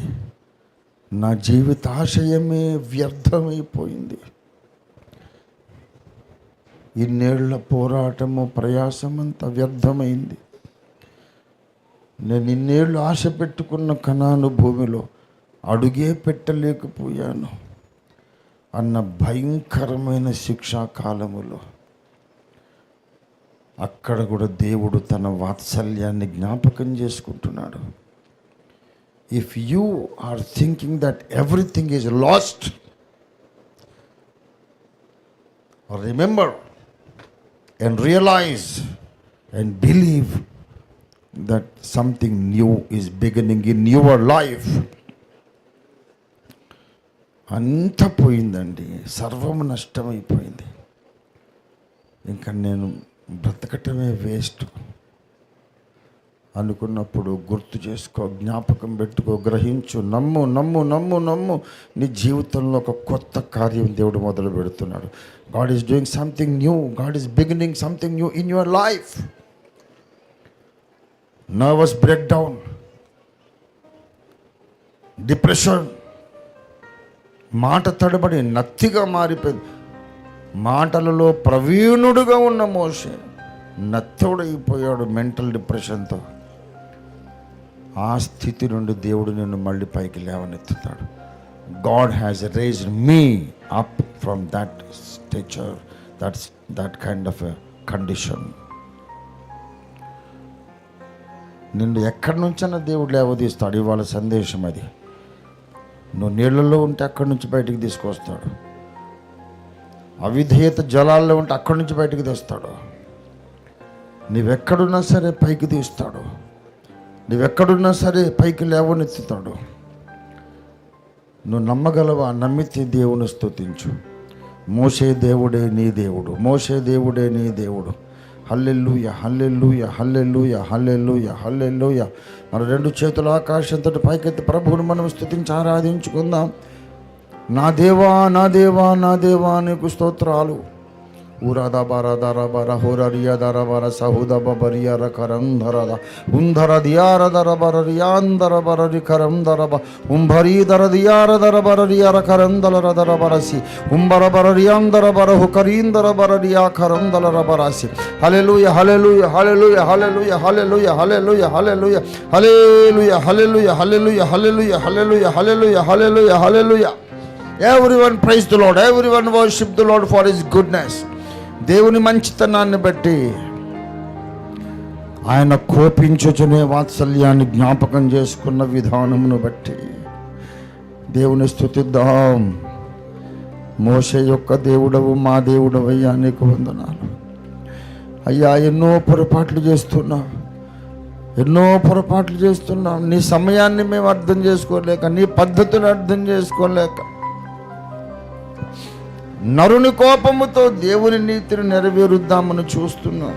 నా జీవితాశయమే వ్యర్థమైపోయింది. ఇన్నేళ్ల పోరాటము ప్రయాసమంతా వ్యర్థమైంది. నేను ఇన్నేళ్ళు ఆశ పెట్టుకున్న కనాను భూమిలో అడుగే పెట్టలేకపోయాను అన్న భయంకరమైన శిక్షా కాలములో అక్కడ కూడా దేవుడు తన వాత్సల్యాన్ని జ్ఞాపకం చేసుకుంటున్నాడు. If you are thinking that everything is lost, remember and realize and believe that something new is beginning in your life. అంతా పోయిందండి, సర్వము నష్టమైపోయింది. ఇంకా నేను బ్రతకటమే వేస్ట్ అనుకున్నప్పుడు గుర్తు చేసుకో, జ్ఞాపకం పెట్టుకో, గ్రహించు, నమ్ము నమ్ము నమ్ము నమ్ము. నీ జీవితంలో ఒక కొత్త కార్యం దేవుడు మొదలు పెడుతున్నాడు. God is doing something new. God is beginning something new in your life. Nervous breakdown, depression, మాట తడబడి నత్తిగా మారిపోయింది. మాటలలో ప్రవీణుడుగా ఉన్న మోషే నత్తోడైపోయాడు మెంటల్ డిప్రెషన్తో. ఆ స్థితి నుండి దేవుడు నిన్ను మళ్ళీ పైకి లేవనెత్తుతాడు. God has raised me up from that stature, that kind of a condition. నిన్ను ఎక్కడి నుంచైనా దేవుడు లేవదీస్తాడు. ఇవాళ సందేశం అది. నువ్వు నీళ్ళల్లో ఉంటే అక్కడి నుంచి బయటికి తీసుకొస్తాడు. అవిధేయత జలాల్లో ఉంటే అక్కడి నుంచి బయటికి తెస్తాడు. నీవెక్కడున్నా సరే పైకి తీస్తాడు. నీవెక్కడున్నా సరే పైకి లేవనెత్తుతాడు. నువ్వు నమ్మగలవా? నమ్మితే దేవుని స్తుతించు. మోషే దేవుడే నీ దేవుడు, మోషే దేవుడే నీ దేవుడు. హల్లెలూయా హల్లెలూయా హల్లెలూయా హల్లెలూయా హల్లెలూయా. మన 2 చేతుల ఆకాశంతో పైకెత్తి ప్రభువుని మనం స్తుతించి ఆరాధించుకుందాం. నా దేవా నా దేవా నా దేవా నీకు స్తోత్రాలు. ఊరాదా బారాదారా బారా హోరరియా దారా బారా సహుద బరియా రకరం ధరద ఉంధర దియార దర బరరియాందర బరరి కరం దరబ ఉంభరీ దర దియార దర బరరియా రకరం దలర దర బరసి ఉంబర బరరియాందర బరహు కరీందర బరరియా కరం దలర బరాసి. హల్లెలూయా హల్లెలూయా హల్లెలూయా హల్లెలూయా హల్లెలూయా హల్లెలూయా హల్లెలూయా హల్లెలూయా హల్లెలూయా హల్లెలూయా హల్లెలూయా హల్లెలూయా హల్లెలూయా హల్లెలూయా హల్లెలూయా. Everyone praise the Lord. Everyone worship the Lord for his goodness. దేవుని మంచితనాన్ని బట్టి, ఆయన కోపించుచునే వాత్సల్యాన్ని జ్ఞాపకం చేసుకున్న విధానమును బట్టి దేవుని స్తుతిద్దాం. మోషే యొక్క దేవుడవు మా దేవుడవయ్యా నీకు వందనాలు. అయ్యా ఎన్నో పొరపాట్లు చేస్తున్నాం, ఎన్నో పొరపాట్లు చేస్తున్నాం. నీ సమయాన్ని మేము అర్థం చేసుకోలేక, నీ పద్ధతిని అర్థం చేసుకోలేక, నరుని కోపముతో దేవుని నీతిని నెరవేరుద్దామని చూస్తున్నాం.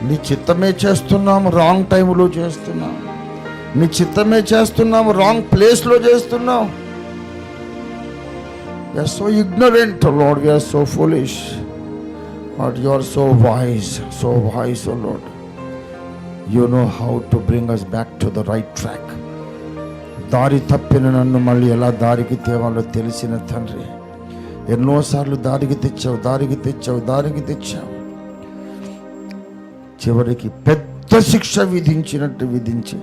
నీ చిత్తమే చేస్తున్నాము, రాంగ్ టైంలో చేస్తున్నాం. నీ చిత్తమే చేస్తున్నాము, రాంగ్ ప్లేస్లో చేస్తున్నాం. We are so ignorant, Lord. We are so foolish. But you are so wise, oh Lord. You know how to bring us back to the right track. దారి తప్పిన నన్ను మళ్ళీ ఎలా దారికి తేవాలో తెలిసిన తండ్రి, ఎన్నోసార్లు దారికి తెచ్చావు. చివరికి పెద్ద శిక్ష విధించినట్టు విధించి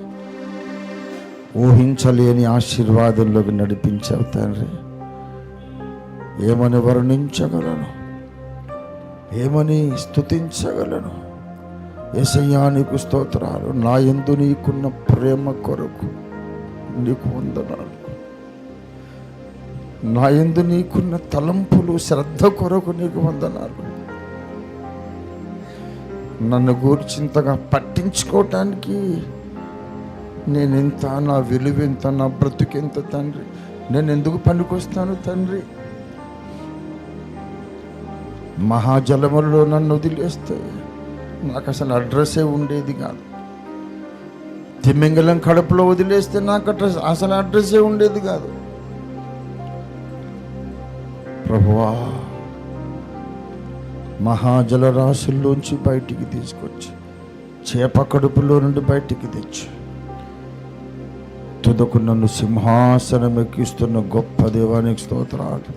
ఊహించలేని ఆశీర్వాదంలోకి నడిపించావు తండ్రి. ఏమని వర్ణించగలను, ఏమని స్తుతించగలను? యేసయ్యా నీకు స్తోత్రాలు. నా యందు నీకున్న ప్రేమ కొరకు నీకు వందనాలు. నా యందు నీకున్న తలంపులు శ్రద్ధ కొరకు నీకు వందనాలు. నన్ను గూర్చింతగా పట్టించుకోవటానికి నేనెంత, నా విలువెంత, నా బ్రతుకెంత తండ్రి, నేను ఎందుకు పనికొస్తాను తండ్రి? మహాజలములలో నన్ను వదిలేస్తే నాకు అసలు అడ్రస్సే ఉండేది కాదు. తిమ్మింగళం కడుపులో వదిలేస్తే నాకు అసలు అడ్రస్సే ఉండేది కాదు. ప్రభువా, మహాజల రాశుల్లోంచి బయటికి తీసుకొచ్చి, చేప కడుపులో నుండి బయటికి తెచ్చి, తుదకు నన్ను సింహాసనం ఎక్కిస్తున్న గొప్ప దేవానికి స్తోత్రాలు.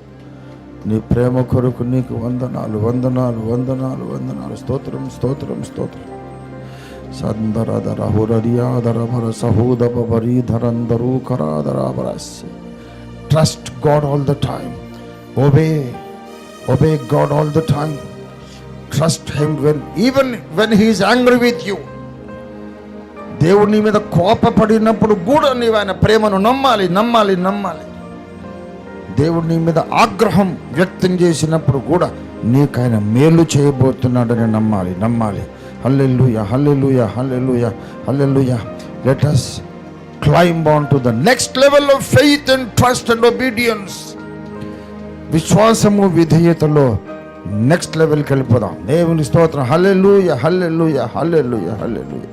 నీ ప్రేమ కొరకు నీకు వందనాలు, వందనాలు, వందనాలు, వందనాలు. స్తోత్రం, స్తోత్రం, స్తోత్రం. సందరధర హురరియాధరభర సహూదపరీధరందరూ కరాధరాభరస్య. Trust God all the time. Obey God all the time. Trust Him even when He is angry with you. దేవుడు నీ మీద కోపపడినప్పుడు కూడా నీవు ఆయన ప్రేమను నమ్మాలి, నమ్మాలి, నమ్మాలి. దేవుడు నీ మీద ఆగ్రహం వ్యక్తం చేసినప్పుడు కూడా నీకు ఆయన మేలు చేయబోతున్నాడని నమ్మాలి, నమ్మాలి. హల్లెలూయా, హల్లెలూయా, హల్లెలూయా, హల్లెలూయా. Let us climb on to the next level of faith and trust and obedience. విశ్వాసము, విధేయతలో నెక్స్ట్ లెవెల్కి వెళ్ళిపోదాం. దేవుని స్తోత్రం. హల్లెలూయా, హల్లెలూయా, హల్లెలూయా, హల్లెలూయా.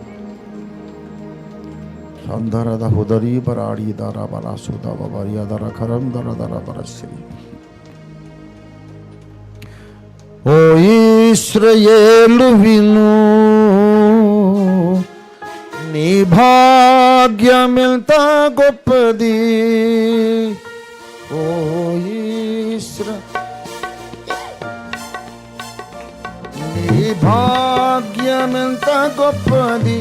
సందరద హుదరీ బరాడి దర బరాసుద బరియా దర కరం దర దర బరశ్రీ. ఓ ఇశ్రాయేలు విను, నీ భాగ్యమెంత గొప్పది. ఓ నీ భాగ్యమెంత గొప్పది.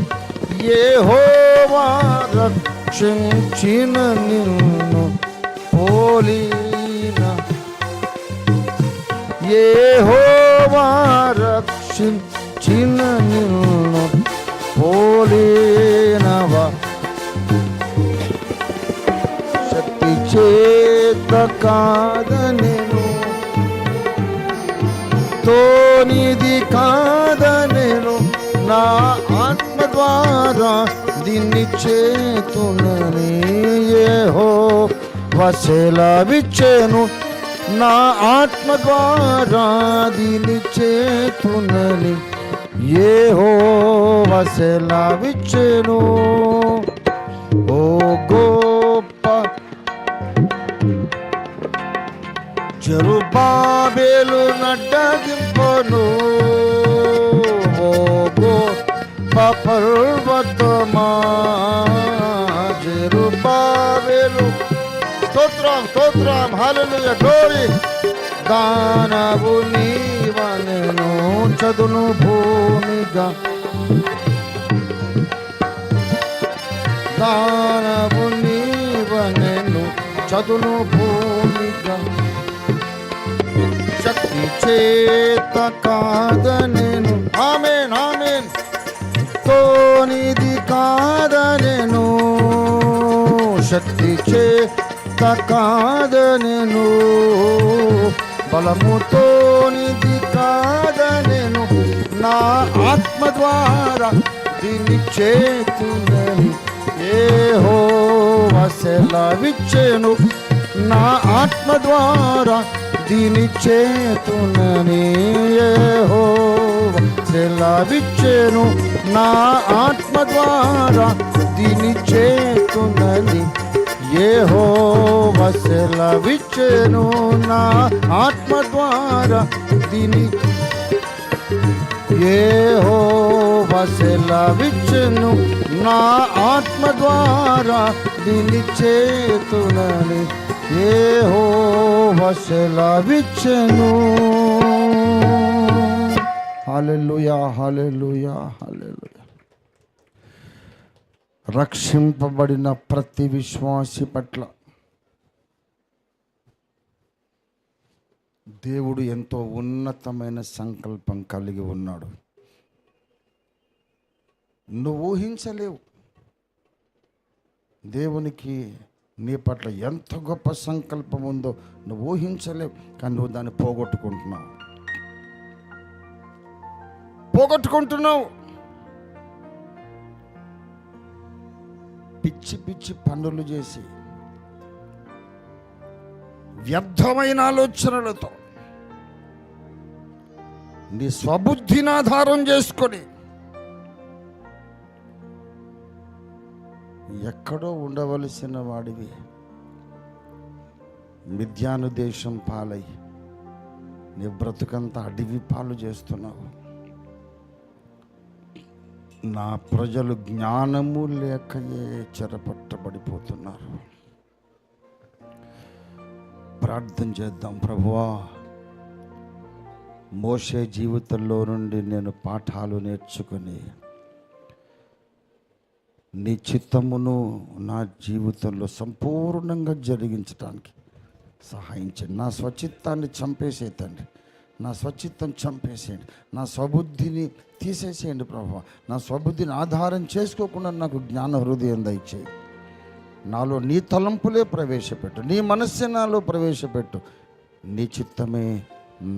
యెహోవా రక్షించిన నిన్ను పోలిన, యెహోవా రక్షించిన నిన్ను పోలినవా. శక్తి చేత కాదనెను, తోనిది కాదనెను, నా ఆత్మ ద్వారా దీన్ని చేతునని యెహోవా సెలవిచ్చెను. నా ఆత్మ ద్వారా దీన్ని చేతునని యెహోవా సెలవిచ్చెను. ఓ గొప్ప జెరుబ్బాబెలు నడ్డగింపను, ఓ గొప్ప పర్వతమా జెరుబ్బాబెలు. స్తోత్రం, స్తోత్రం, హల్లెలూయా, గ్లోరీ. దానవు నీవనెను, చదును భూమిగా. దానవు నీవనెను, చదును భూమిగా. శక్తి చేత కాదనెను, ఆమేన్, ఆమేన్. తోనిది కాదనెను, శక్తి చేత కాదనెను, బలముతోనిది కాదనెను, నా ఆత్మ ద్వారా దీన్ని చేతునని యెహోవా సెలవిచ్చెను. నా ఆత్మ ద్వారా దీని చేతునని యెహోవా సెలవిచ్చెను. నా ఆత్మ ద్వారా దీని చేతునని యెహోవా సెలవిచ్చెను. నా ఆత్మ ద్వారా దీని యెహోవా సెలవిచ్చెను. నా ఆత్మ ద్వారా దీని చేతునని యెహోవా సెలవిచ్చెను. హల్లెలూయా, హల్లెలూయా, హల్లెలూయా. రక్షింపబడిన ప్రతి విశ్వాసి పట్ల దేవుడు ఎంతో ఉన్నతమైన సంకల్పం కలిగి ఉన్నాడు. నువ్వు ఊహించలేవు దేవునికి నీ పట్ల ఎంత గొప్ప సంకల్పం ఉందో నువ్వు ఊహించలేవు. కానీ నువ్వు దాన్ని పోగొట్టుకుంటున్నావు. పోగొట్టుకుంటున్నావు. పిచ్చి పిచ్చి పనులు చేసి, వ్యర్థమైన ఆలోచనలతో, నీ స్వబుద్ధిని ఆధారం చేసుకొని ఎక్కడో ఉండవలసిన వాడివి మిథ్యాను దేశం పాలై నీ బ్రతుకంతా అడవి పాలు చేస్తున్నావు. నా ప్రజలు జ్ఞానము లేకయే చెరపట్టబడిపోతున్నారు. ప్రార్థన చేద్దాం. ప్రభువా, మోషే జీవితంలో నుండి నేను పాఠాలు నేర్చుకుని నీ చిత్తమును నా జీవితంలో సంపూర్ణంగా జరిగించడానికి సహాయం చేయండి. నా స్వచిత్తాన్ని చంపేసే తండ్రి, నా స్వచిత్తం చంపేసేయండి. నా స్వబుద్ధిని తీసేసేయండి ప్రభువా. నా స్వబుద్ధిని ఆధారం చేసుకోకుండా నాకు జ్ఞాన హృదయం దయచేయి. నాలో నీ తలంపులే ప్రవేశపెట్టు, నీ మనస్సే నాలో ప్రవేశపెట్టు. నీ చిత్తమే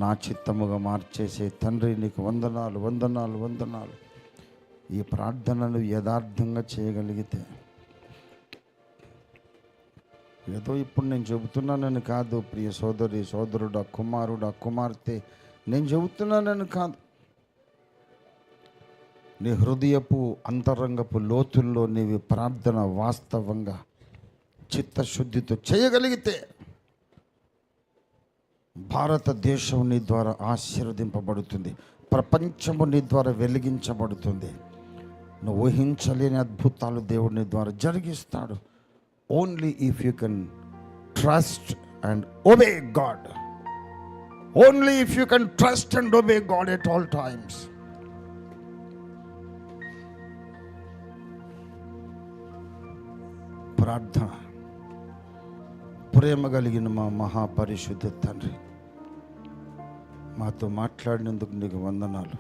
నా చిత్తముగా మార్చేసే తండ్రి, నీకు వందనాలు వందనాలు వందనాలు. ఈ ప్రార్థనలు యథార్థంగా చేయగలిగితే, ఏదో ఇప్పుడు నేను చెబుతున్నానని కాదు ప్రియ సోదరి సోదరుడు, కుమారుడు కుమార్తె, నేను చెబుతున్నానని కాదు. నీ హృదయపు అంతరంగపు లోతుల్లో నీవి ప్రార్థన వాస్తవంగా చిత్తశుద్ధితో చేయగలిగితే భారతదేశం నీ ద్వారా ఆశీర్వదింపబడుతుంది. ప్రపంచము నీ ద్వారా వెలిగించబడుతుంది. నువ్వు ఊహించలేని అద్భుతాలు దేవుడు నీ ద్వారా జరిగిస్తాడు. Only if you can trust and obey God. Only if you can trust and obey God at all times. ప్రార్థన. ప్రేమ కలిగిన మా మహాపరిశుద్ధ తండ్రి, మాతో మాట్లాడినందుకు నీకు వందనాలు.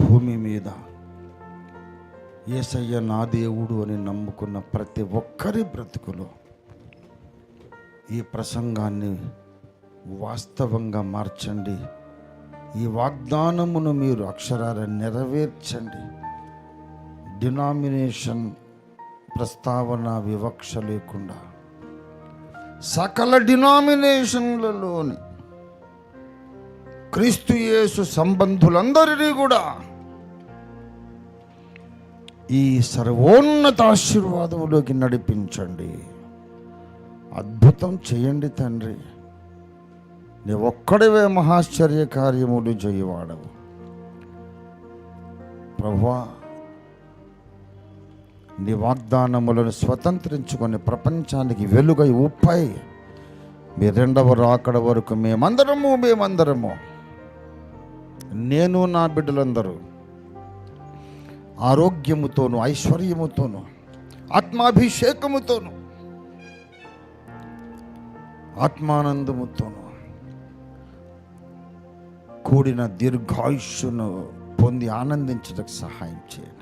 భూమి మీద యేసయ్య నా దేవుడు అని నమ్ముకున్న ప్రతి ఒక్కరి బ్రతుకులో ఈ ప్రసంగాన్ని వాస్తవంగా మార్చండి. ఈ వాగ్దానమును మీరు అక్షరాల నెరవేర్చండి. డినామినేషన్ ప్రస్తావన వివక్ష లేకుండా సకల డినామినేషన్లలోని క్రీస్తు యేసు సంబంధులందరినీ కూడా ఈ సర్వోన్నత ఆశీర్వాదములోకి నడిపించండి. అద్భుతం చేయండి తండ్రి. నీ ఒక్కడివే మహాశ్చర్య కార్యములు చేయవాడవు ప్రభువా. నీ వాగ్దానములను స్వతంత్రించుకొని ప్రపంచానికి వెలుగై ఉప్పై మీ రెండవ రాకడ వరకు మేమందరము నేను నా బిడ్డలందరూ ఆరోగ్యముతోను, ఐశ్వర్యముతోను, ఆత్మాభిషేకముతోను, ఆత్మానందముతోను కూడిన దీర్ఘాయుష్ను పొంది ఆనందించడానికి సహాయం చేయండి.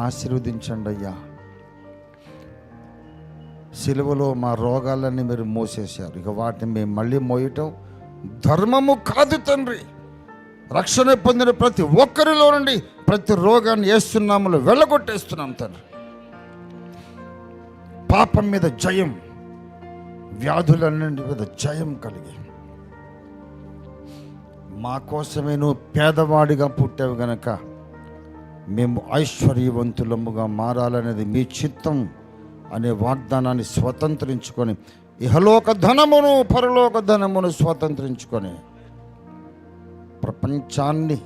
ఆశీర్వదించండి అయ్యా. సిలువలో మా రోగాలన్నీ మీరు మోసేశారు. ఇక వాటిని మేము మళ్ళీ మోయటం ధర్మము కాదు తండ్రి. రక్షణ పొందిన ప్రతి ఒక్కరిలో నుండి ప్రతి రోగాన్ని యేసునామములో వెళ్ళగొట్టేస్తున్నాం తండ్రి. పాపం మీద జయం, వ్యాధులన్నింటి మీద జయం కలిగి మా కోసమే నువ్వు పేదవాడిగా పుట్టావు గనక మేము ఐశ్వర్యవంతులముగా మారాలనేది మీ చిత్తం అనే వాగ్దానాన్ని స్వతంత్రించుకొని ఇహలోక ధనమును పరలోక ధనమును స్వతంత్రించుకొని ప్రపంచాన్ని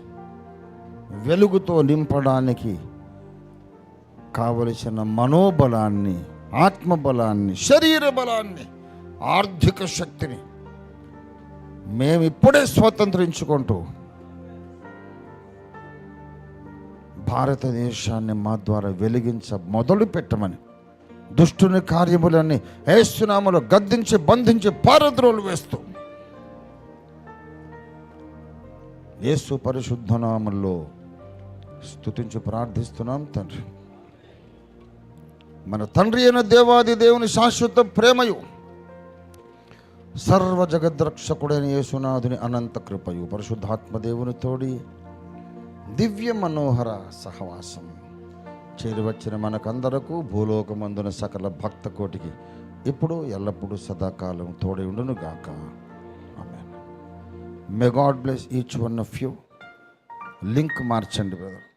వెలుగుతో నింపడానికి కావలసిన మనోబలాన్ని, ఆత్మబలాన్ని, శరీర బలాన్ని, ఆర్థిక శక్తిని మేము ఇప్పుడే స్వతంత్రించుకుంటూ భారతదేశాన్ని మా ద్వారా వెలిగించ మొదలు పెట్టమని దుష్టుని కార్యములన్నీ యేసునామములో గద్దించి బంధించి పారద్రోలు వేస్తూ యేసు పరిశుద్ధ నామములో స్తుతించి ప్రార్థిస్తున్నాం తండ్రి. మన తండ్రి అయిన దేవాది దేవుని శాశ్వత ప్రేమయు సర్వ జగద్రక్షకుడైన యేసునాథుని అనంత కృపయు పరిశుద్ధాత్మ దేవుని తోడి దివ్య మనోహర సహవాసం చేరివచ్చిన మనకందరకు భూలోకమందున సకల భక్త కోటికి ఇప్పుడు ఎల్లప్పుడూ సదాకాలం తోడై ఉండును గాక. ఆమేన్. May God bless each one of you. Link మార్చండి బ్రదర్.